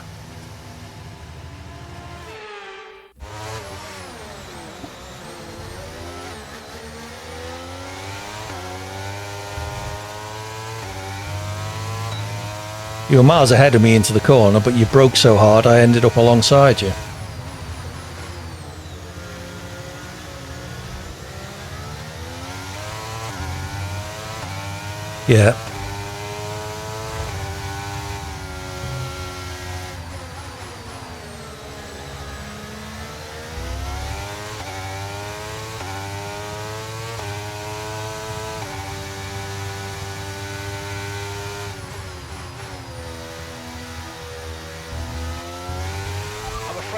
You were miles ahead of me into the corner, but you broke so hard I ended up alongside you. Yeah.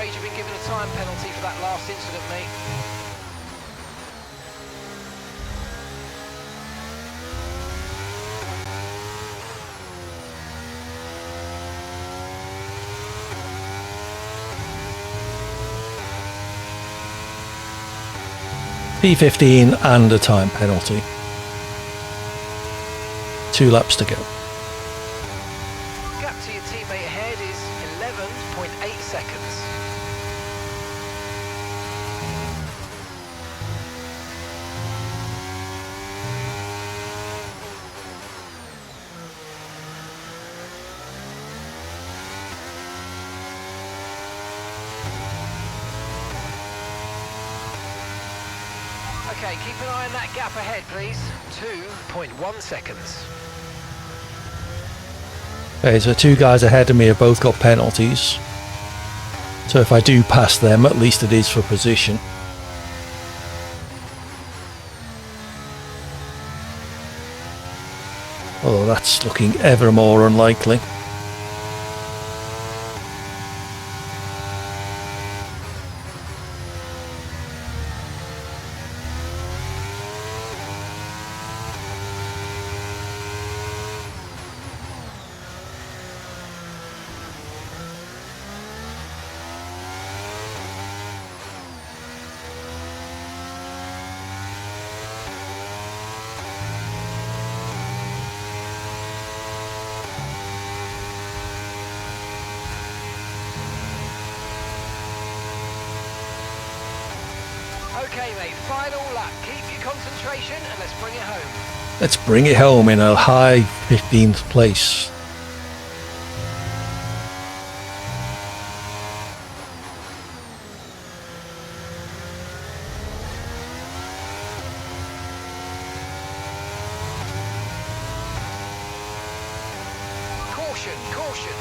You've been given a time penalty for that last incident, mate. P15 and a time penalty. 2 laps to go. Gap to your teammate ahead is 11.8 seconds. Okay, keep an eye on that gap ahead, please. 2.1 seconds. Okay, so 2 guys ahead of me have both got penalties. So if I do pass them, at least it is for position. Although that's looking ever more unlikely. Okay, mate, final lap. Keep your concentration and let's bring it home. Let's bring it home in a high 15th place. Caution, caution.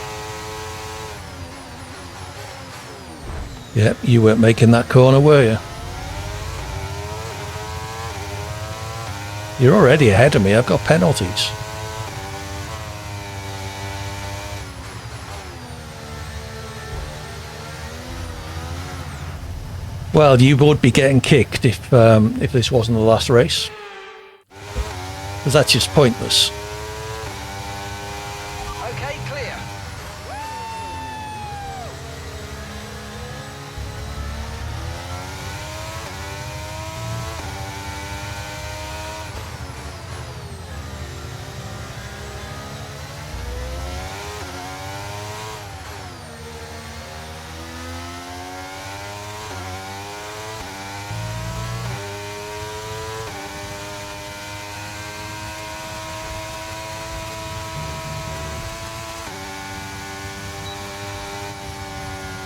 Yep, you weren't making that corner, were you? You're already ahead of me. I've got penalties. Well, you would be getting kicked if this wasn't the last race, because that's just pointless. Okay, clear.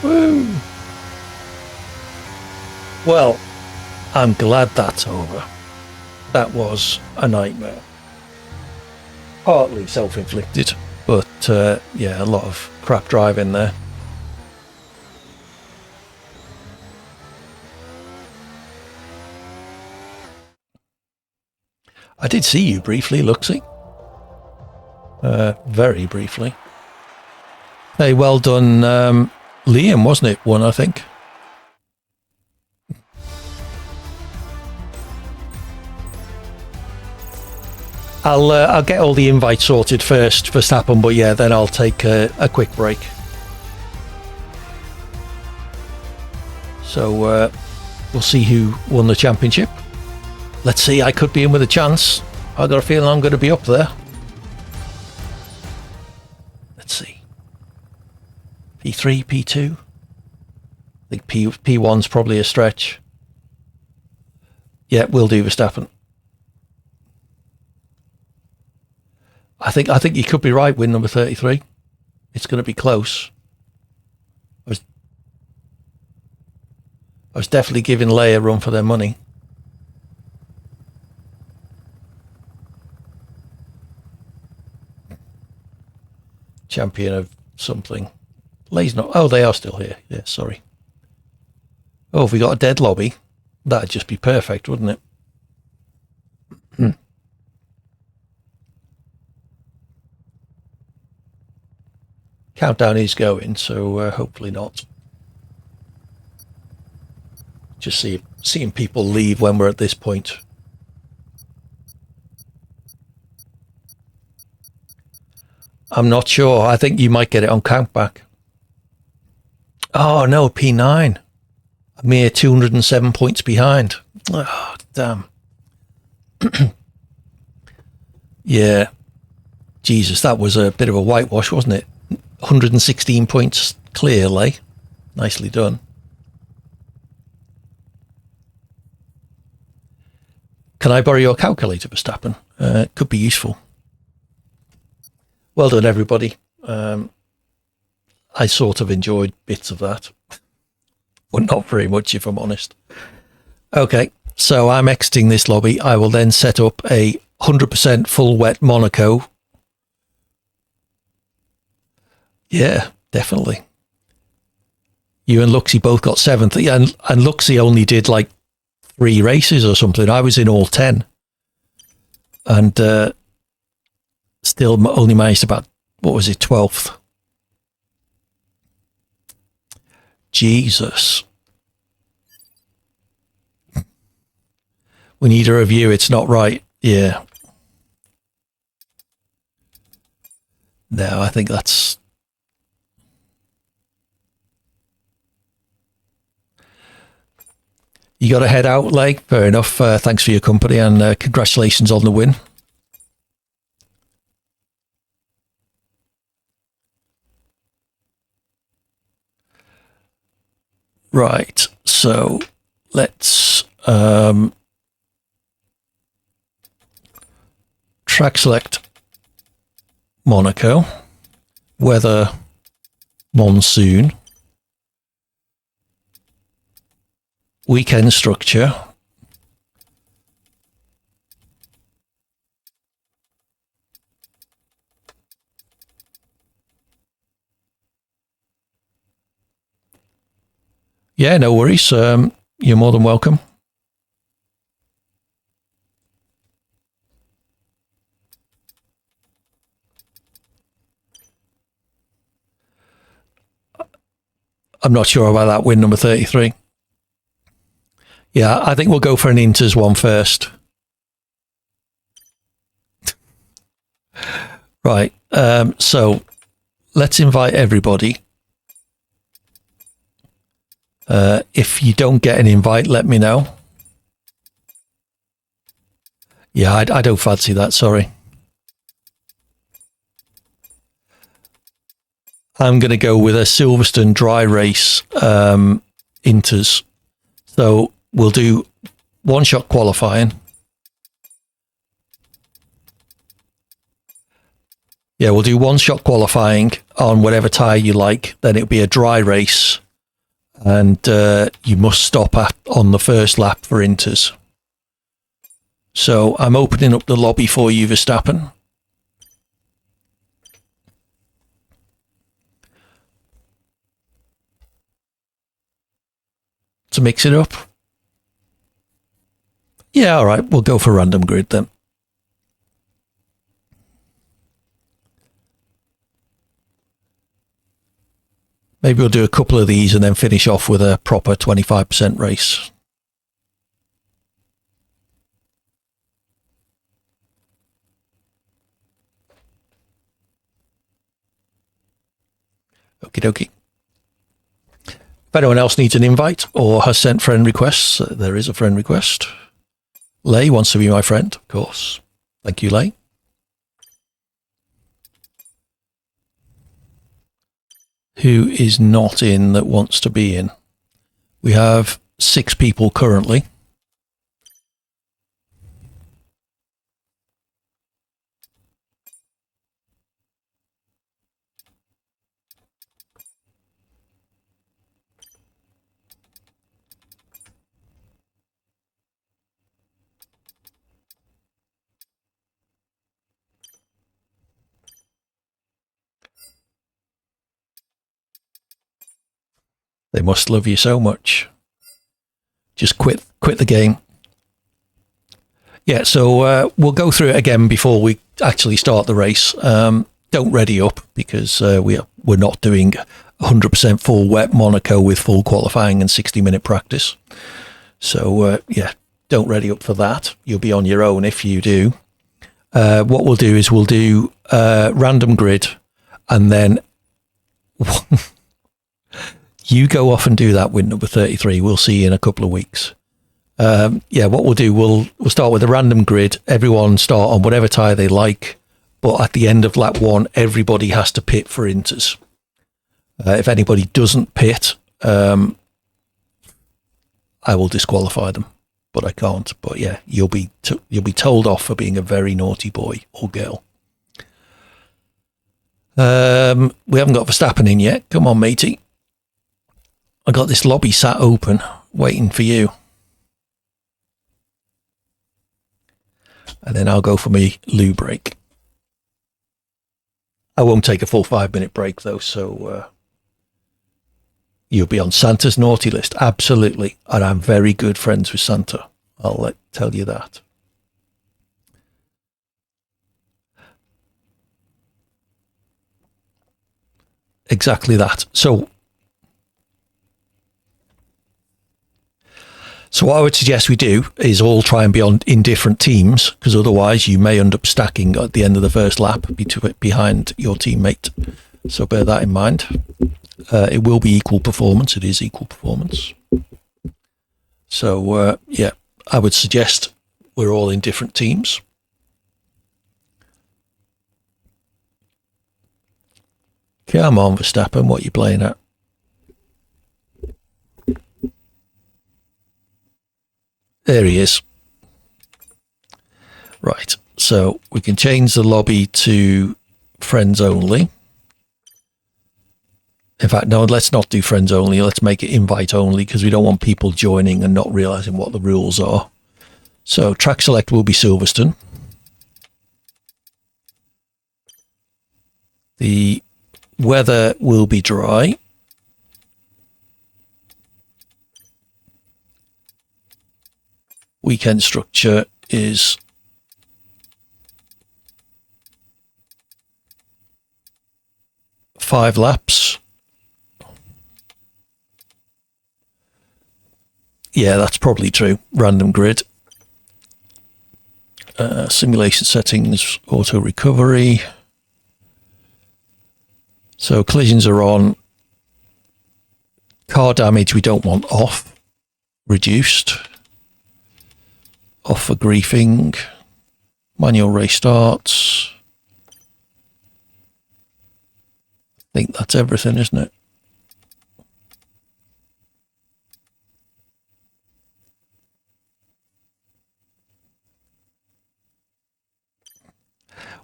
Woo! Well, I'm glad that's over. That was a nightmare. Partly self-inflicted, but yeah, a lot of crap driving there. I did see you briefly, Luxie. Very briefly. Hey, well done, Liam, wasn't it? One, I think. I'll get all the invites sorted first for Verstappen, but yeah, then I'll take a quick break. So we'll see who won the championship. Let's see, I could be in with a chance. I've got a feeling I'm going to be up there. Let's see. P3, P2. I think P1's probably a stretch. Yeah, we'll do Verstappen. I think you could be right, win number 33. It's going to be close. I was definitely giving Leia a run for their money. Champion of something. Leia's not. Oh, they are still here. Yeah, sorry. Oh, have we got a dead lobby? That'd just be perfect, wouldn't it? Countdown is going, so hopefully not. Just seeing people leave when we're at this point. I'm not sure. I think you might get it on countback. Oh no, P9. A mere 207 points behind. Oh, damn. Yeah. Jesus, that was a bit of a whitewash, wasn't it? 116 points clearly. Nicely done. Can I borrow your calculator, Verstappen? Could be useful. Well done, everybody. I sort of enjoyed bits of that, but not very much, if I'm honest. Okay, so I'm exiting this lobby. I will then set up a 100% full wet Monaco. Yeah, definitely. You and Luxie both got 7th, and Luxie only did like 3 races or something. I was in all 10, and still only managed about, what was it, 12th. Jesus. We need a review. It's not right. Yeah. No, I think that's... You got to head out, Lake. Fair enough. Thanks for your company, and congratulations on the win. Right, so let's track select Monaco, weather monsoon, weekend structure, yeah, no worries. You're more than welcome. I'm not sure about that win number 33. Yeah, I think we'll go for an Inters one first. Right, so let's invite everybody. If you don't get an invite, let me know. Yeah, I don't fancy that, sorry. I'm going to go with a Silverstone dry race Inters. So we'll do one-shot qualifying. Yeah, we'll do one-shot qualifying on whatever tyre you like. Then it'll be a dry race. And you must stop on the first lap for Inters. So I'm opening up the lobby for you, Verstappen. To mix it up. Yeah, all right, we'll go for random grid then. Maybe we'll do a couple of these and then finish off with a proper 25% race. Okie dokie. If anyone else needs an invite or has sent friend requests, there is a friend request. Lay wants to be my friend, of course. Thank you, Lay. Who is not in that wants to be in? We have 6 people currently. They must love you so much. Just quit the game. Yeah, so we'll go through it again before we actually start the race. Don't ready up because we're not doing 100% full wet Monaco with full qualifying and 60-minute practice. So yeah, don't ready up for that. You'll be on your own if you do. What we'll do is we'll do random grid, and then you go off and do that win number 33. We'll see you in a couple of weeks. Yeah, what we'll do, we'll start with a random grid. Everyone start on whatever tyre they like, but at the end of lap 1, everybody has to pit for inters. If anybody doesn't pit, I will disqualify them, but I can't. But yeah, you'll be told off for being a very naughty boy or girl. We haven't got Verstappen in yet. Come on, matey. I got this lobby sat open, waiting for you. And then I'll go for my loo break. I won't take a full 5-minute break though, so you'll be on Santa's naughty list, absolutely. And I'm very good friends with Santa. I'll tell you that. Exactly that. So what I would suggest we do is all try and be in different teams, because otherwise you may end up stacking at the end of the first lap behind your teammate. So bear that in mind. It will be equal performance. It is equal performance. So yeah, I would suggest we're all in different teams. Come on, Verstappen, what are you playing at? There he is. Right, so we can change the lobby to friends only. In fact, no, let's not do friends only. Let's make it invite only, because we don't want people joining and not realizing what the rules are. So track select will be Silverstone. The weather will be dry. Weekend structure is five laps. Yeah, that's probably true. Random grid. Simulation settings, auto recovery. So collisions are on. Car damage we don't want off. Reduced. Off for griefing. Manual restarts. I think that's everything, isn't it?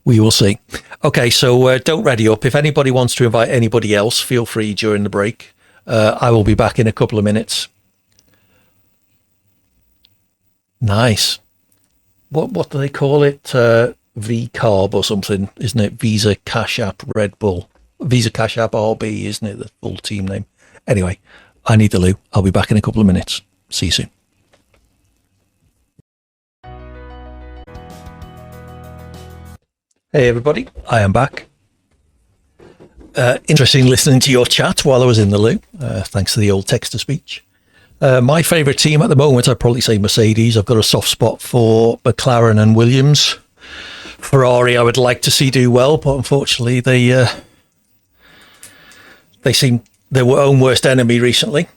We will see. Okay, so don't ready up. If anybody wants to invite anybody else, feel free during the break. I will be back in a couple of minutes. Nice. What do they call it? V-Carb or something, isn't it? Visa Cash App Red Bull. Visa Cash App RB, isn't it? The full team name. Anyway, I need the loo. I'll be back in a couple of minutes. See you soon. Hey everybody, I am back. Interesting listening to your chat while I was in the loo. Thanks to the old text-to-speech. My favourite team at the moment, I'd probably say Mercedes. I've got a soft spot for McLaren and Williams. Ferrari I would like to see do well, but unfortunately they seem their own worst enemy recently.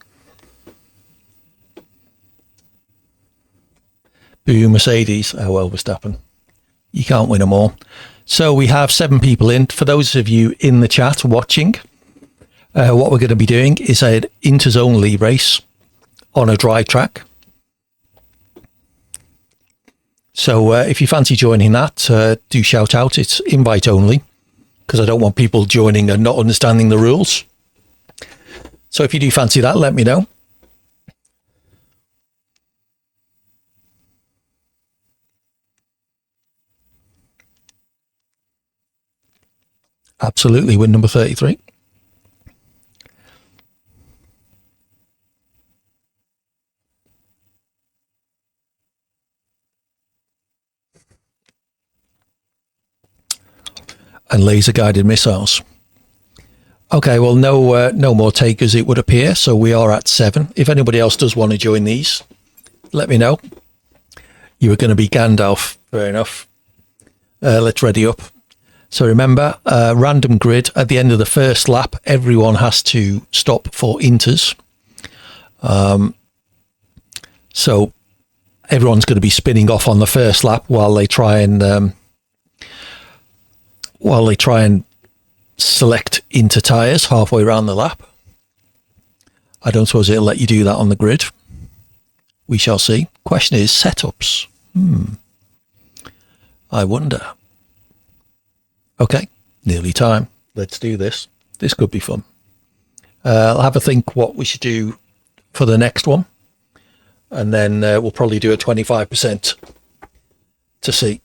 Boo, Mercedes. Oh well, Verstappen. You can't win them all. So we have 7 people in. For those of you in the chat watching, what we're going to be doing is an inters only race on a dry track. So if you fancy joining that, do shout out. It's invite only, because I don't want people joining and not understanding the rules. So if you do fancy that, let me know. Absolutely, win number 33. And laser guided missiles. Okay, well, no more takers, it would appear. So we are at 7. If anybody else does want to join these, let me know. You were going to be Gandalf. Fair enough. Let's ready up. So remember, random grid. At the end of the first lap, everyone has to stop for inters. So everyone's going to be spinning off on the first lap while they try and select into tyres halfway around the lap. I don't suppose it'll let you do that on the grid. We shall see. Question is setups. I wonder. Okay, nearly time. Let's do this. This could be fun. I'll have a think what we should do for the next one. And then we'll probably do a 25% to see.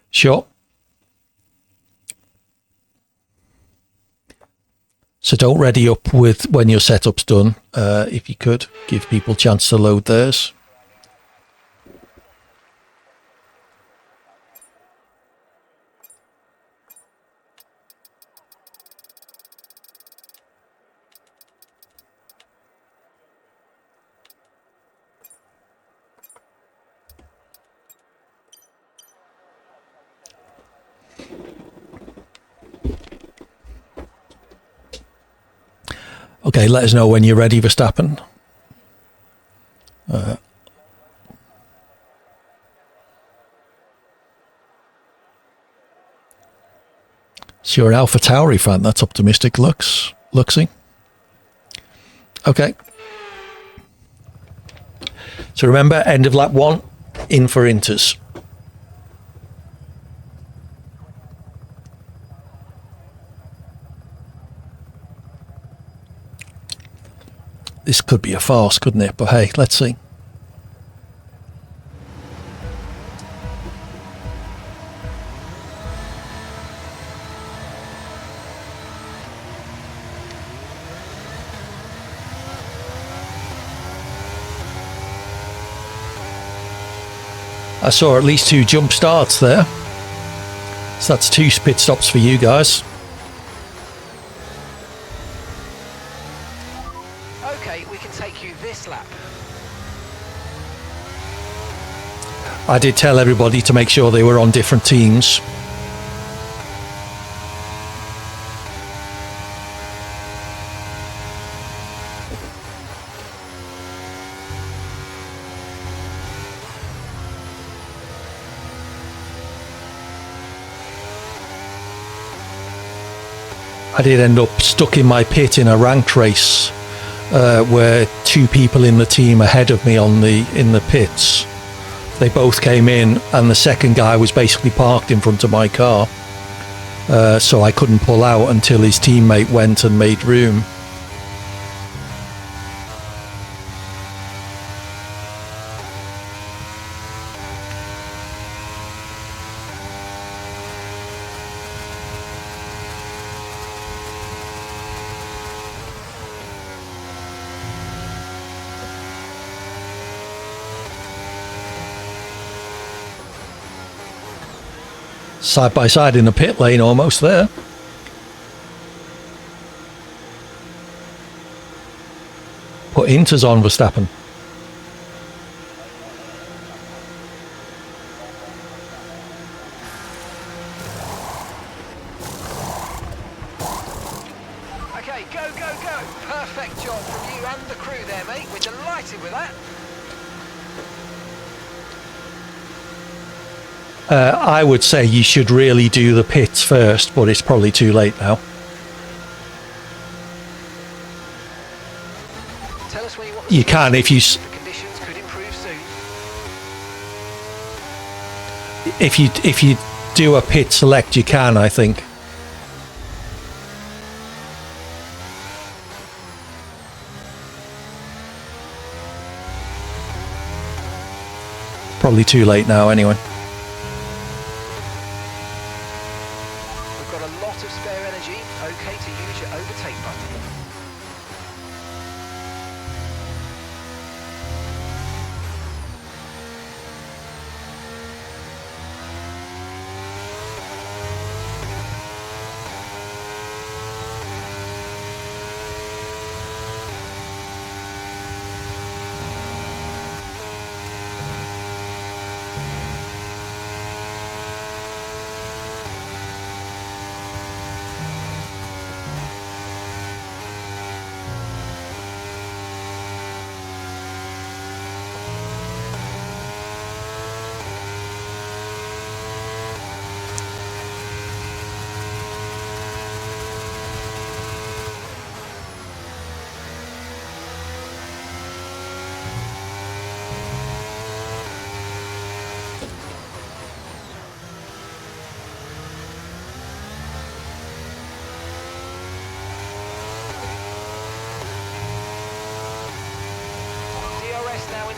Sure. So don't ready up with when your setup's done. If you could, give people a chance to load theirs. Okay, let us know when you're ready, Verstappen. So you're an Alpha Tauri fan. That's optimistic, Luxy. Okay. So remember, end of lap 1, in for inters. This could be a farce, couldn't it? But hey, let's see. I saw at least 2 jump starts there. So that's 2 pit stops for you guys. Okay, we can take you this lap. I did tell everybody to make sure they were on different teams. I did end up stuck in my pit in a ranked race where 2 people in the team ahead of me in the pits. They both came in, and the second guy was basically parked in front of my car, so I couldn't pull out until his teammate went and made room. Side by side in the pit lane, almost there. Put inters on Verstappen. Okay, go, go, go. Perfect job from you and the crew there, mate. We're delighted with that. I would say you should really do the pits first, but it's probably too late now. Tell us when you want the You can if you the conditions could improve soon. if you do a pit select, you can, I think. Probably too late now anyway. We've got a lot of spare energy. Okay to use your overtake button.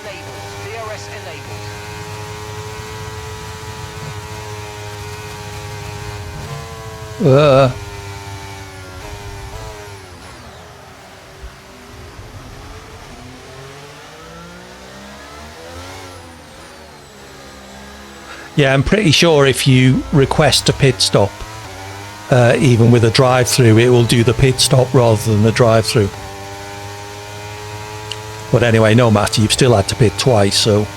enabled. DRS enabled. Yeah, I'm pretty sure if you request a pit stop, even with a drive-through, it will do the pit stop rather than the drive-through. But anyway, no matter, you've still had to pit twice, so...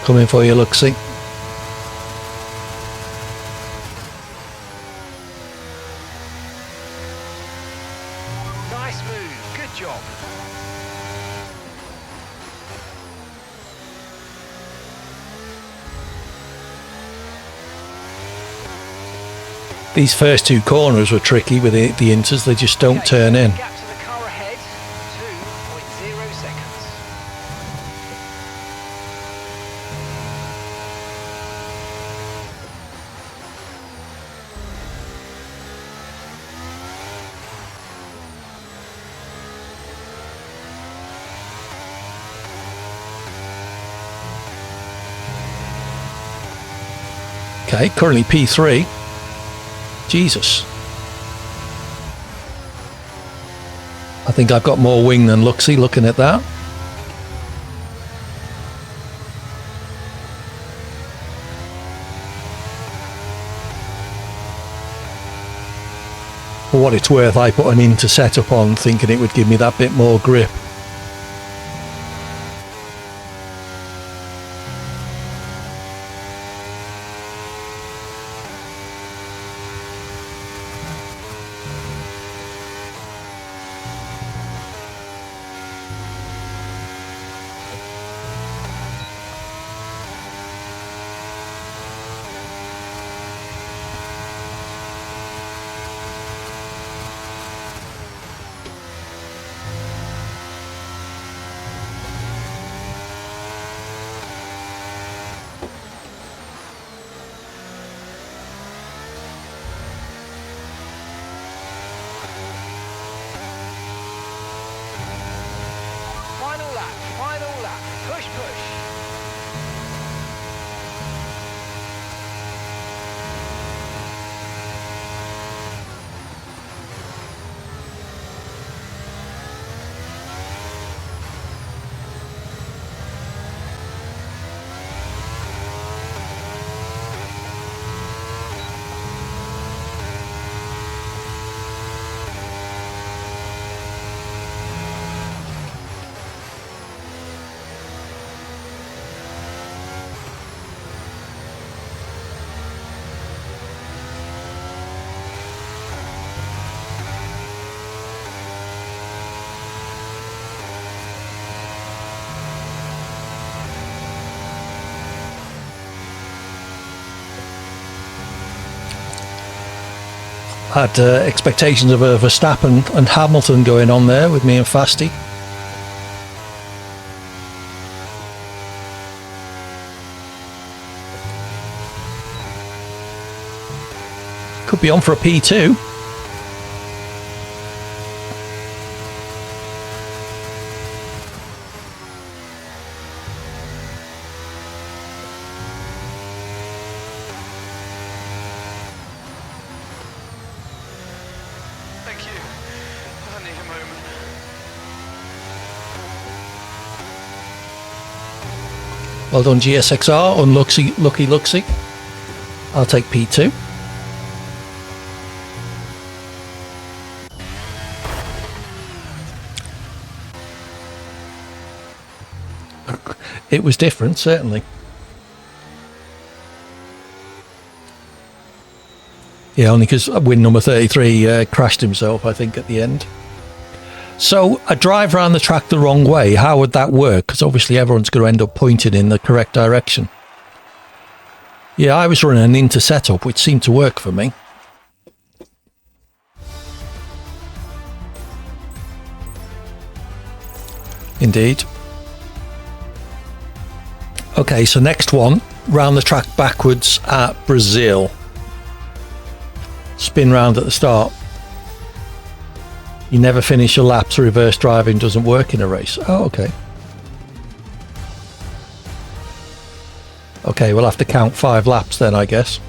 Coming for you, Luxie. Nice move. Good job. These first two corners were tricky with the inters, they just don't turn in. Gap to the car ahead, 2.0 seconds. Okay, currently P3. Jesus. I think I've got more wing than Luxie looking at that. For what it's worth, I put an inter setup on thinking it would give me that bit more grip. Final lap. Push, push. Had expectations of a Verstappen and Hamilton going on there with me and Fasty. Could be on for a P2. Thank you. I need a moment. Well done, GSXR. Unlucky, lucky Luxie. I'll take P2. It was different, certainly. Yeah, only because win number 33 crashed himself, I think, at the end. So a drive around the track the wrong way, how would that work? Because obviously everyone's going to end up pointing in the correct direction. Yeah, I was running an into setup, which seemed to work for me. Indeed. Okay, so next one, round the track backwards at Brazil. Spin round at the start. You never finish your laps, reverse driving doesn't work in a race. Oh, okay. Okay, we'll have to count 5 laps then, I guess.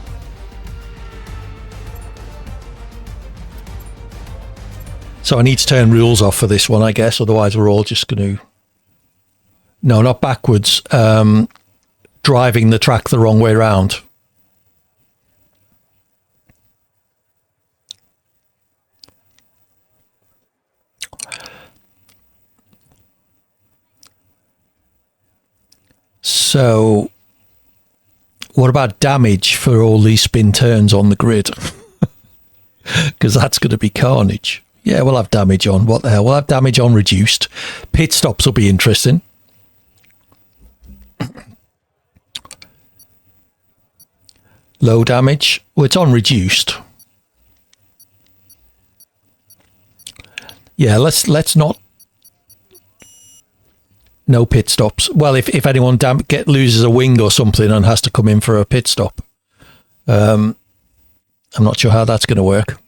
So I need to turn rules off for this one, I guess, otherwise we're all just going to... No, not backwards. Driving the track the wrong way round. So, what about damage for all these spin turns on the grid? Because that's going to be carnage. Yeah, we'll have damage on. What the hell? We'll have damage on reduced. Pit stops will be interesting. Low damage. Well, it's on reduced. Yeah, let's not. No pit stops. Well, if anyone loses a wing or something and has to come in for a pit stop, I'm not sure how that's going to work.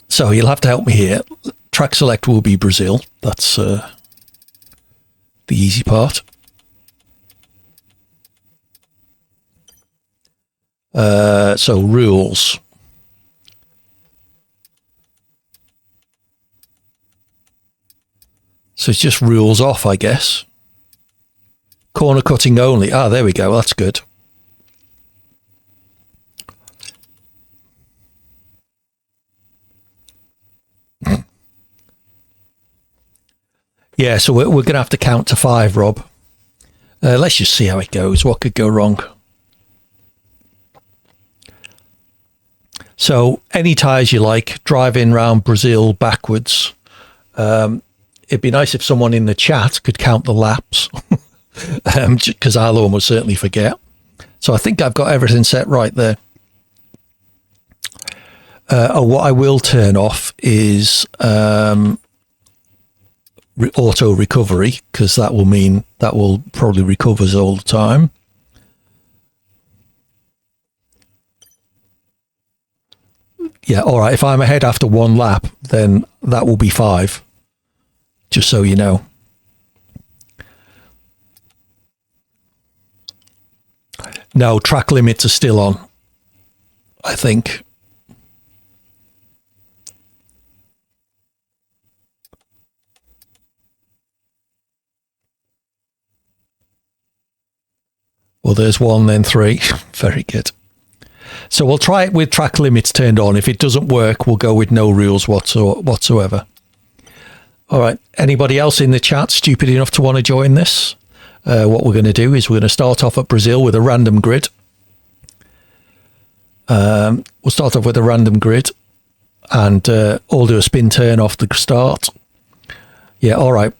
So you'll have to help me here. Track select will be Brazil. That's the easy part. So rules. So it's just rules off, I guess. Corner cutting only. Ah, there we go. That's good. Yeah, so we're going to have to count to 5, Rob. Let's just see how it goes. What could go wrong? So any tyres you like, driving round Brazil backwards. It'd be nice if someone in the chat could count the laps, because I'll almost certainly forget. So I think I've got everything set right there. What I will turn off is auto recovery, because that will mean that will probably recover us all the time. Yeah, all right. If I'm ahead after 1 lap, then that will be 5. Just so you know. No, track limits are still on, I think. Well, there's 1, then 3. Very good. So we'll try it with track limits turned on. If it doesn't work, we'll go with no rules whatsoever. All right. Anybody else in the chat stupid enough to want to join this? What we're going to do is we're going to start off at Brazil with a random grid. We'll start off with a random grid and all do a spin turn off the start. Yeah, all right.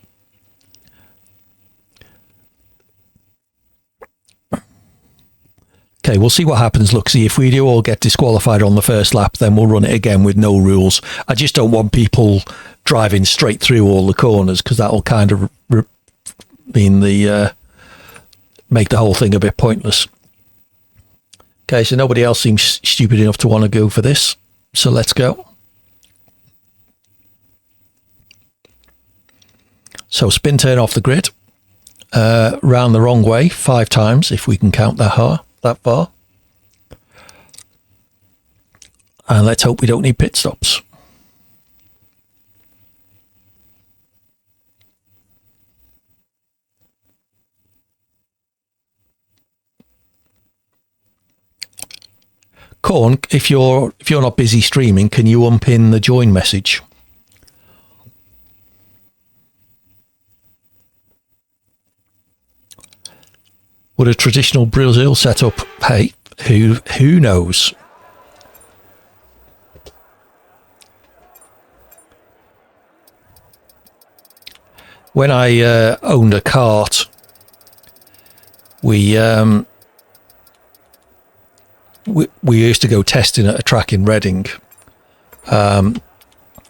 Okay, we'll see what happens. Look, see, if we do all get disqualified on the first lap, then we'll run it again with no rules. I just don't want people driving straight through all the corners, because that'll kind of mean make the whole thing a bit pointless. Okay, so nobody else seems stupid enough to want to go for this. So let's go. So spin turn off the grid. Round the wrong way 5 times, if we can count that far. And let's hope we don't need pit stops. Corn, if you're not busy streaming, can you unpin the join message? Would a traditional Brazil setup pay? Who knows? When I owned a kart, we used to go testing at a track in Reading. That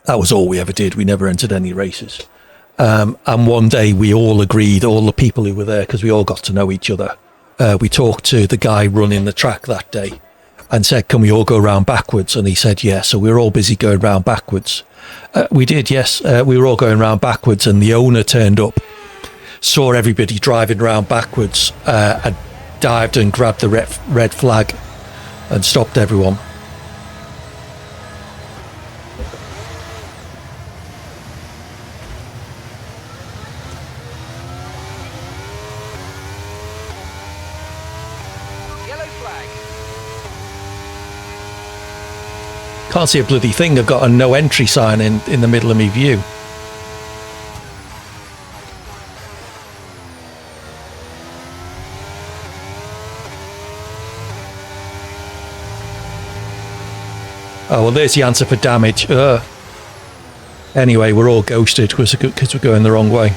was all we ever did. We never entered any races. And one day we all agreed, all the people who were there, because we all got to know each other. We talked to the guy running the track that day and said, can we all go round backwards? And he said, yeah. So we were all busy going round backwards. We did, yes. We were all going round backwards, and the owner turned up, saw everybody driving round backwards, and dived and grabbed the red flag and stopped everyone. Yellow flag. Can't see a bloody thing. I've got a no entry sign in the middle of my view. Oh, well, there's the answer for damage. Anyway, we're all ghosted because we're going the wrong way.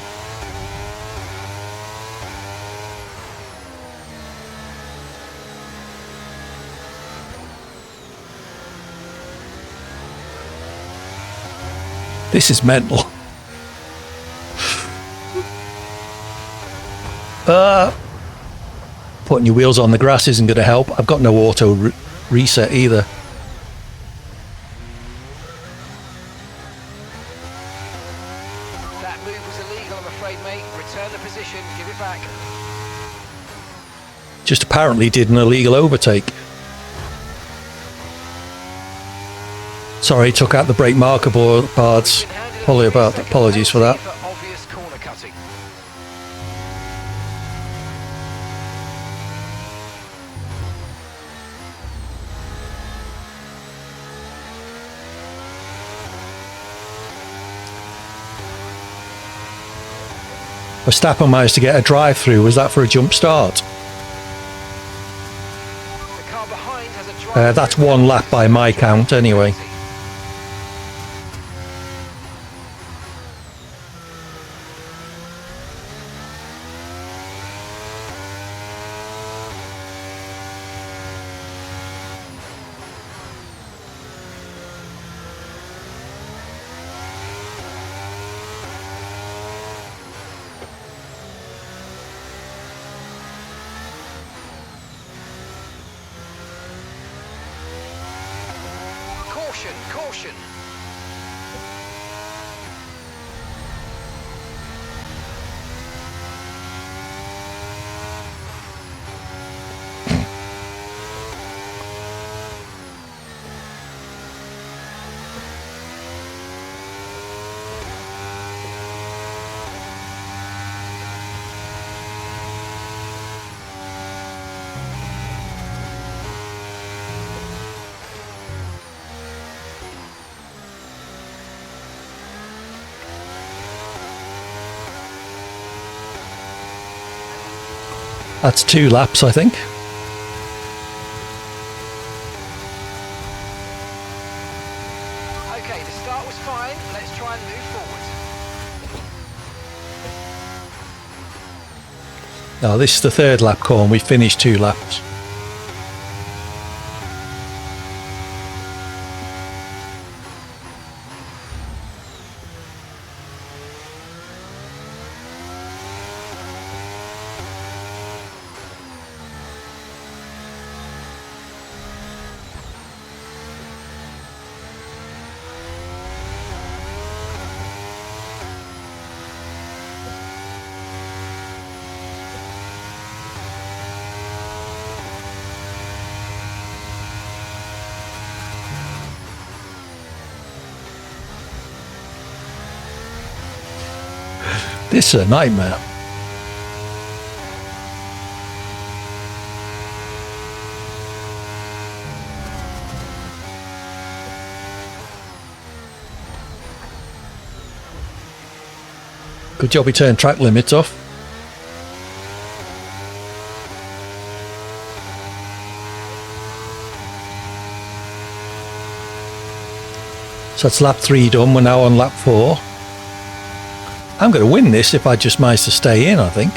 This is mental. Putting your wheels on the grass isn't going to help. I've got no auto reset either. That move was illegal, I'm afraid, mate. Return the position, give it back. Just apparently did an illegal overtake. Sorry, took out the brake marker boards. Apologies for that. Obvious corner cutting. Verstappen managed to get a drive-through. Was that for a jump start? The car behind has a drive. That's one lap by my count, anyway. Caution. That's 2 laps, I think. Okay, the start was fine. Let's try and move forward. Now, this is the 3rd lap call, and we finished 2 laps. This is a nightmare. Good job he turned track limits off. So that's lap 3 done. We're now on lap 4. I'm going to win this if I just manage to stay in, I think.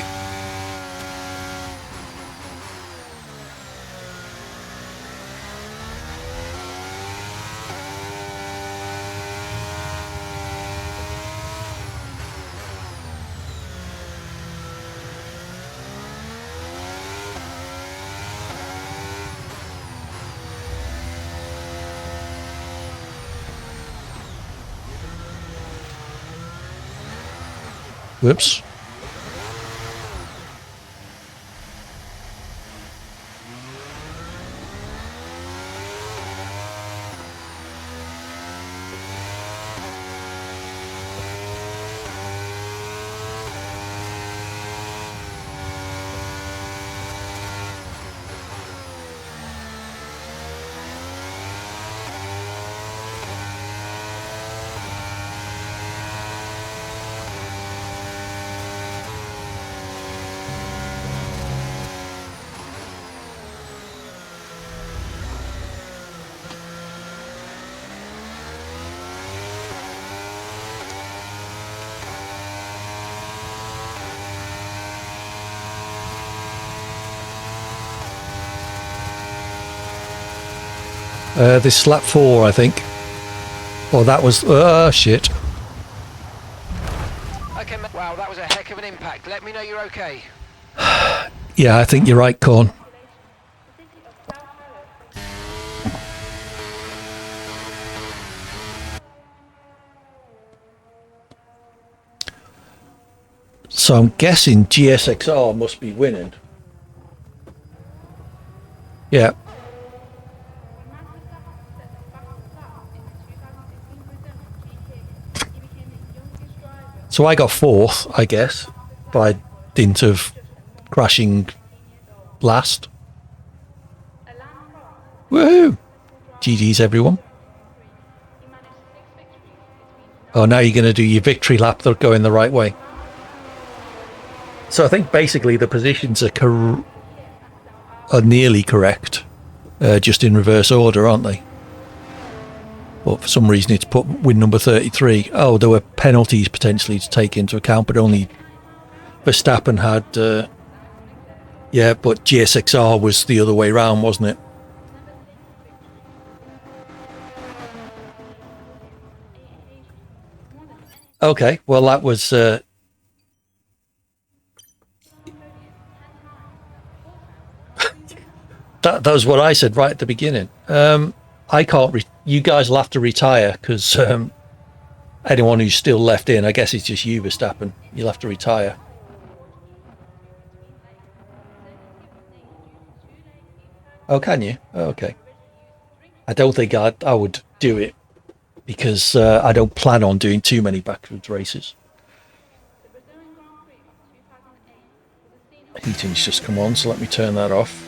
Whoops. This is lap 4, I think. Oh, that was... shit. Okay, wow, that was a heck of an impact. Let me know you're okay. Yeah, I think you're right, Corn. So I'm guessing GSXR must be winning. Yeah. So I got 4th, I guess, by dint of crashing last. Woohoo! GG's, everyone. Oh, now you're going to do your victory lap. They're going the right way. So I think basically the positions are nearly correct, just in reverse order, aren't they? But for some reason it's put win number 33. Oh, there were penalties potentially to take into account, but only Verstappen had... yeah, but GSXR was the other way round, wasn't it? Okay, well that was... that was what I said right at the beginning. I can't... you guys will have to retire, because anyone who's still left in, I guess it's just you, Verstappen. You'll have to retire. Oh, can you? Oh, okay. I don't think I would do it, because I don't plan on doing too many backwards races. Heating's just come on, so let me turn that off.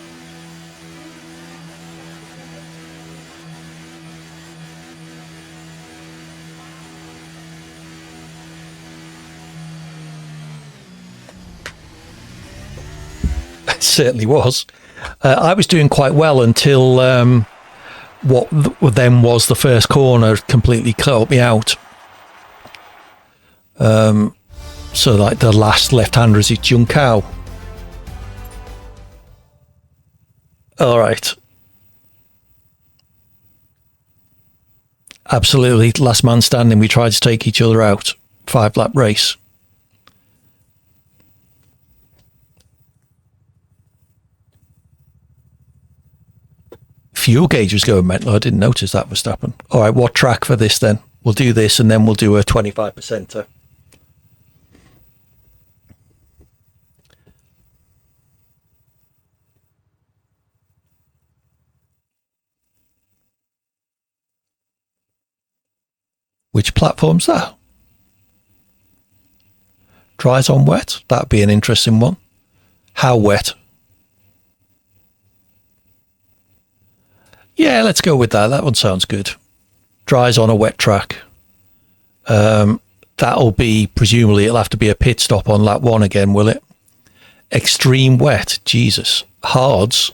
It certainly was. I was doing quite well until what then was the first corner completely caught me out. So like the last left-hander is Junkao. All right. Absolutely. Last man standing. We tried to take each other out. 5-lap race. Fuel gauge was going mental. I didn't notice that was happening. All right, what track for this then? We'll do this and then we'll do a 25%er. Which platform's that? Dries on wet? That'd be an interesting one. How wet? Yeah, let's go with that. That one sounds good. Dries on a wet track. That'll be, presumably, it'll have to be a pit stop on lap 1 again, will it? Extreme wet. Jesus. Hards.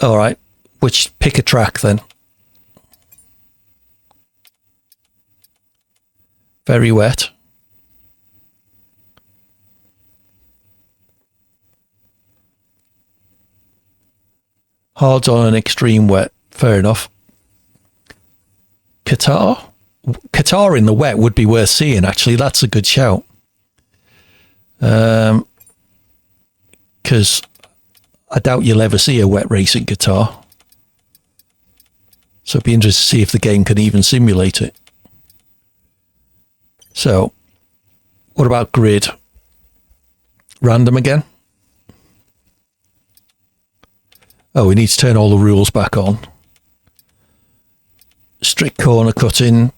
All right. Pick a track then. Very wet. Hard's on and extreme wet. Fair enough. Qatar in the wet would be worth seeing, actually. That's a good shout. Because I doubt you'll ever see a wet race in Qatar. So it'd be interesting to see if the game can even simulate it. So, what about grid? Random again? Oh, we need to turn all the rules back on. Strict corner cutting.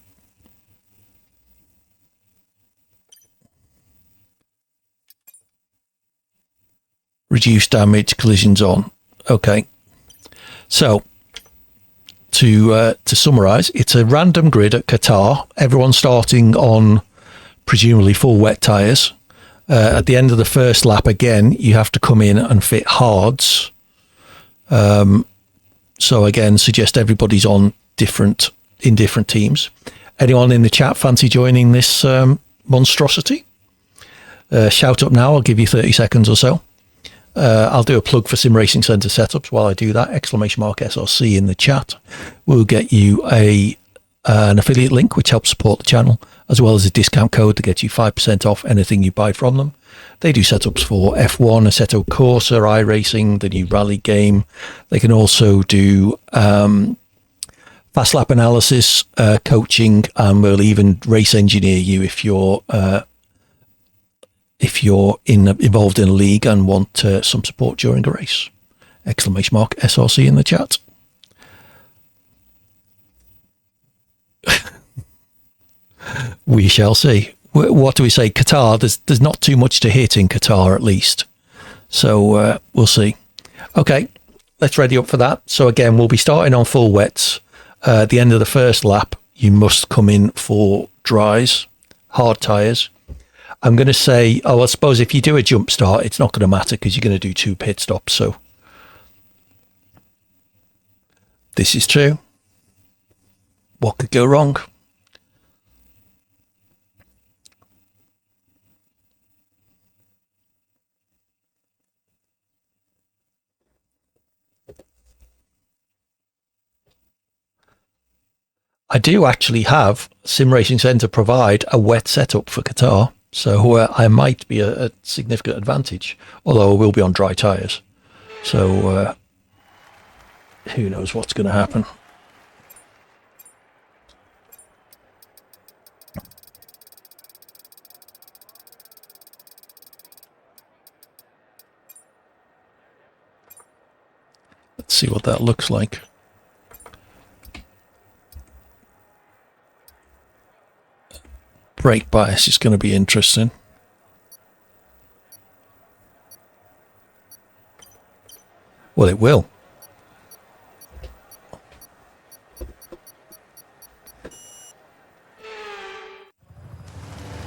Reduce damage, collisions on. Okay. So, to summarise, it's a random grid at Qatar. Everyone's starting on presumably full wet tyres. At the end of the first lap, again, you have to come in and fit hards. So again, suggest everybody's on different teams. Anyone in the chat fancy joining this monstrosity? Shout up now. I'll give you 30 seconds or so. I'll do a plug for Sim Racing Centre setups while I do that. ! SRC in the chat. We'll get you an affiliate link which helps support the channel, as well as a discount code to get you 5% off anything you buy from them. They do setups for F1, Assetto Corsa, iRacing, the new rally game. They can also do fast lap analysis, coaching, and will even race engineer you if you're involved in a league and want some support during a race. ! SRC in the chat. We shall see. What do we say? Qatar, there's not too much to hit in Qatar, at least. So we'll see. Okay, let's ready up for that. So again, we'll be starting on full wets. At the end of the first lap, you must come in for dries, hard tyres. I'm going to say, I suppose if you do a jump start, it's not going to matter because you're going to do 2 pit stops. So this is true. What could go wrong? I do actually have Sim Racing Centre provide a wet setup for Qatar, so I might be a significant advantage, although I will be on dry tyres. So who knows what's going to happen. Let's see what that looks like. Brake bias is going to be interesting. Well, it will.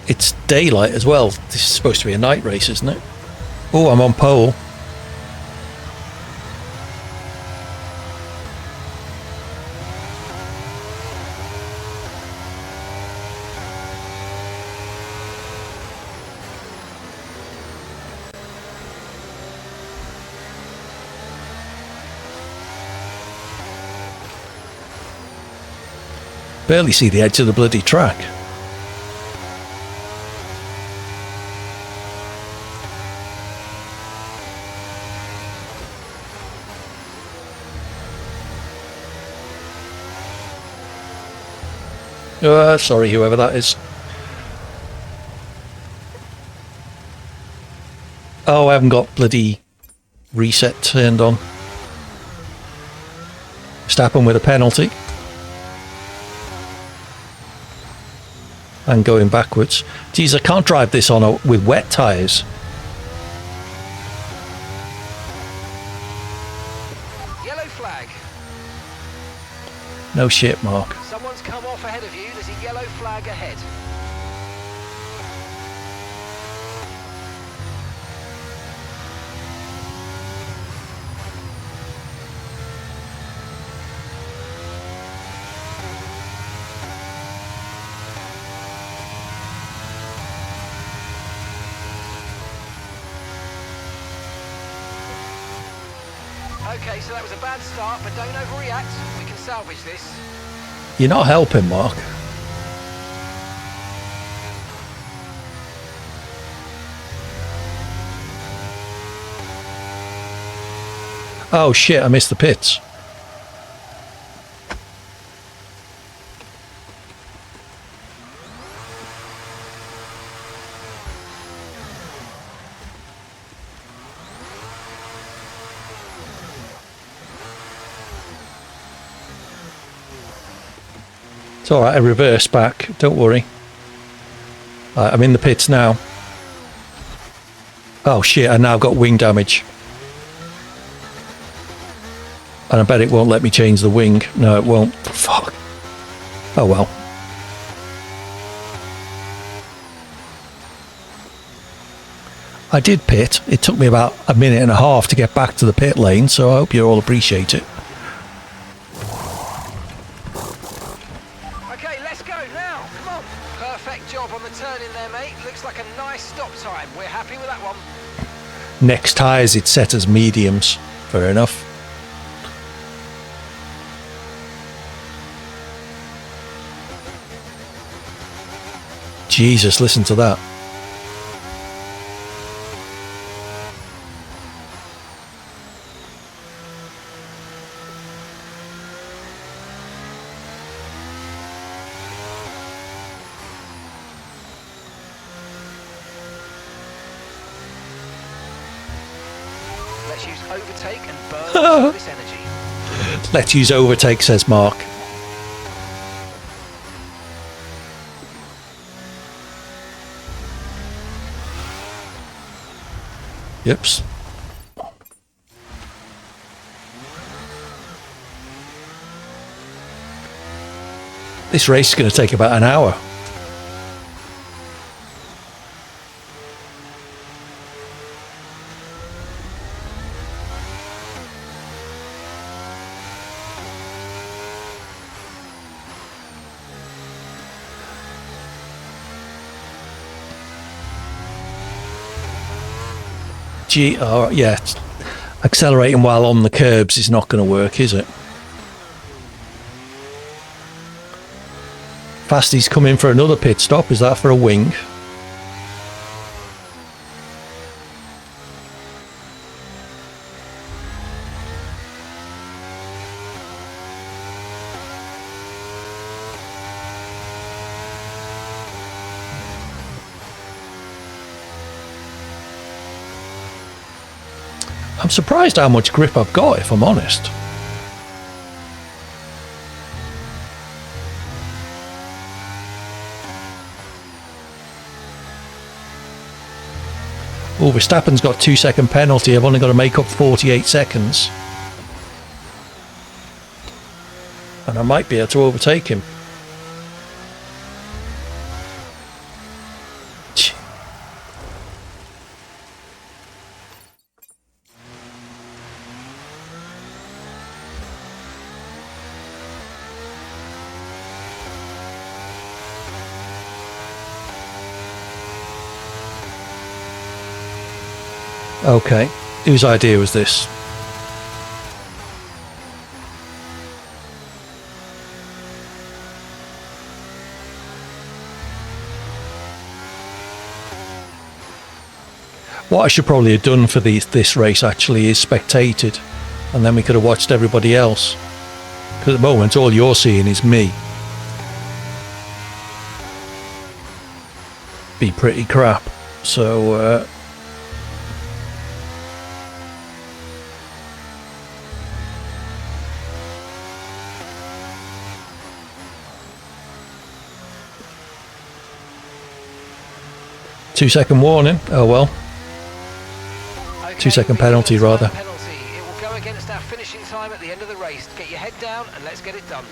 It's daylight as well. This is supposed to be a night race, isn't it? Oh, I'm on pole. Barely see the edge of the bloody track. Sorry, whoever that is. Oh, I haven't got bloody reset turned on. Stappen with a penalty. And going backwards. Geez, I can't drive this on with wet tyres. Yellow flag. No shit, Mark. Someone's come off ahead of you. There's a yellow flag ahead. Okay, so that was a bad start, but don't overreact. We can salvage this. You're not helping, Mark. Oh shit, I missed the pits. It's alright, I reverse back, don't worry. I'm in the pits now. Oh shit, I now got wing damage. And I bet it won't let me change the wing. No, it won't. Fuck. Oh well. I did pit. It took me about a minute and a half to get back to the pit lane, so I hope you all appreciate it. Okay, let's go now. Come on. Perfect job on the turn in there, mate. Looks like a nice stop time. We're happy with that one. Next tyres it's set as mediums. Fair enough. Jesus, listen to that. Let's use overtake and burn some of this energy. Let's use overtake, says Mark. Yips. This race is going to take about an hour. Yeah, accelerating while on the curbs is not going to work, is it? Fasty's coming for another pit stop. Is that for a wing? I'm surprised how much grip I've got, if I'm honest. Oh, Verstappen's got 2-second penalty. I've only got to make up 48 seconds. And I might be able to overtake him. Okay, whose idea was this? What I should probably have done for this race actually is spectated, and then we could have watched everybody else. Because at the moment all you're seeing is me. Be pretty crap. So 2-second warning. Oh well. Okay, 2-second penalty rather. Penalty. It will go against our finishing time at the end of the race. Get your head down and let's get it done.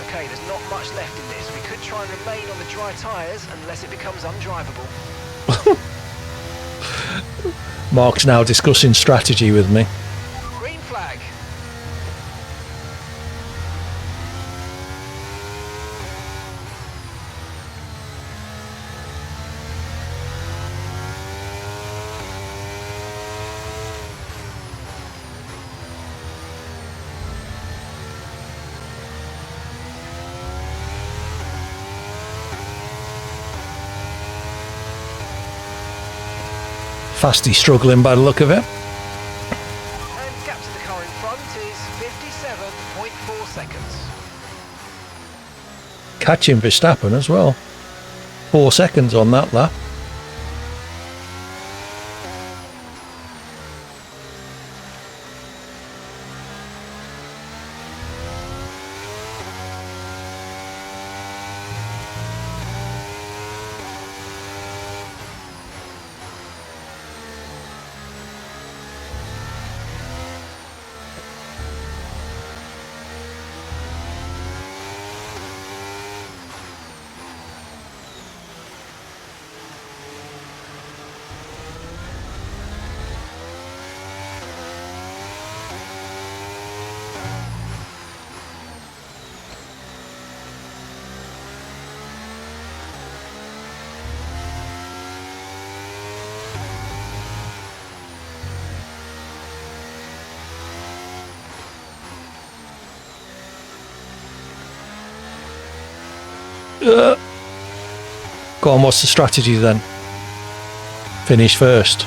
Okay, there's not much left in this. We could try and remain on the dry tyres unless it becomes undrivable. Mark's now discussing strategy with me. Green flag. Fasty struggling by the look of it. And gap to the car in front is 57.4 seconds. Catching Verstappen as well. 4 seconds on that lap. Go on, what's the strategy then? Finish first.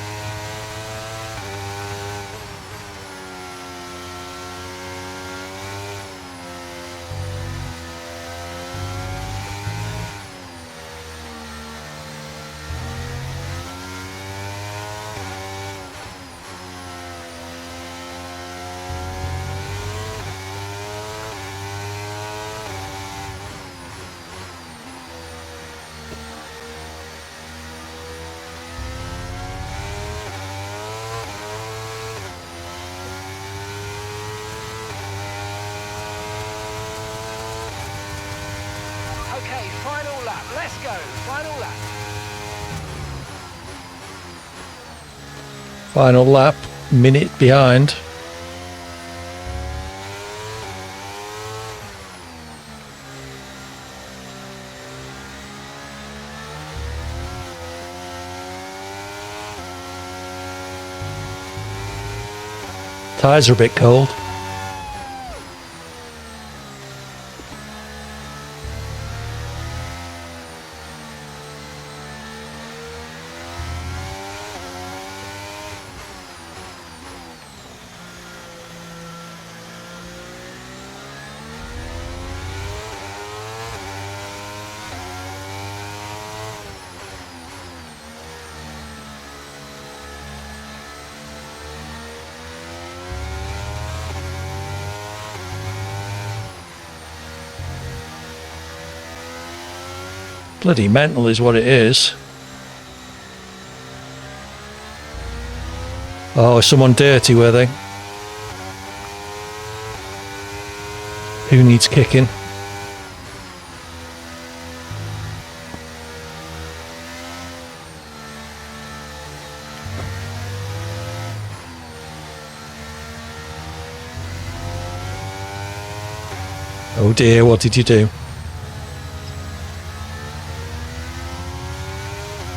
Okay, final lap. Let's go. Final lap. Final lap, minute behind. Tyres are a bit cold. Bloody mental is what it is. Oh, is someone dirty, were they? Who needs kicking? Oh dear, what did you do?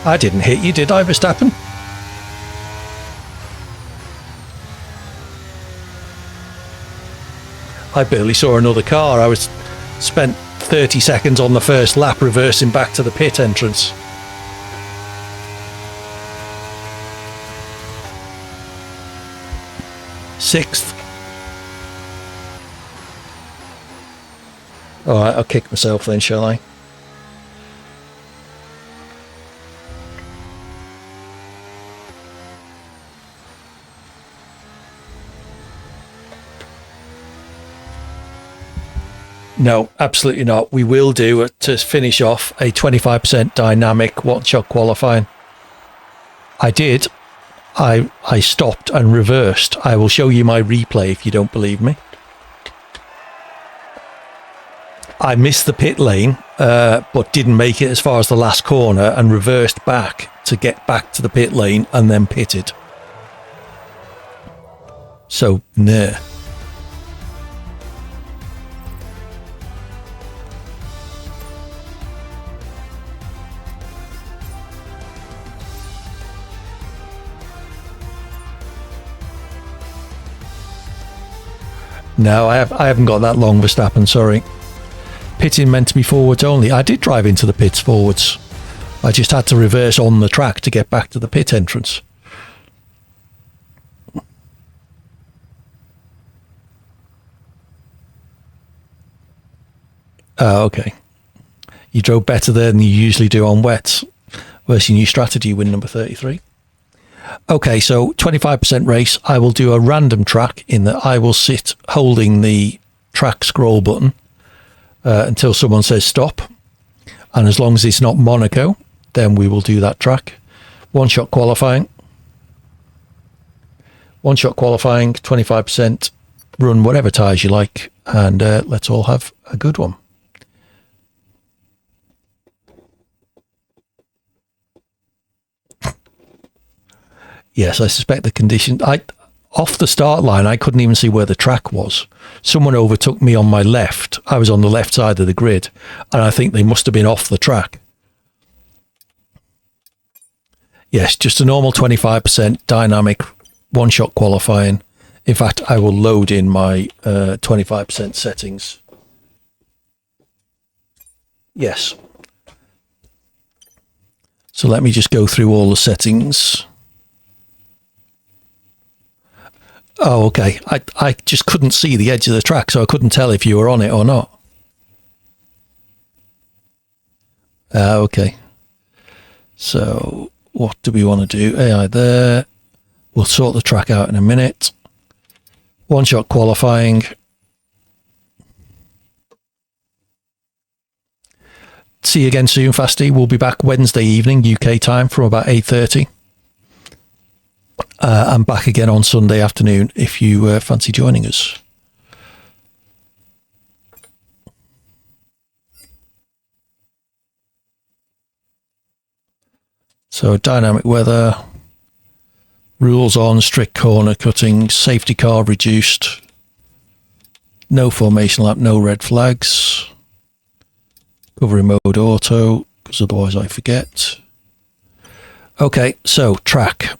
I didn't hit you, did I, Verstappen? I barely saw another car. I was spent 30 seconds on the first lap reversing back to the pit entrance. Sixth. Alright, I'll kick myself then, shall I? No, absolutely not. We will do, to finish off, a 25% dynamic one-shot qualifying. I did. I stopped and reversed. I will show you my replay if you don't believe me. I missed the pit lane, but didn't make it as far as the last corner and reversed back to get back to the pit lane and then pitted. So, nah. No, I haven't got that long, Verstappen, sorry. Pitting meant to be forwards only. I did drive into the pits forwards. I just had to reverse on the track to get back to the pit entrance. Oh, okay. You drove better there than you usually do on wets. Where's your new strategy, win number 33? Okay, so 25% race. I will do a random track in that I will sit holding the track scroll button until someone says stop. And as long as it's not Monaco, then we will do that track. One-shot qualifying. One-shot qualifying, 25%. Run whatever tyres you like, and let's all have a good one. Yes, I suspect the condition. Off the start line, I couldn't even see where the track was. Someone overtook me on my left. I was on the left side of the grid, and I think they must have been off the track. Yes, just a normal 25% dynamic one-shot qualifying. In fact, I will load in my 25% settings. Yes. So let me just go through all the settings. Oh, okay. I just couldn't see the edge of the track, so I couldn't tell if you were on it or not. Okay. So what do we want to do? AI there. We'll sort the track out in a minute. One-shot qualifying. See you again soon, Fasty. We'll be back Wednesday evening, UK time, from about 8:30. I'm back again on Sunday afternoon if you fancy joining us. So dynamic weather, rules on, strict corner cutting, safety car reduced, no formation lap, no red flags, recovery mode auto, because otherwise I forget. Okay, so track.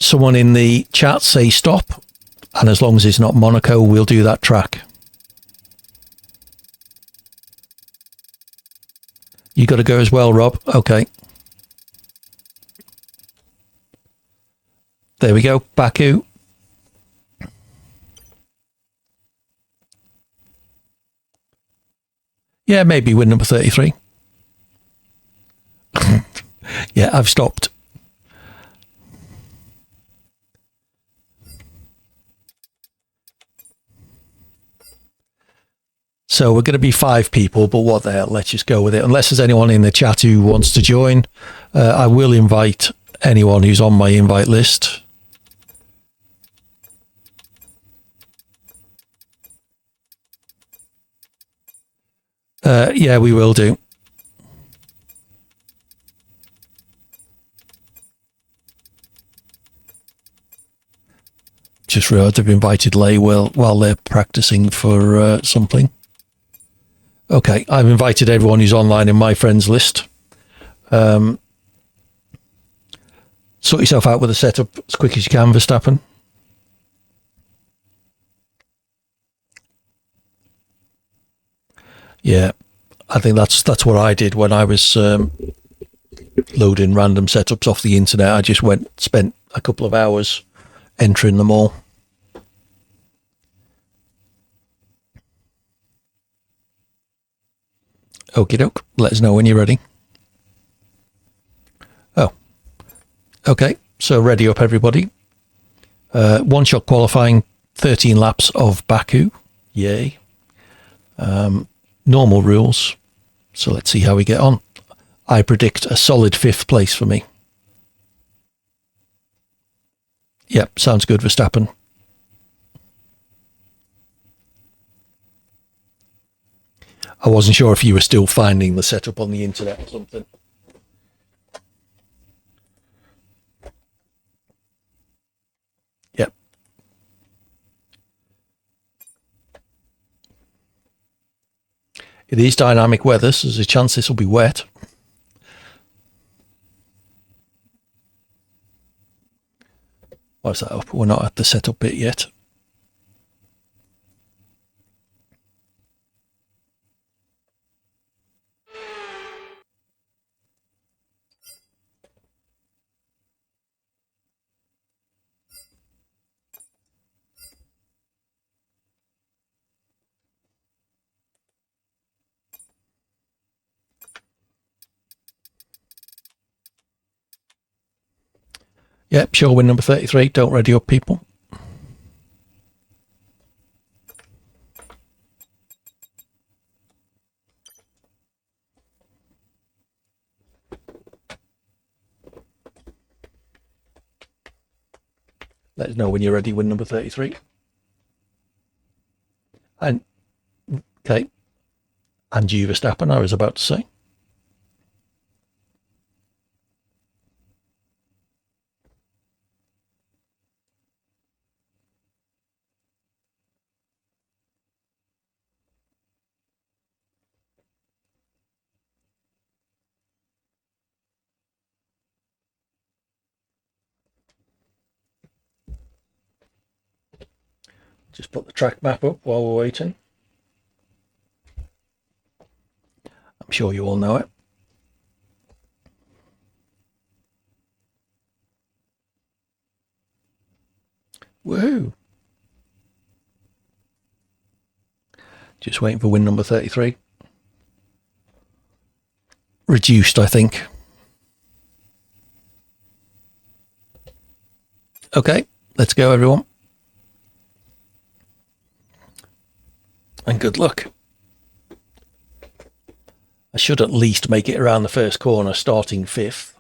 Someone in the chat say stop, and as long as it's not Monaco, we'll do that track. You got to go as well, Rob. Okay. There we go. Baku. Yeah, maybe win number 33. Yeah, I've stopped. So we're going to be 5 people, but what the hell, let's just go with it. Unless there's anyone in the chat who wants to join, I will invite anyone who's on my invite list. Yeah, we will do. Just realised I've invited Lay while they're practicing for something. Okay, I've invited everyone who's online in my friends list. Sort yourself out with a setup as quick as you can, Verstappen. Yeah, I think that's what I did when I was loading random setups off the internet. I just spent a couple of hours entering them all. Okie doke. Let us know when you're ready. Oh, okay. So ready up, everybody. One-shot qualifying, 13 laps of Baku. Yay. Normal rules. So let's see how we get on. I predict a solid 5th place for me. Yep, sounds good, Verstappen. I wasn't sure if you were still finding the setup on the internet or something. It is dynamic weather, so there's a chance this will be wet. Why is that up? We're not at the setup bit yet. Yep, sure win number 33. Don't ready up, people. Let us know when you're ready, win number 33. And, okay. And you, Verstappen, I was about to say. Just put the track map up while we're waiting. I'm sure you all know it. Woohoo! Just waiting for win number 33. Reduced, I think. Okay, let's go, everyone. And good luck. I should at least make it around the first corner, starting 5th.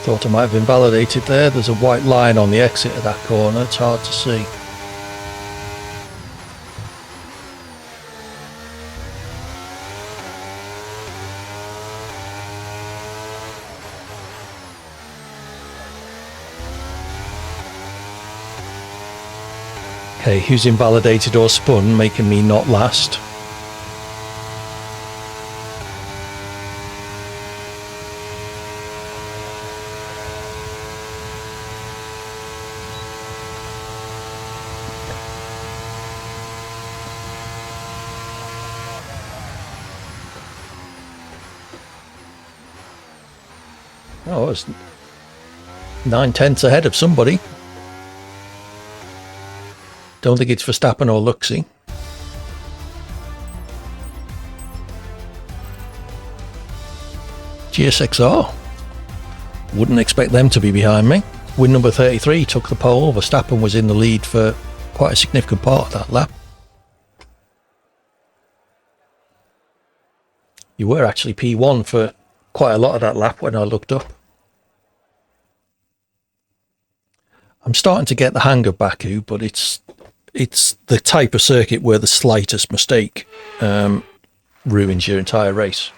Thought I might have invalidated there. There's a white line on the exit of that corner. It's hard to see. Okay, who's invalidated or spun, making me not last? Oh, it's 9/10 ahead of somebody. Don't think it's Verstappen or Luxy. GSXR. Wouldn't expect them to be behind me. Win number 33 took the pole. Verstappen was in the lead for quite a significant part of that lap. You were actually P1 for quite a lot of that lap when I looked up. I'm starting to get the hang of Baku, but it's the type of circuit where the slightest mistake ruins your entire race.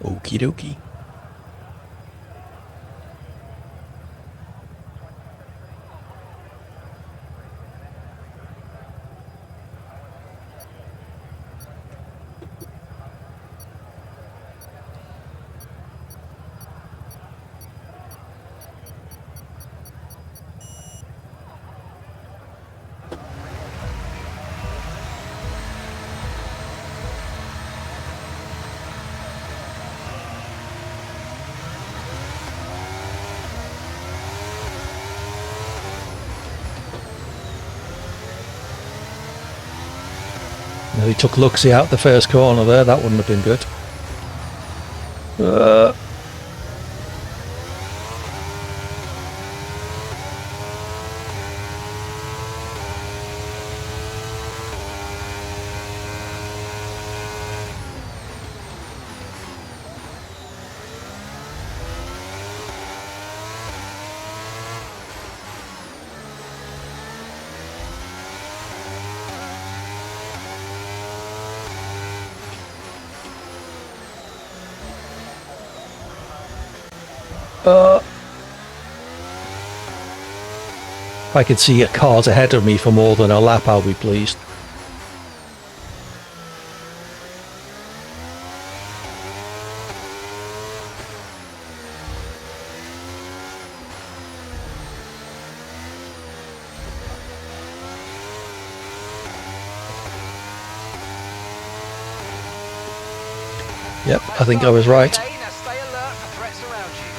Okie dokie. He took Luxie out the first corner there. That wouldn't have been good. If I could see a cars ahead of me for more than a lap, I'll be pleased. Yep, I think I was right. Okay, now stay alert for threats around you.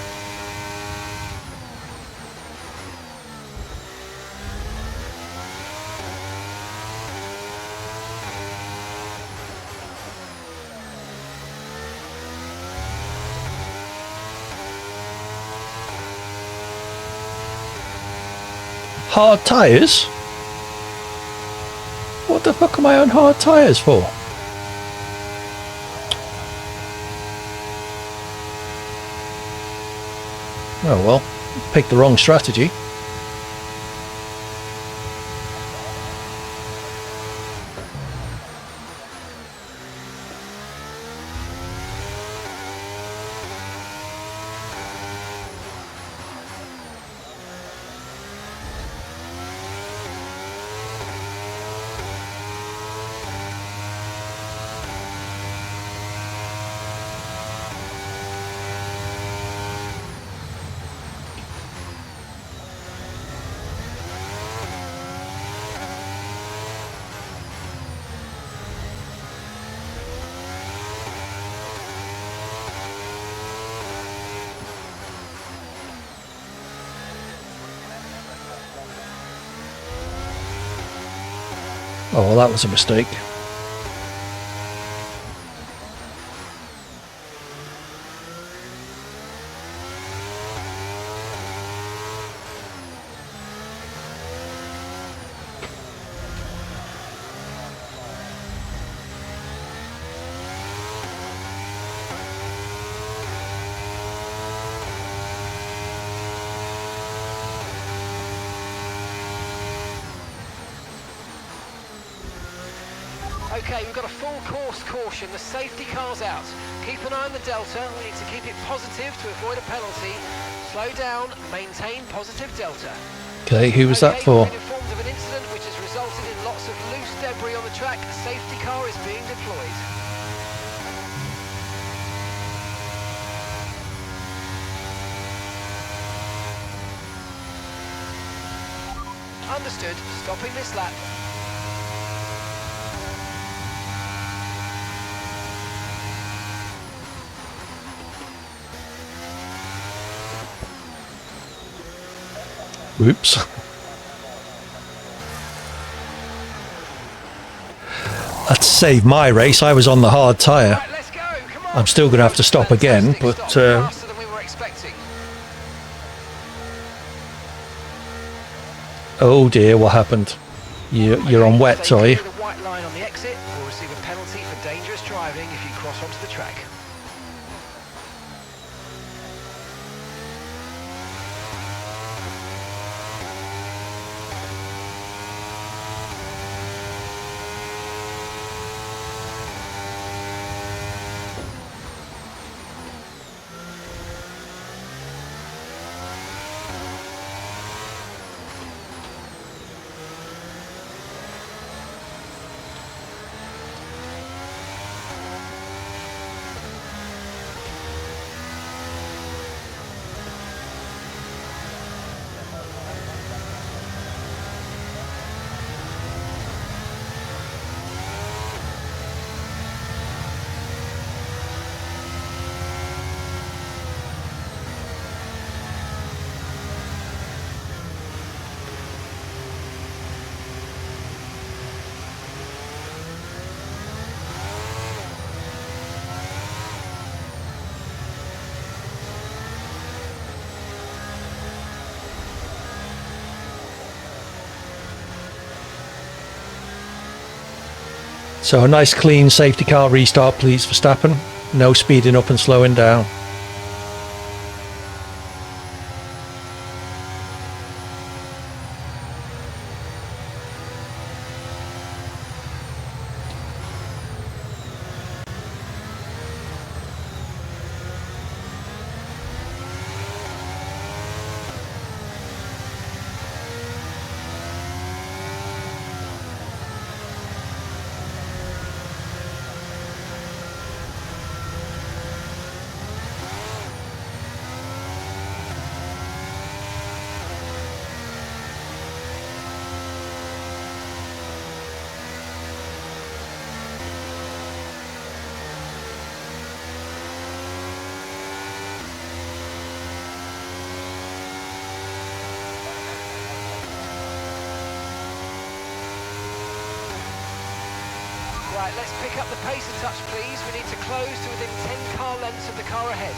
Hard tyres? What the fuck am I on hard tyres for? Oh well, picked the wrong strategy. Oh, well, that was a mistake. Okay, we've got a full course caution. The safety car's out. Keep an eye on the delta. We need to keep it positive to avoid a penalty. Slow down, maintain positive delta. Okay, who was that for? We've been informed of an incident which has resulted in lots of loose debris on the track. A safety car is being deployed. Understood. Stopping this lap. Whoops. That saved my race. I was on the hard tyre. Right, let's go. Come on. I'm still going to have to stop again, but Faster than we were expecting. oh dear, what happened? You're on wet, Stay are you? clear of the white line on the exit. We'll receive a penalty for dangerous driving if you cross onto the track. So a nice clean safety car restart, please, Verstappen. No speeding up and slowing down. Right, let's pick up the pace a touch, please. We need to close to within 10 car lengths of the car ahead.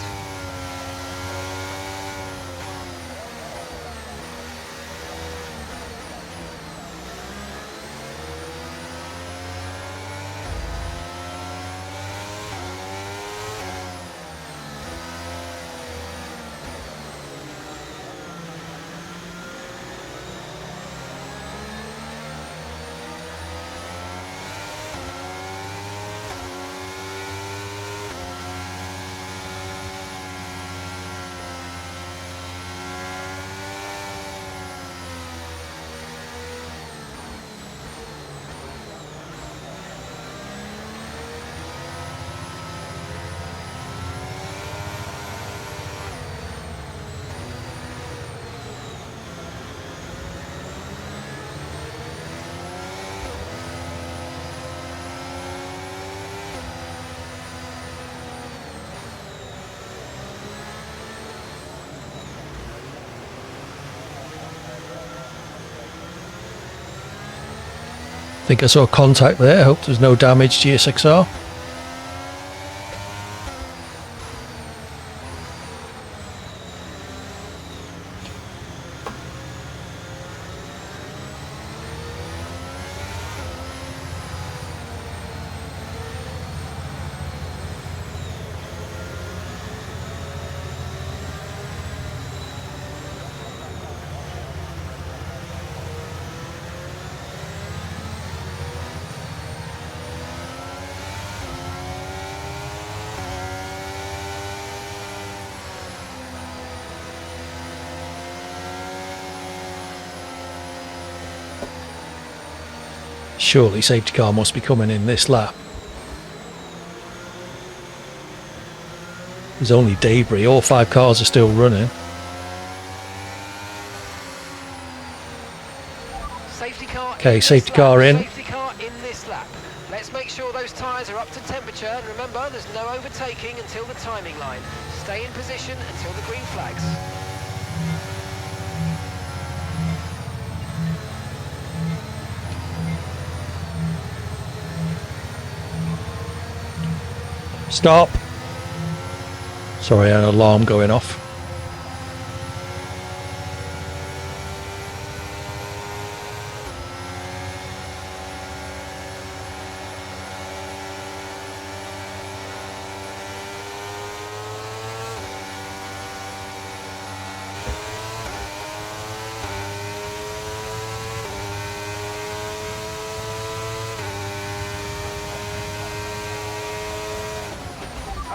I think I saw contact there. Hope there's no damage to your 6R. Surely safety car must be coming in this lap. There's only debris. All 5 cars are still running. Safety car. Okay, safety car in. Safety car in this lap. Let's make sure those tyres are up to temperature, and remember, there's no overtaking until the timing line. Stay in position until the green flags. Stop. Sorry, an alarm going off.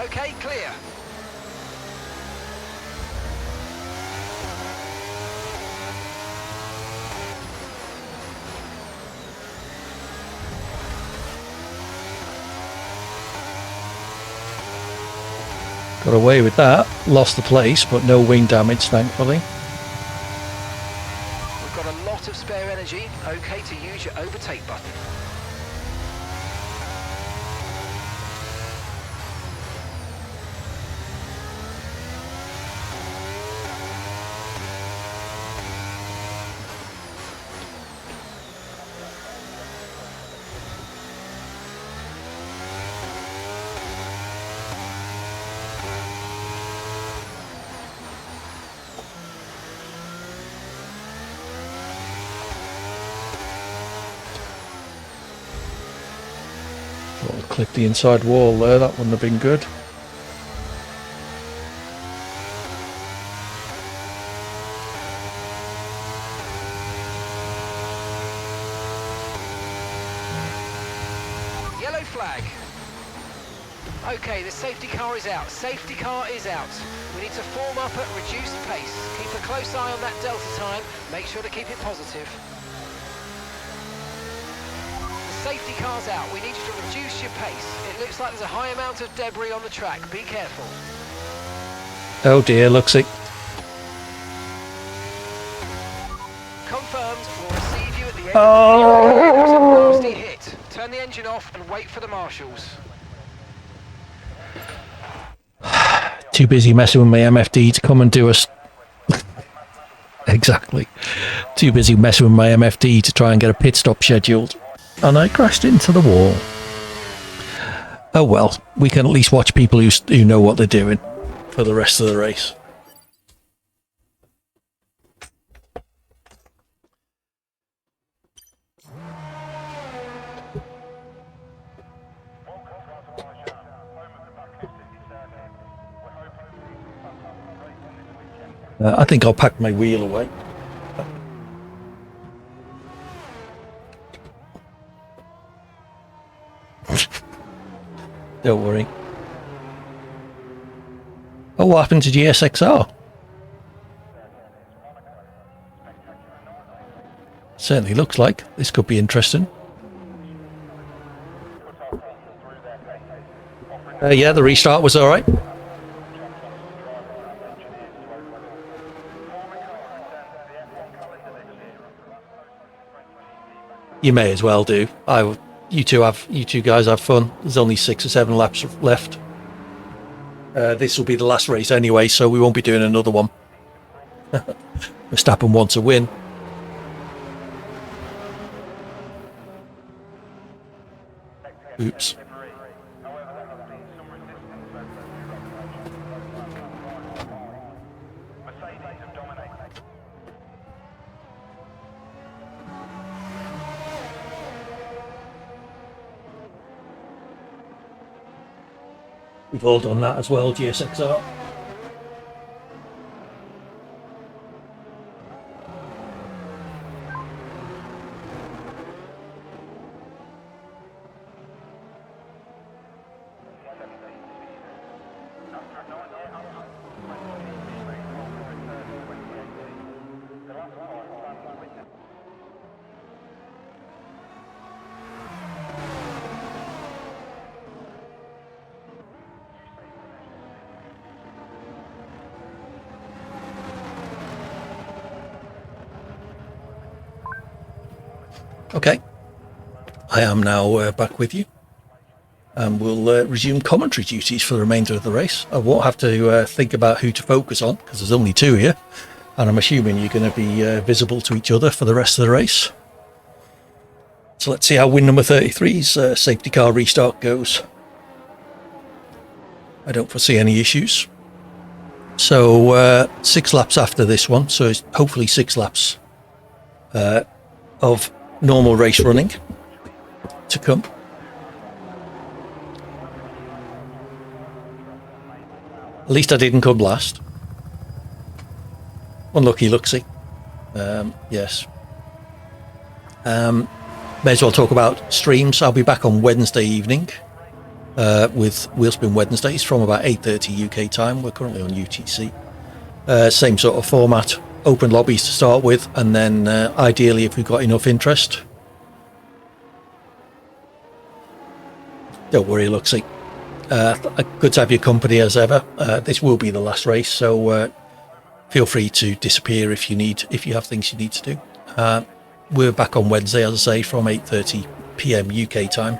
Okay, clear. Got away with that. Lost the place, but no wing damage, thankfully. We've got a lot of spare energy. Okay to use your overtake button. Well, clip the inside wall there, that wouldn't have been good. Yellow flag. Okay, the safety car is out. Safety car is out. We need to form up at reduced pace. Keep a close eye on that delta time. Make sure to keep it positive. The safety car's out. We need you to reduce your pace. It looks like there's a high amount of debris on the track. Be careful. Oh dear, looks like. Confirmed. We'll receive you at the end of the nasty hit. Turn the engine off and wait for the marshals. Too busy messing with my MFD to come and do us. Exactly. Too busy messing with my MFD to try and get a pit stop scheduled. And I crashed into the wall. Oh well, we can at least watch people who know what they're doing for the rest of the race. I think I'll pack my wheel away. Don't worry. Oh, what happened to GSXR? Certainly looks like this could be interesting. Yeah, the restart was all right. You may as well do. You two guys have fun. There's only 6 or 7 laps left. This will be the last race anyway, so we won't be doing another one. Verstappen wants a win. Oops. We've all done that as well, GSXR. Okay, I am now back with you, and we'll resume commentary duties for the remainder of the race. I won't have to think about who to focus on, because there's only 2 here, and I'm assuming you're going to be visible to each other for the rest of the race. So let's see how win number 33's safety car restart goes. I don't foresee any issues. So 6 laps after this one, so it's hopefully 6 laps of normal race running to come. At least I didn't come last. Unlucky Luxie. Yes. May as well talk about streams. I'll be back on Wednesday evening with Wheelspin Wednesdays from about 8:30 UK time. We're currently on UTC. Same sort of format. Open lobbies to start with, and then ideally, if we've got enough interest. Don't worry, Luxie. Good to have your company as ever. This will be the last race, so feel free to disappear if you have things you need to do. We're back on Wednesday, as I say, from 8:30 PM UK time.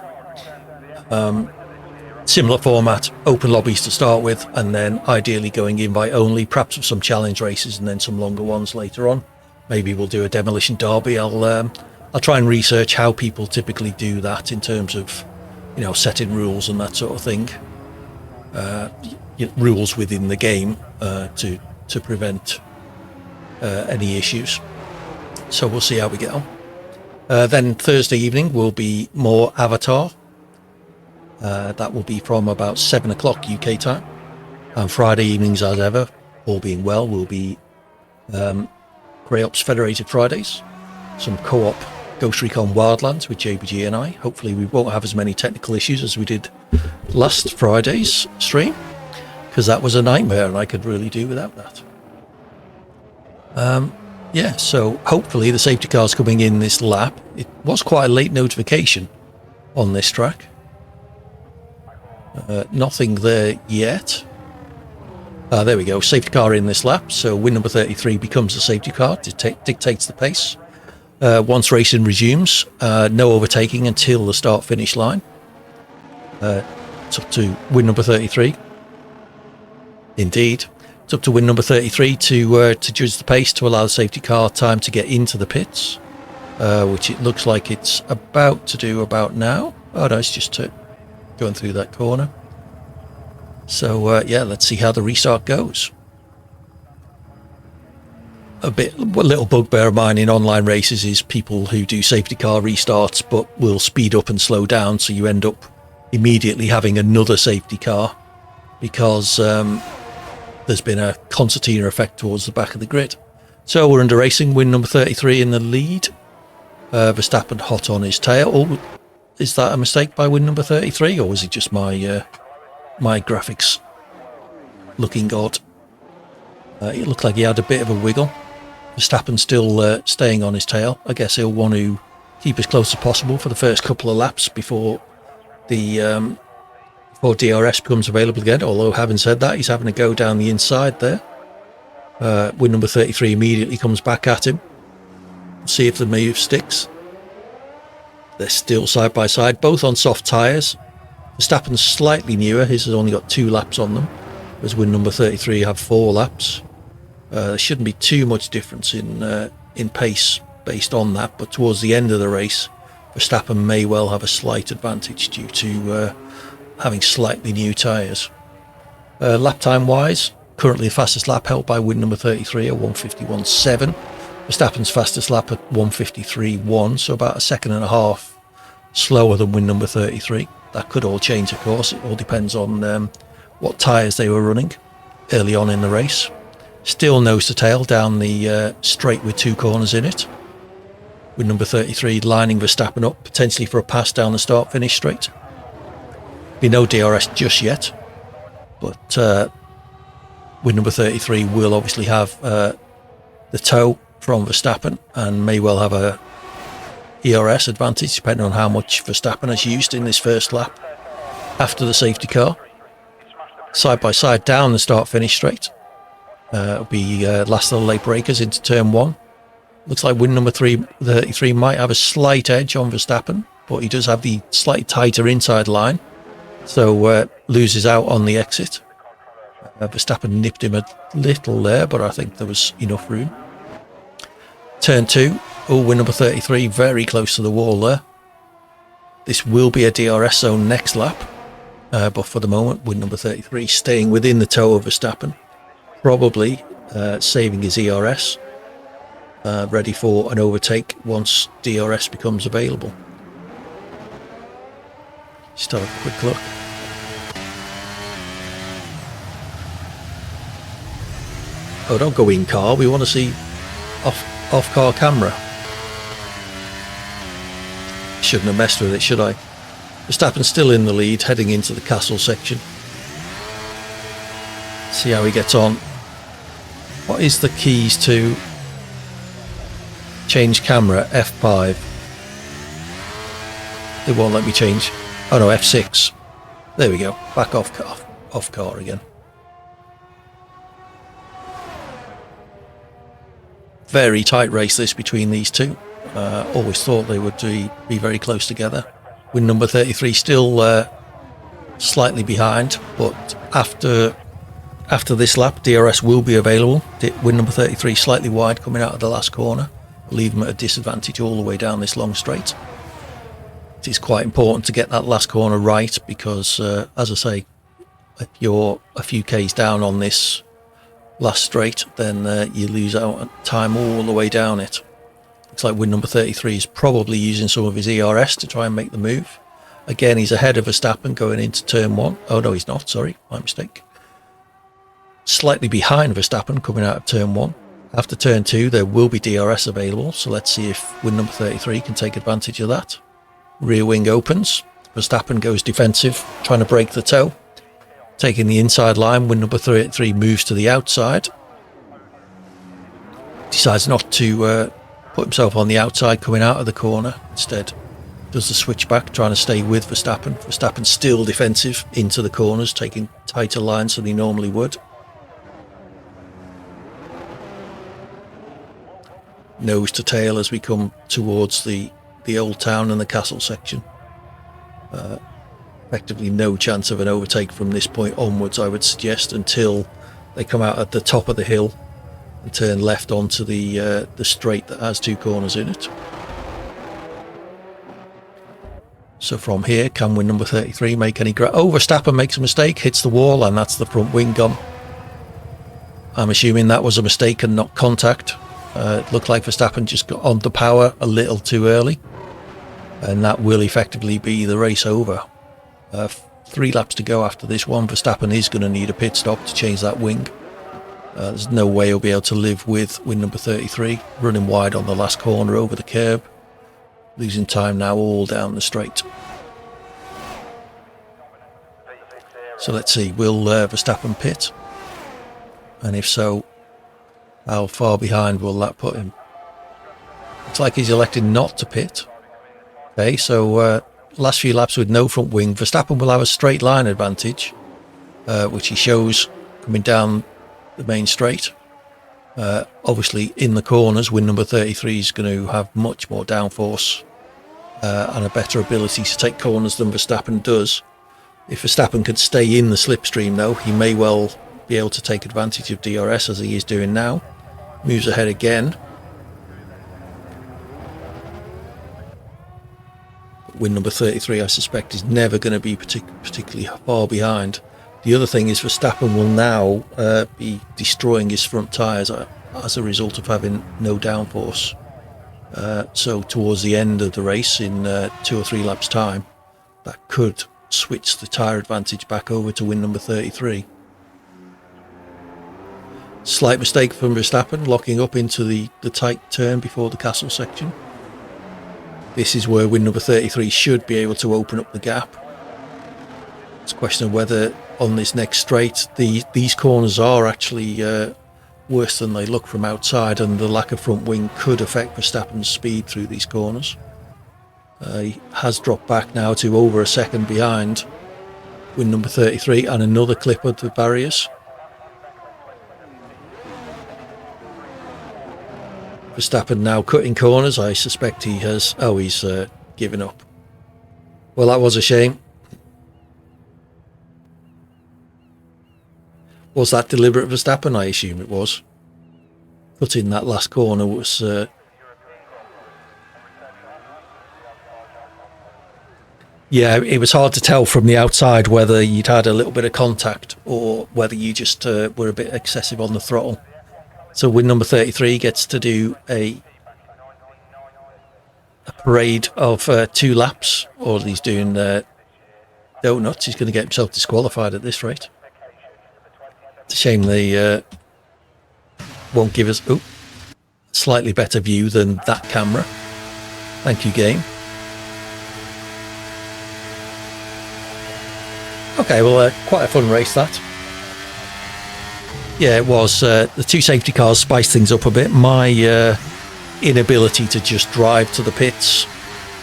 Similar format, open lobbies to start with, and then ideally going invite only, perhaps with some challenge races and then some longer ones later on. Maybe we'll do a demolition derby. I'll try and research how people typically do that in terms of, setting rules and that sort of thing. Rules within the game to prevent any issues. So we'll see how we get on. Then Thursday evening will be more Avatar. That will be from about 7 o'clock UK time. And Friday evenings, as ever, all being well, will be Grey Ops Federated Fridays. Some co-op Ghost Recon Wildlands with JBG and I. Hopefully we won't have as many technical issues as we did last Friday's stream, because that was a nightmare and I could really do without that. Yeah, so hopefully the safety car's coming in this lap. It was quite a late notification on this track. Nothing there yet. There we go, safety car in this lap. So win number 33 becomes the safety car, dictates the pace. Once racing resumes, no overtaking until the start-finish line. It's up to win number 33. Indeed. It's up to win number 33 to judge the pace to allow the safety car time to get into the pits, which it looks like it's about to do about now. Oh no, it's just going through that corner. So yeah, let's see how the restart goes. A little bugbear of mine in online races is people who do safety car restarts but will speed up and slow down, so you end up immediately having another safety car because there's been a concertina effect towards the back of the grid. So we're under racing, win number 33 in the lead. Verstappen hot on his tail. Oh, is that a mistake by win number 33, or was it just my my graphics looking odd? It looked like he had a bit of a wiggle. Verstappen still staying on his tail. I guess he'll want to keep as close as possible for the first couple of laps before the before DRS becomes available again. Although having said that, he's having to go down the inside there. Win number 33 immediately comes back at him. See if the move sticks. They're still side by side, both on soft tyres. Verstappen's slightly newer. His has only got 2 laps on them, whereas win number 33 have 4 laps. There shouldn't be too much difference in pace based on that, but towards the end of the race, Verstappen may well have a slight advantage due to having slightly new tyres. Lap time wise, currently the fastest lap held by win number 33 at 1:51.7. Verstappen's fastest lap at 1:53.1, so about a second and a half slower than win number 33. That could all change, of course. It all depends on what tyres they were running early on in the race. Still nose to tail down the straight with 2 corners in it. With number 33 lining Verstappen up, potentially for a pass down the start-finish straight. Be no DRS just yet, but with number 33 will obviously have the tow from Verstappen and may well have a ERS advantage depending on how much Verstappen has used in this first lap after the safety car. Side by side down the start-finish straight. It'll be last of the late breakers into turn 1. Looks like win number 33 might have a slight edge on Verstappen, but he does have the slightly tighter inside line, so loses out on the exit. Verstappen nipped him a little there, but I think there was enough room. Turn 2, win number 33 very close to the wall there. This will be a DRS zone next lap, but for the moment win number 33 staying within the tow of Verstappen, probably saving his ERS, ready for an overtake once DRS becomes available. Just have a quick look. Oh, don't go in car, we want to see off car camera. Shouldn't have messed with it, should I? Verstappen's still in the lead, heading into the castle section. See how he gets on. What is the keys to change camera? F5. It won't let me change. Oh no, F6. There we go. Back off car again. Very tight race this between these two. Always thought they would be very close together. Win number 33 still slightly behind, but after this lap, DRS will be available. Win number 33 slightly wide coming out of the last corner. Leave him at a disadvantage all the way down this long straight. It is quite important to get that last corner right because, as I say, if you're a few Ks down on this last straight, then you lose out time all the way down it. Looks like win number 33 is probably using some of his ERS to try and make the move. Again, he's ahead of Verstappen going into turn 1. Oh no, he's not, sorry, my mistake. Slightly behind Verstappen coming out of turn 1. After turn 2 there will be DRS available, so let's see if wing number 33 can take advantage of that. Rear wing opens, Verstappen goes defensive, trying to break the toe. Taking the inside line, wing number 33 moves to the outside. Decides not to put himself on the outside coming out of the corner. Instead does the switchback, trying to stay with Verstappen. Verstappen still defensive into the corners, taking tighter lines than he normally would. Nose to tail as we come towards the old town and the castle section. Effectively no chance of an overtake from this point onwards, I would suggest, until they come out at the top of the hill and turn left onto the straight that has 2 corners in it. So from here, can wing number 33 make any Verstappen makes a mistake, hits the wall, and that's the front wing gone. I'm assuming that was a mistake and not contact. It looked like Verstappen just got on the power a little too early, and that will effectively be the race over. 3 laps to go after this one. Verstappen is going to need a pit stop to change that wing. There's no way he'll be able to live with wing number 33 running wide on the last corner over the curb, losing time now all down the straight. So let's see, will Verstappen pit? And if so, how far behind will that put him? Looks like he's elected not to pit. Okay, so last few laps with no front wing, Verstappen will have a straight line advantage, which he shows coming down the main straight. Obviously in the corners, wing number 33 is going to have much more downforce and a better ability to take corners than Verstappen does. If Verstappen could stay in the slipstream though, he may well be able to take advantage of DRS as he is doing now. Moves ahead again. Win number 33, I suspect, is never going to be particularly far behind. The other thing is Verstappen will now be destroying his front tyres as a result of having no downforce. So towards the end of the race, in 2 or 3 laps time, that could switch the tyre advantage back over to win number 33. Slight mistake from Verstappen, locking up into the tight turn before the castle section. This is where win number 33 should be able to open up the gap. It's a question of whether on this next straight these corners are actually worse than they look from outside, and the lack of front wing could affect Verstappen's speed through these corners. He has dropped back now to over a second behind win number 33 and another clip of the barriers. Verstappen now cutting corners. I suspect he has... Oh, he's given up. Well, that was a shame. Was that deliberate, Verstappen? I assume it was. Cutting that last corner was... Yeah, it was hard to tell from the outside whether you'd had a little bit of contact or whether you just were a bit excessive on the throttle. So win number 33 gets to do a parade of 2 laps, or he's doing donuts. He's going to get himself disqualified at this rate. It's a shame they won't give us slightly better view than that camera. Thank you, game. Okay, well, quite a fun race that. Yeah, it was. The 2 safety cars spiced things up a bit. My inability to just drive to the pits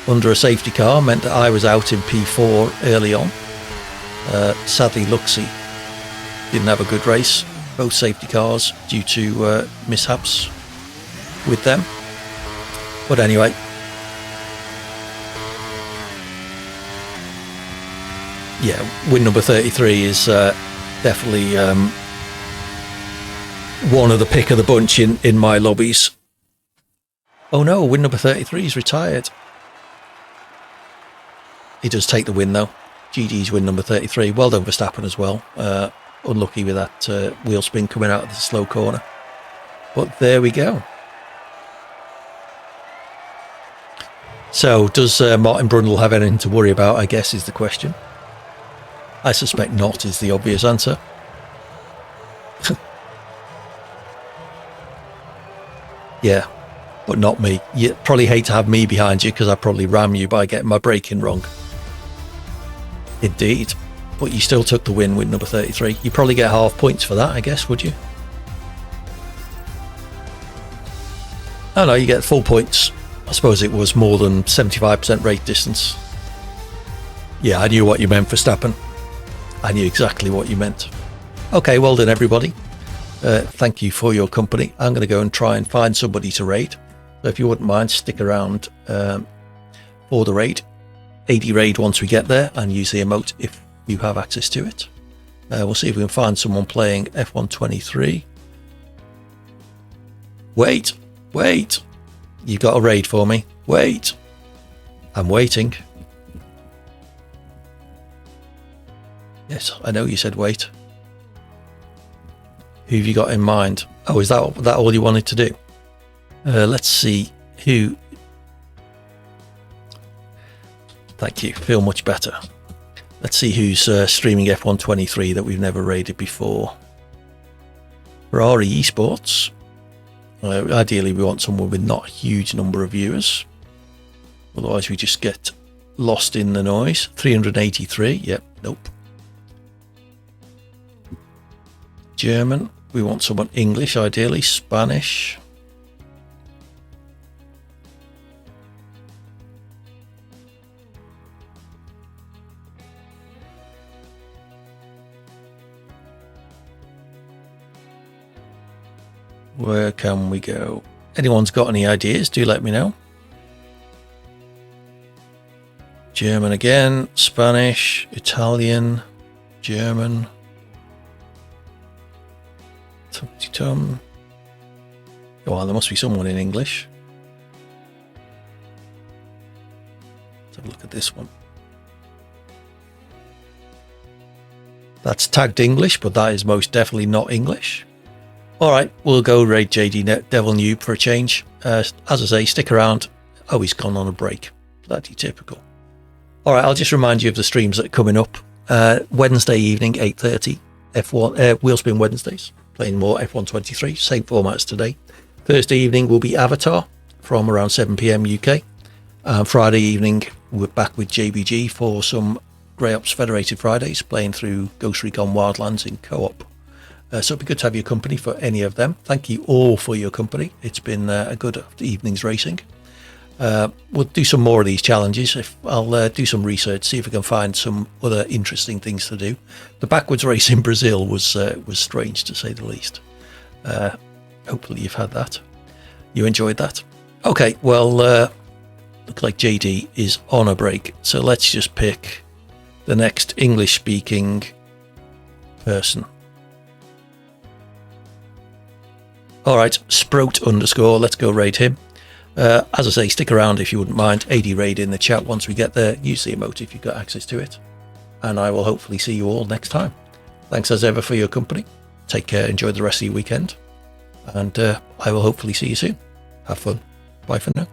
under a safety car meant that I was out in P4 early on. Sadly, Luxy didn't have a good race. Both safety cars due to mishaps with them. But anyway. Yeah, win number 33 is definitely one of the pick of the bunch in my lobbies. Oh no, win number 33 is retired. He does take the win though. GG's win number 33. Well done Verstappen as well. Unlucky with that wheel spin coming out of the slow corner. But there we go. So does Martin Brundle have anything to worry about, I guess, is the question. I suspect not is the obvious answer. Yeah, but not me. You probably hate to have me behind you because I probably ram you by getting my braking wrong. Indeed. But you still took the win with number 33. You probably get half points for that, I guess, would you? Oh no, you get full points. I suppose it was more than 75% race distance. Yeah, I knew what you meant, Verstappen. I knew exactly what you meant. Okay, well done, everybody. Thank you for your company. I'm going to go and try and find somebody to raid. So if you wouldn't mind, stick around for the raid. 80 raid once we get there, and use the emote if you have access to it. We'll see if we can find someone playing F123. Wait. You got a raid for me. Wait. I'm waiting. Yes, I know you said wait. Who have you got in mind? Oh, is that all you wanted to do? Let's see who. Thank you. Feel much better. Let's see who's streaming F123 that we've never raided before. Ferrari Esports. Ideally, we want someone with not a huge number of viewers. Otherwise, we just get lost in the noise. 383. Yep. Nope. German. We want someone English, ideally. Spanish. Where can we go? Anyone's got any ideas? Do let me know. German again. Spanish. Italian. German. Tum-tum. Oh, well, there must be someone in English. Let's have a look at this one. That's tagged English, but that is most definitely not English. All right, we'll go raid JD Devil Noob for a change. As I say, stick around. Oh, he's gone on a break. Bloody typical. All right, I'll just remind you of the streams that are coming up. Wednesday evening, 8:30, F1 Wheelspin Wednesdays. Playing more F123, same format as today. Thursday evening will be Avatar from around 7 PM UK. Friday evening, we're back with JBG for some Grey Ops Federated Fridays, playing through Ghost Recon Wildlands in co-op. So it'd be good to have your company for any of them. Thank you all for your company. It's been a good evening's racing. We'll do some more of these challenges. I'll do some research, see if we can find some other interesting things to do. The backwards race in Brazil was strange, to say the least. Hopefully you've had that. You enjoyed that. Okay, well, looks like JD is on a break. So let's just pick the next English-speaking person. All right, Sprout _. Let's go raid him. As I say, stick around if you wouldn't mind. 80 raid in the chat once we get there. Use the emote if you've got access to it. And I will hopefully see you all next time. Thanks as ever for your company. Take care. Enjoy the rest of your weekend. And I will hopefully see you soon. Have fun. Bye for now.